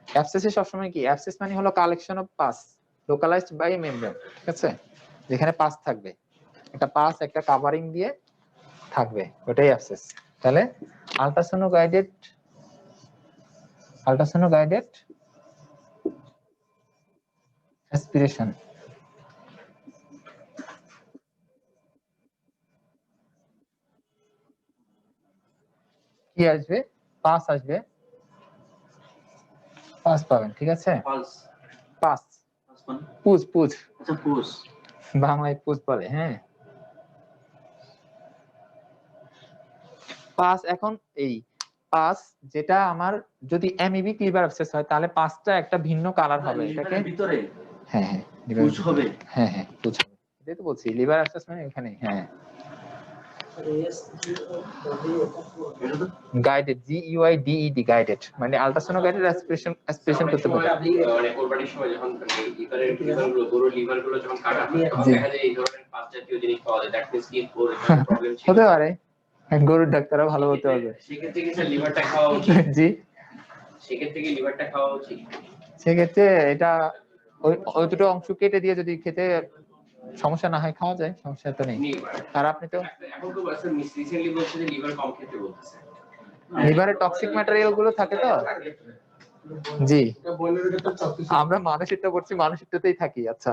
অ্যাবসেসে সবসময় কি, অ্যাবসেস মানে হলো collection of pus localised by membrane, ঠিক আছে, যেখানে পাস থাকবে, একটা পাস একটা কাভারিং দিয়ে থাকবে, ওটাই অ্যাবসেস। তাহলে আল্ট্রাসোনো গাইডেড অ্যাসপিরেশন কি আসবে? পাস আসবে, পাস পাবেন, ঠিক আছে। পালস পাস, পালস মানে পুজ পুজ, আচ্ছা পুশ। বাংলায় পুজ বলে, হ্যাঁ। পাস এখন এই পাস যেটা আমার যদি এমইবি ক্লিভার অ্যাবসেস হয় তাহলে পাসটা একটা ভিন্ন কালার হবে, এটাকে লিভারের ভিতরে হ্যাঁ হ্যাঁ পুশ হবে। হ্যাঁ হ্যাঁ পুজ হবে, এটাই তো বলছি, লিভার অ্যাবসেস মানে এখানে, হ্যাঁ। এটা তো গাইডেড, জিইউআইডিইডি, গাইডেড মানে আল্ট্রাসোনো গাইডেড অ্যাসপিরেশন করতে পারে। মানে কোরবানির সময় যখন লিভারগুলো গরুর লিভারগুলো যখন কাটা হয় তখন জি। দেখা যায় এই ধরনের পাঁচ জাতীয় জিনিস পাওয়া যায়, দ্যাট মিন্স কি ওর প্রবলেম ছিল। হতে পারে, গরুর ডাক্তারও ভালো হতে হবে। সেক্ষেত্রে কি স্যার লিভারটা খাওয়া উচিত? জি, সেক্ষেত্রে কি লিভারটা খাওয়া উচিত? সেক্ষেত্রে এটা ওই দুটো অংশ কেটে দিয়ে যদি খেতে সমস্যা না হয় খাওয়া যায়, সমস্যা তো নেই। আর আপনি তো এখন তো স্যার রিসেন্টলি বলছে যে লিভার কম খেতে বলতেছে। লিভারে টক্সিক ম্যাটেরিয়াল গুলো থাকে তো, জি, এটা বলে দিলে তো সবকিছু আমরা মানুষেরটা করছি, মানুষেরটাতেই থাকি। আচ্ছা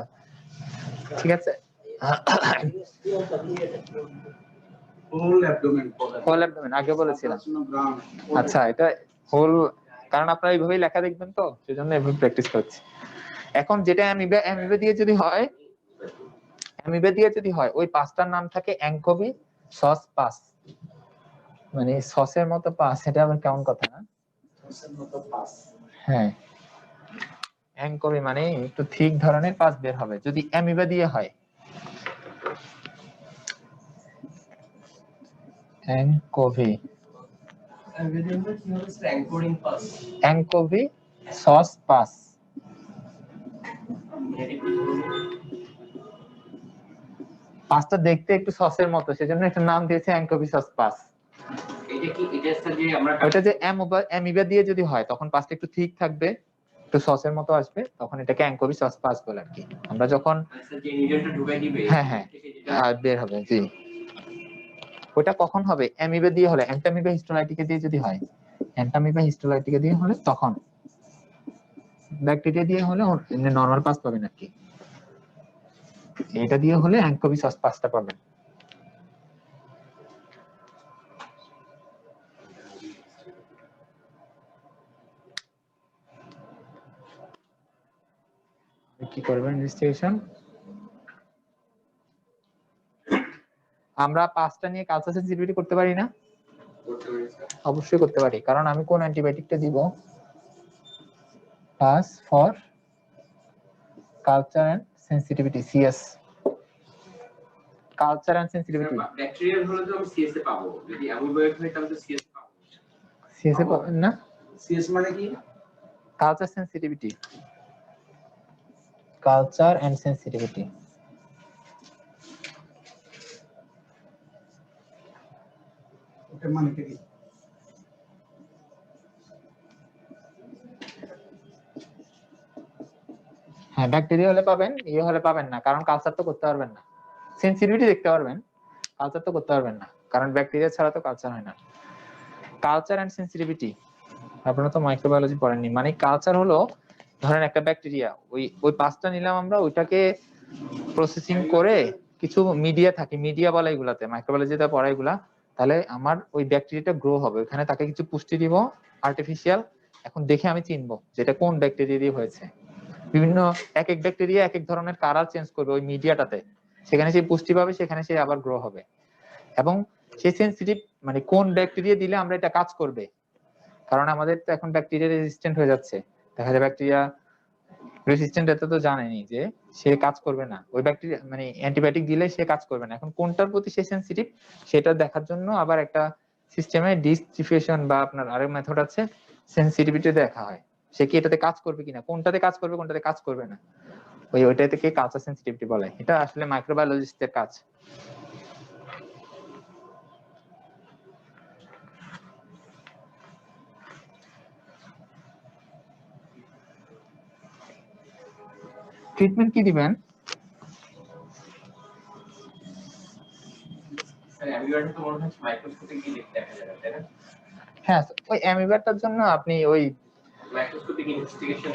ঠিক আছে, হোল অ্যাবডোমেন হোল অ্যাবডোমেন আগে বলেছিলাম। গ্রাম। আচ্ছা, এটা হোল, কারণ আপনারা এইভাবেই লেখা দেখবেন তো, সেজন্য এভাবে প্র্যাকটিস করছি। এখন যেটা অ্যামিবা দিয়ে যদি হয় ওই পাঁচটার নাম থাকে অ্যাঙ্কোভি সস পাস, মানে সসের মতো পাস, এটা আবার কেমন কথা না? হ্যাঁ, অ্যাঙ্কোভি মানে একটু ঠিক ধরনের পাস বের হবে যদি অ্যামিবা দিয়ে হয়। Anchovy, anchovy sauce pass, pasta দেখতে একটু সসের মতো, সেজন্য একটা নাম দিয়েছে অ্যাঙ্কোভি সস পাস। এটা কি এটা স্যার যে আমরা ওটা যে অ্যামিবা দিয়ে যদি হয় তখন পাস্তা একটু ঠিক থাকবে, একটু সসের মতো আসবে, তখন এটাকে অ্যাঙ্কোভি সস পাস বলে আর কি। আমরা যখন স্যার যে নিডলটা ঢুকাই দিবে হ্যাঁ হ্যাঁ আর বের হবে, জি। ওটা কখন হবে? অ্যামিবা দিয়ে হলে, অ্যান্টামিবা হিস্টোলাইটিকা দিয়ে যদি হয়, অ্যান্টামিবা হিস্টোলাইটিকা দিয়ে হলে তখন, ব্যাকটেরিয়া দিয়ে হলে নরমাল পাস পাবেন আর কি, এটা দিয়ে হলে অ্যাঙ্কোভি সস পাসটা পাবেন। কি করবেন ইনভেস্টিগেশন? আমরা পাঁচটা নিয়ে কালচার সেনসিটিভিটি করতে পারি না? করতে পারি স্যার। অবশ্যই করতে পারি, কারণ আমি কোন অ্যান্টিবায়োটিকটা দিব? Pus for culture and sensitivity, CS, culture and sensitivity. Bacterial হলে তো আমি সিএস এ পাবো, যদি অ্যামিবায়োটিক হয় তাহলে তো সিএস পাবো। সিএস এ পাবেন না? সিএস মানে কি? Culture sensitivity, culture and sensitivity. এটা মানে কি? হ্যাঁ, ব্যাকটেরিয়া হলে পাবেন, ইয়ে হলে পাবেন না, কারণ কালচার তো করতে পারবেন না। সেনসিটিভিটি দেখতে পারবেন, কালচার তো করতে পারবেন না, কারণ ব্যাকটেরিয়া ছাড়া তো কালচার হয় না। কালচার এন্ড সেনসিটিভিটি, আপনারা তো মাইক্রোবায়োলজি পড়েননি। মানে কালচার হলো, ধরেন একটা ব্যাকটেরিয়া, ওই পাঁচটা নিলাম আমরা, ওইটাকে প্রসেসিং করে কিছু মিডিয়া থাকে, মিডিয়া বলে এগুলাতে, মাইক্রোবায়োলজিতে পড়া এগুলা। তাহলে আমার ওই ব্যাকটেরিয়াটা গ্রো হবে, ওখানে তাকে কিছু পুষ্টি দিব আর্টিফিশিয়াল, এখন দেখে আমি চিনবো যেটা কোন ব্যাকটেরিয়া দিয়ে হয়েছে। বিভিন্ন এক এক ব্যাকটেরিয়া এক এক ধরনের কালার চেঞ্জ করবে ওই মিডিয়াটাতে, সেখানে সে পুষ্টি পাবে, সেখানে সে আবার গ্রো হবে। এবং সে সেন্সিটিভ মানে কোন ব্যাকটেরিয়া দিলে আমরা এটা কাজ করবে, কারণ আমাদের তো এখন ব্যাকটেরিয়া রেজিস্ট্যান্ট হয়ে যাচ্ছে, দেখা যায় ব্যাকটেরিয়া রেজিস্ট্যান্ট এটা তো জানেনি যে সে কাজ করবে না, ওই ব্যাকটেরিয়া মানে অ্যান্টিবায়োটিক দিলে সে কাজ করবে না। এখন কোনটার প্রতি সে সেনসিটিভ সেটা দেখার জন্য আবার একটা সিস্টেমে ডিস্ট্রিফিউশন বা আপনার আরেক মেথড আছে, সেনসিটিভিটি দেখা হয় সে কি এটাতে কাজ করবে কিনা, কোনটাতে কাজ করবে কোনটাতে কাজ করবে না, ওইটা থেকে কালচার সেনসিটিভিটি বলে। এটা আসলে মাইক্রোবায়োলজিস্টের কাজ। ট্রিটমেন্ট কি দিবেন? স্যার অ্যামিবাটা তো মনে হচ্ছে মাইক্রোস্কোপিক কি দেখা যাবে, তাই না? হ্যাঁ, ওই অ্যামিবাটার জন্য আপনি ওই মাইক্রোস্কোপিক ইনভেস্টিগেশন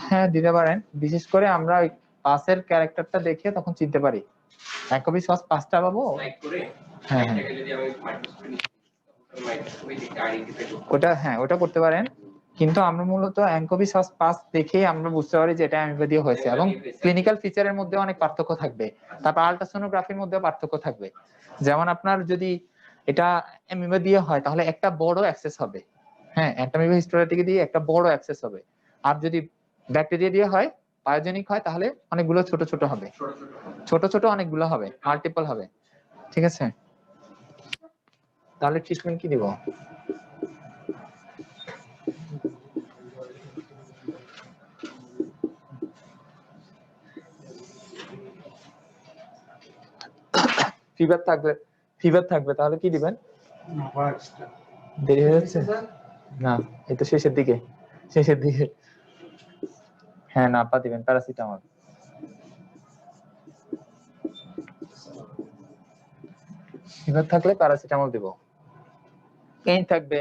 হ্যাঁ দিতে পারেন। বিশেষ করে আমরা ওই পাসের ক্যারেক্টারটা দেখে তখন চিনতে পারি অ্যাঙ্কোবি সস পাসটা পাবো। লাইক করে হ্যাঁ এটাকে যদি আমি মাইক্রোস্কোপি দেখে আইডেন্টিফাই করব। ওটা হ্যাঁ ওটা করতে পারেন, কিন্তু আমরা মূলত অ্যাঙ্কোবি সস পাস দেখেই আমরা বুঝতে পারি যে এটা অ্যামিবা দিয়ে হয়েছে, এবং ক্লিনিক্যাল ফিচারের মধ্যে অনেক পার্থক্য থাকবে, তারপর আলট্রাসোনোগ্রাফির মধ্যে পার্থক্য থাকবে। যেমন আপনার যদি এটা অ্যামিবা দিয়ে হয় তাহলে একটা বড় অ্যাক্সেস হবে, হ্যাঁ অ্যান্টামিবা হিস্টোরেটিক দিয়ে একটা বড় অ্যাক্সেস হবে, আর যদি ব্যাকটেরিয়া দিয়ে হয় বায়োজেনিক হয় তাহলে অনেকগুলো ছোট ছোট হবে, ছোট ছোট অনেকগুলো হবে, মাল্টিপল হবে। ঠিক আছে, তাহলে ট্রিটমেন্ট কি দিব? ফিভার থাকবে তাহলে কি দিবেন? দেরি হয়ে যাচ্ছে না, এই তো শেষের দিকে হ্যাঁ নাপা দিবেন, প্যারাসিটামল। ফিভার থাকলে প্যারাসিটামল দিব। পেইন থাকবে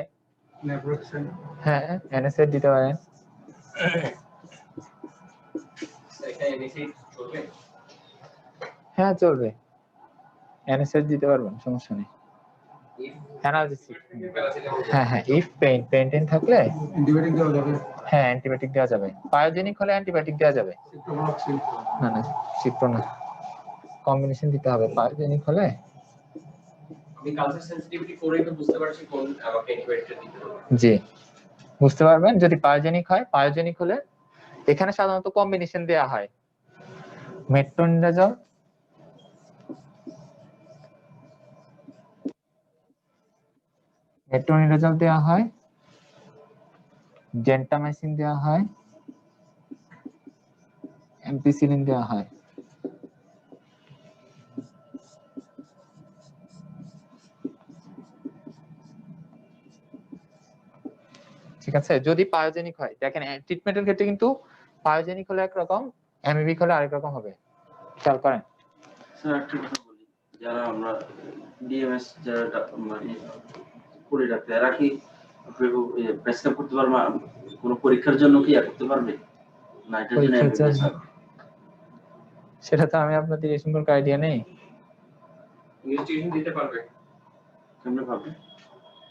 হ্যাঁ এনএসএড দিতে পারেন। এখানে বেশি চলবে? হ্যাঁ চলবে, এনএসএড দিতে পারবেন, সমস্যা নেই। অ্যানালজেসিক হ্যাঁ হ্যাঁ, ইফ পেইন থাকলে অ্যান্টিবায়োটিক দেওয়া যাবে, হ্যাঁ অ্যান্টিবায়োটিক দেওয়া যাবে, বায়োজেনিক হলে অ্যান্টিবায়োটিক দেওয়া যাবে। না না সিপ্রো না, কম্বিনেশন দিতে হবে। বায়োজেনিক হলে আমি কালচার সেনসিটিভিটি করেই তো বুঝতে পারছি কোন আমাকে অ্যান্টিবায়োটিক দিতে হবে। জি বুঝতে পারবেন। যদি বায়োজেনিক হয়, বায়োজেনিক হলে এখানে সাধারণত কম্বিনেশন দেওয়া হয়, মেট্রোনিডাজল দেওয়া হয়, জেন্টামাইসিন দেওয়া হয়, এমপিসিলিন দেওয়া হয়। ঠিক আছে, যদি বায়োজেনিক হয়, দেখেন ট্রিটমেন্টের ক্ষেত্রে কিন্তু বায়োজেনিক হলে একরকম, অ্যামিবিক হলে আরেক রকম হবে, খেয়াল করেন। স্যার একটা কথা বলি, যারা আমরা ডিএমএস যারা মানে করে রাখতে এরা কি প্রেসক্রাইব করতে পারবে কোনো পরীক্ষার জন্য কি করতে পারবে না? এটার জন্য সেটা তো আমি আপনাদের এই সম্পর্কে আইডিয়া নেই। ইনভেস্টিগেশন দিতে পারবে কেমনে পাবে?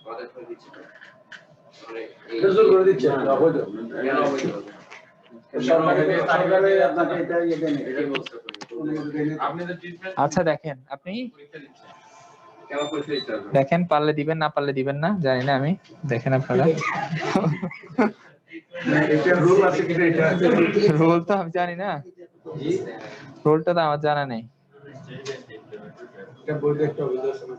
আমাদের ফোন দিচ্ছে মানে রেজল করে দিচ্ছে অবৈধ কেন অবৈধ হবে? সরকারে আপনাকে এটা দেন, এটাই বলতে পারি। আপনি তো ট্রিটমেন্ট আচ্ছা দেখেন, আপনি পরীক্ষা দিচ্ছেন, কেমন পরীক্ষা দিতে হবে? দেখেন, পারলে দিবেন না পারলে দিবেন না জানি না আমি, দেখেন আপনারা। এটা রুল আছে কি এটা? রোল তো আমি জানি না, রোলটা তো আমার জানা নেই। এটা বৈধ একটা অবৈধ আছে না?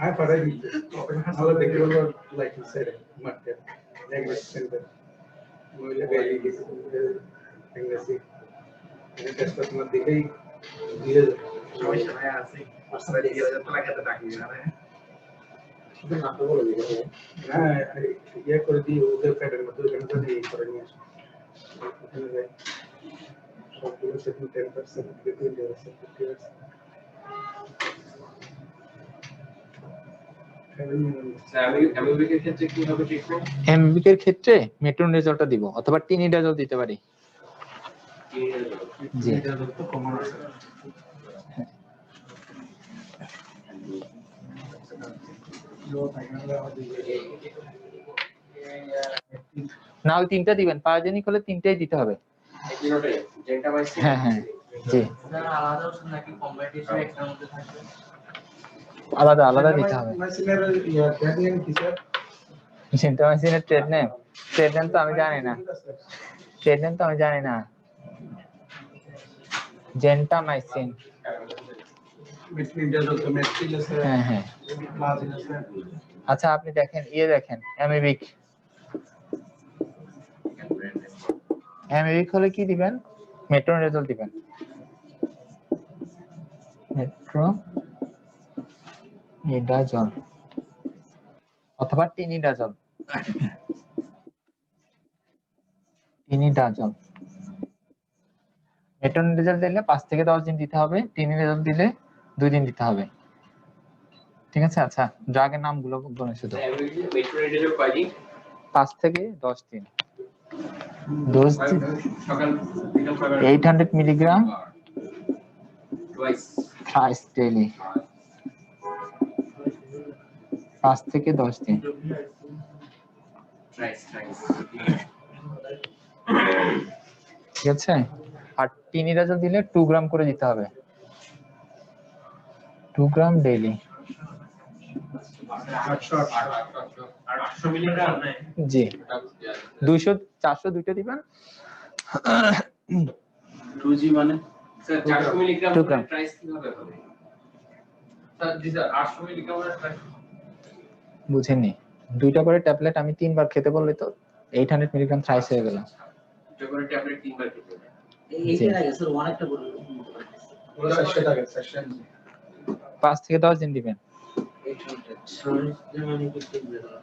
I thought I all the people like you said, market, language center. मुझे पहले की इंग्लिश ये टेस्ट करना दिखे दिए समस्या है ऐसे असर दिया जाता है क्या ताकि ना है तो ना तो बोलो ना ये कर दी उधर पैटर्न मतलब करना तो ये करनी है सब लोग से 10% कितने दे सकते हैं অ্যামিবিকের ক্ষেত্রে কি হবে ট্রিটমেন্ট? এমবিকের ক্ষেত্রে মেট্রোনিডাজলটা দিব, অথবা টিনিডাজল দিতে পারি। জি এটা তো কমন আছে না ওই তিনটা দিবেন, পায়োজেনিক হলে তিনটাই দিতে হবে। হ্যাঁ হ্যাঁ জি আলাদা ওষুধ নাকি কম্বিনেশন একটার মধ্যে থাকবে? আলাদা আলাদা দিতে হবে। মেশিনের ইয়া ট্রেনিং কি স্যার জেন্টামাইসিনের ট্রেড নেম তো আমি জানি না, ট্রেড নেম তো আমি জানি না। জেন্টামাইসিন, মেশিন ডেভেলপ তো মেশিন আছে হ্যাঁ হ্যাঁ। প্লাজিন আছে আচ্ছা আপনি দেখেন দেখেন অ্যামিবিক, অ্যামিবিক হলে কি দিবেন? মেট্রোনিডাজল দিবেন, মেট্রোনিডাজল অথবা টিনিডাজল। টিনিডাজল, মেট্রোনিডাজল দিলে 5 থেকে 10 দিন দিতে হবে, টিনিডাজল দিলে 2 দিন দিতে হবে। ঠিক আছে। আচ্ছা ড্রাগের নামগুলো বলুন শুধু। মেট্রোনিডাজল কয়দিন? 5 থেকে 10 দিন। ডোজ সকাল বিকাল সকাল 800 মিলিগ্রাম টুয়াইস থ্রাইস ডেইলি, 5 থেকে 10 দিন। ট্রাইস ঠিক আছে। আর টিনিডাজল দিলে 2 গ্রাম করে দিতে হবে, 2 গ্রাম ডেইলি। 800 মিলিগ্রাম জি 200 400 দুইটা দিবেন। 2G মানে স্যার 400 মিলিগ্রাম 2 গ্রাম। ট্রাইস কিভাবে হবে? স্যার জি স্যার 800 মিলিগ্রাম ট্রাইস বুঝেননি? দুইটা করে ট্যাবলেট আমি 3 বার খেতে বললে তো 800 মিলিগ্রাম থ্রাইস হয়ে গেল। দুটো করে ট্যাবলেট 3 বার খেতে হবে। এইটার আগে স্যার অনেকটা বলুন। ওটা সেটা গেছে সেশন 5 থেকে 10 দিন দিবেন। 800 মানে কি ঠিক বলবো?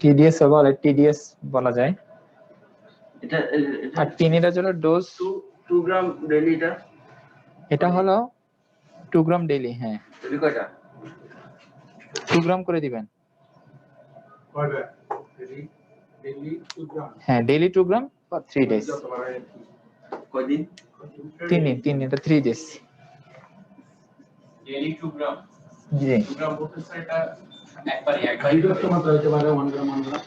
টিডিএস বলে, টিডিএস বলা যায়। এটা আর টিনিডাজলের ডোজ 2 গ্রাম ডেইলি এটা হলো 2 গ্রাম ডেইলি। হ্যাঁ ডেইলি কয়টা? 2 গ্রাম করে দিবেন। কয়বার ডেইলি 2 গ্রাম হ্যাঁ ডেইলি 2 গ্রাম ফর 3 ডেজ। যতবার হয় কয়দিন? 3 দিন এটা 3 ডেজ। ডেইলি 2 গ্রাম জি 2 গ্রাম বলতে স্যার এটা একবারই ভিডিও তো মাত্র হতে পারে 1 গ্রাম 1 গ্রাম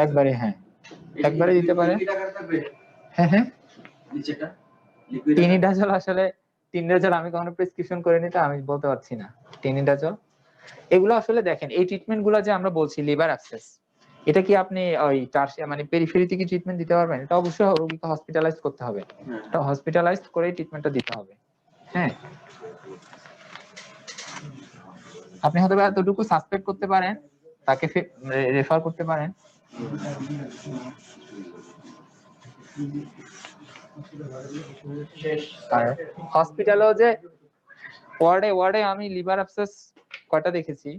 একবারে। হ্যাঁ একবারে দিতে পারে। লিকুইড আকার থাকবে হ্যাঁ হ্যাঁ। নিচেটা লিকুইড টিনিডাজল আসলে টিনিডাজল আমি কখনো প্রেসক্রিপশন করে নিতে আমি বলতে পারছি না। টিনিডাজল এগুলো আসলে দেখেন এই ট্রিটমেন্ট গুলো যে আমরা বলছি লিভার অ্যাবসেস, এটা কি আপনি ওই মানে পেরিফেরি থেকে ট্রিটমেন্ট দিতে পারবেন? এটা অবশ্যই রোগীকে হসপিটালাইজ করতে হবে, এটা হসপিটালাইজ করে ট্রিটমেন্টটা দিতে হবে। হ্যাঁ আপনি হয়তো এতটুকু সাসপেক্ট করতে পারেন, তাকে রেফার করতে পারেন। আর হসপিটালেও যে ওয়ার্ডে আমি লিভার অ্যাবসেস কয়টা দেখেছি।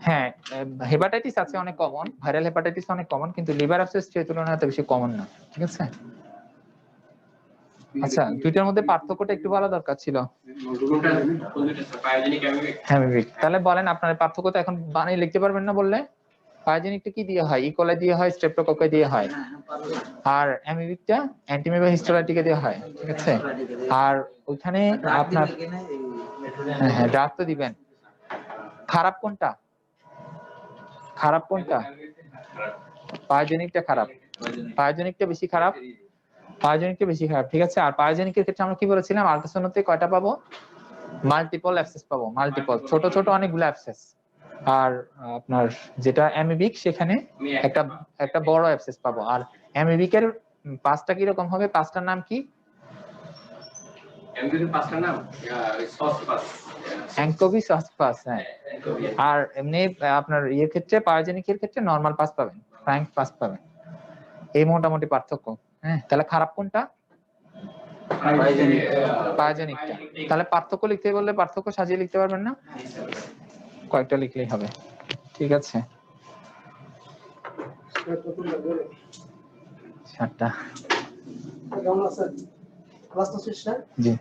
হ্যাঁ হেপাটাইটিস আছে অনেক কমন, ভাইরাল হেপাটাইটিস অনেক কমন, কিন্তু লিভার অ্যাবসেস সেই তুলনায় এত বেশি কমন না। ঠিক আছে। আচ্ছা দুইটার মধ্যে পার্থক্যটা একটু বলা দরকার ছিল। হ্যামিবিক তাহলে বলেন আপনার পার্থক্য তো এখন বানিয়ে লিখতে পারবেন না বললে। পায়োজেনিকটা কি দিয়ে হয়? ইকোলাই দিয়ে হয়, স্ট্রেপ্টোককাই দিয়ে হয়। আর অ্যামিবিকটা অ্যান্টিমিবা হিস্টোলাইটিকা দিয়ে হয়। ঠিক আছে। আর ওইখানে আপনার হ্যাঁ ড্রাগ তো দিবেন। খারাপ কোনটা? পায়োজেনিকটা খারাপ, পায়োজেনিকটা বেশি খারাপ, পায়োজেনিকটা বেশি খারাপ। ঠিক আছে। আর পায়োজেনিকের ক্ষেত্রে আমরা কি বলেছিলাম? আল্ট্রাসোনোতে কয়টা পাবো? মাল্টিপল অ্যাবসেস পাবো, মাল্টিপল ছোট ছোট অনেকগুলো অ্যাবসেস। আর আপনার যেটা অ্যামিবিক সেখানে একটা বড় অ্যাবসেস পাবো। আর অ্যামিবিকের 5টা কি রকম হবে? 5টার নাম কি? অ্যামিবিকের 5টা নাম সসপাস, অ্যাঙ্কোভি সসপাস। হ্যাঁ। আর এমনি আপনার ইয়ের ক্ষেত্রে পায়োজেনিকের ক্ষেত্রে নরমাল পাস পাবেন, ফ্র্যাঙ্ক পাস পাবেন। এই মোটামুটি পার্থক্য। হ্যাঁ তাহলে খারাপ কোনটা? পায়োজেনিকটা। তাহলে পার্থক্য লিখতে বললে পার্থক্য সাজিয়ে লিখতে পারবেন না, কয়েকটা লিখলেই হবে। ঠিক আছে। 7টা। কেমন আছেন? ক্লাস তো শেষ স্যার? জি।